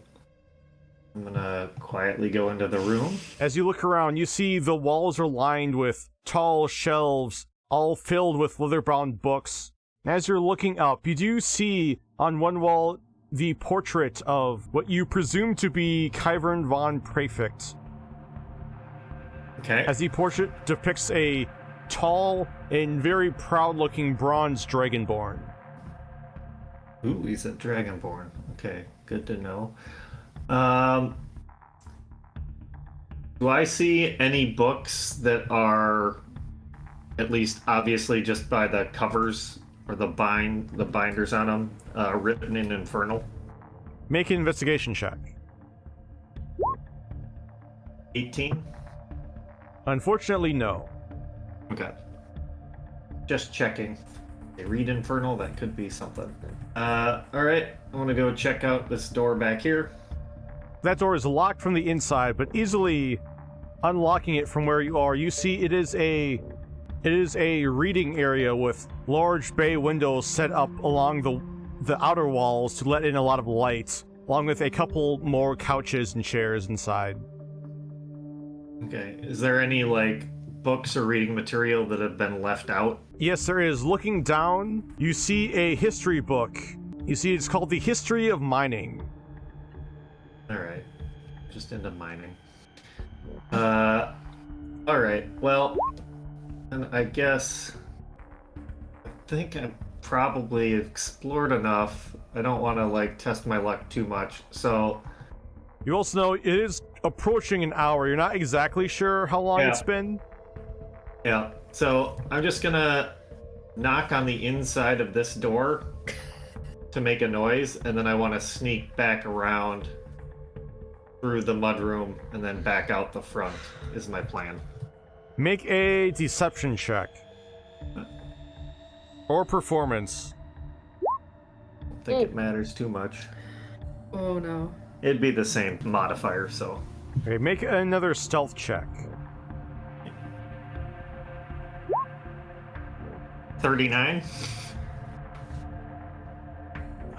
I'm going to quietly go into the room. As you look around, you see the walls are lined with tall shelves, all filled with leather-bound books. As you're looking up, you do see on one wall the portrait of what you presume to be Kyvern von Prefect. Okay. As the portrait depicts a tall and very proud-looking bronze dragonborn. Ooh, he's a dragonborn. Okay, good to know. Do I see any books that are, at least obviously just by the covers or the binders on them, written in Infernal? Make an investigation check. 18? Unfortunately, no. Okay. Just checking. They read Infernal, that could be something. Alright, I want to go check out this door back here. That door is locked from the inside, but easily unlocking it from where you are, you see it is a reading area with large bay windows set up along the outer walls to let in a lot of light, along with a couple more couches and chairs inside. Okay, is there any, like, books or reading material that have been left out? Yes, there is. Looking down, you see a history book. You see it's called The History of Mining. Alright, just into mining. Alright, well, and I guess I think I've probably explored enough. I don't want to, like, test my luck too much, so... You also know it is approaching an hour. You're not exactly sure how long it's been. Yeah, so I'm just gonna knock on the inside of this door to make a noise, and then I want to sneak back around through the mudroom and then back out the front is my plan. Make a deception check. Or performance. I don't think it matters too much. Oh no. It'd be the same modifier, so... Okay, make another stealth check. 39?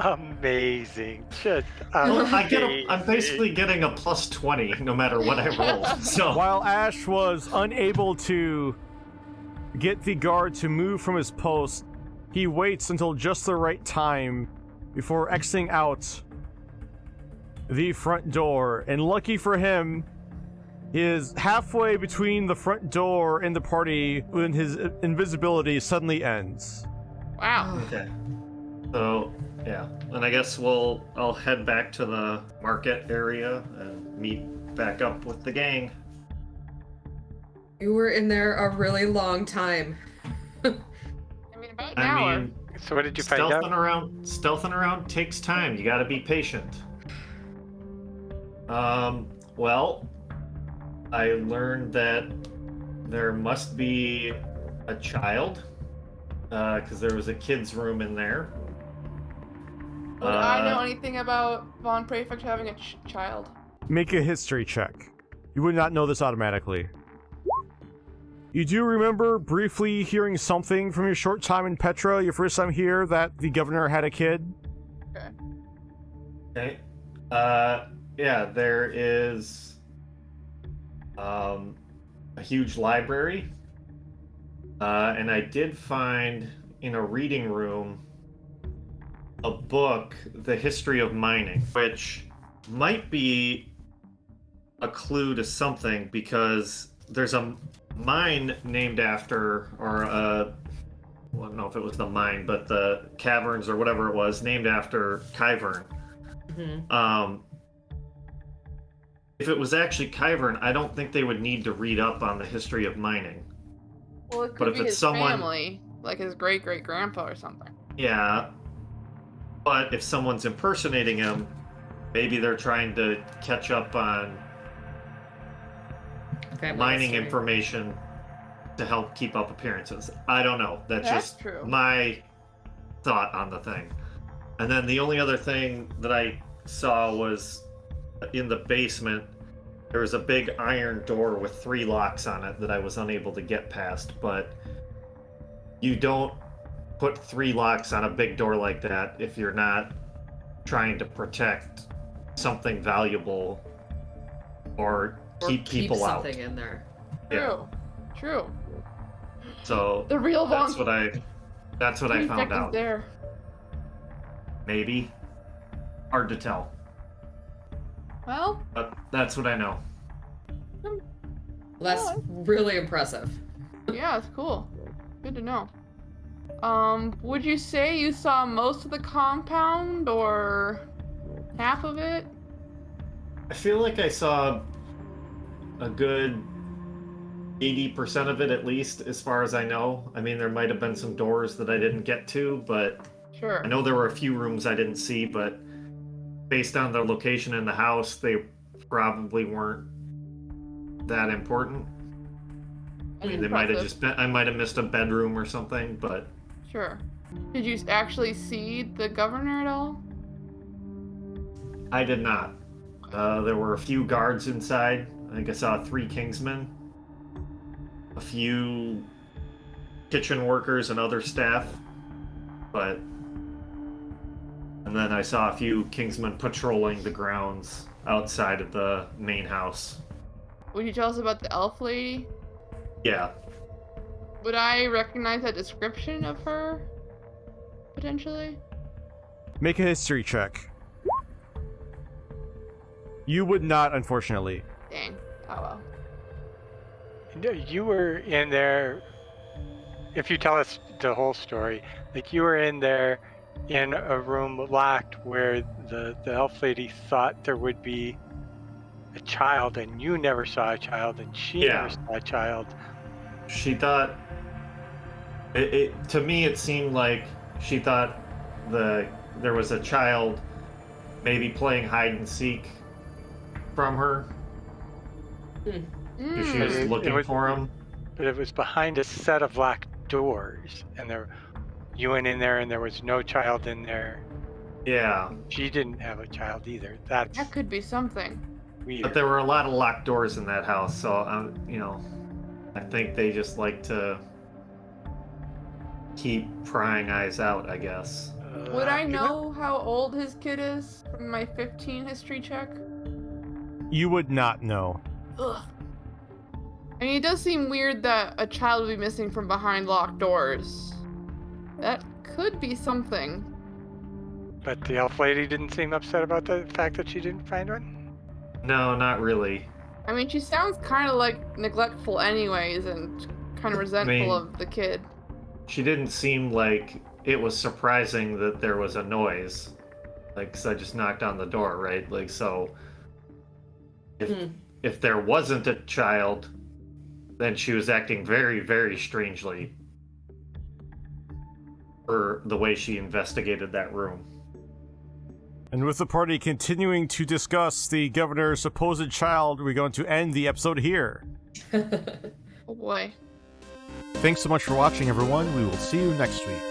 Amazing. Just Well, amazing. I'm basically getting a plus 20 no matter what I roll. So While Ash was unable to get the guard to move from his post, he waits until just the right time before exiting out the front door. And lucky for him, he is halfway between the front door and the party when his invisibility suddenly ends. Wow. okay. So yeah, and I guess I'll head back to the market area and meet back up with the gang. You were in there a really long time. I mean, about an I hour. mean, So what did you find out? stealthing around takes time. You got to be patient. Well, I learned that there must be a child, because there was a kid's room in there. Would I know anything about Von Prefect having a child? Make a history check. You would not know this automatically. You do remember briefly hearing something from your short time in Petra, your first time here, that the governor had a kid? Okay. Yeah, there is a huge library. And I did find in a reading room a book, The History of Mining, which might be a clue to something because there's a mine named after, or well, I don't know if it was the mine, but the caverns or whatever it was, named after Kyvern. Mm-hmm. If it was actually Kyvern, I don't think they would need to read up on the history of mining. Well, it could But if be it's his someone- family, like his great-great-grandpa or something. Yeah, but if someone's impersonating him, maybe they're trying to catch up on Family mining history. information to help keep up appearances. I don't know. That's just true. my thought on the thing. And then the only other thing that I saw was in the basement, there was a big iron door with 3 locks on it that I was unable to get past, but you don't put 3 locks on a big door like that if you're not trying to protect something valuable or keep people out. Something in there. True. True. So The real Von that's what I found Prefect is out. there. Maybe. Hard to tell. Well, But that's what I know. Well, that's really impressive. yeah, it's cool. Good to know. Would you say you saw most of the compound or half of it? I feel like I saw a good 80% of it at least, as far as I know. I mean, there might have been some doors that I didn't get to, but Sure. I know there were a few rooms I didn't see, but based on their location in the house, they probably weren't that important. I mean, they might have just been, I might have missed a bedroom or something, but Sure. Did you actually see the governor at all? I did not. There were a few guards inside. I think I saw 3 Kingsmen, a few kitchen workers and other staff, and then I saw a few Kingsmen patrolling the grounds outside of the main house. Would you tell us about the elf lady? Yeah. Would I recognize that description of her? Potentially? Make a history check. You would not, unfortunately. Dang. Oh well. No, you were in there. If you tell us the whole story, like you were in there in a room locked where the elf lady thought there would be a child, and you never saw a child, and she never saw a child. She thought to me it seemed like she thought there was a child maybe playing hide and seek from her. She was Mm. looking for him. But it was behind a set of locked doors, and you went in there, and there was no child in there. Yeah. She didn't have a child either. That's That could be something. weird. But there were a lot of locked doors in that house, so I think they just like to keep prying eyes out, I guess. Would I you know how old his kid is from my 15 history check? You would not know. Ugh. I mean, it does seem weird that a child would be missing from behind locked doors. That could be something. But the elf lady didn't seem upset about the fact that she didn't find one? No, not really. I mean, she sounds kind of like neglectful anyways and kind of resentful of the kid. She didn't seem like it was surprising that there was a noise. Like, 'cause I just knocked on the door, right? Like, so if there wasn't a child, then she was acting very, very strangely for the way she investigated that room. And with the party continuing to discuss the governor's supposed child, we're going to end the episode here. Oh boy. Thanks so much for watching, everyone. We will see you next week.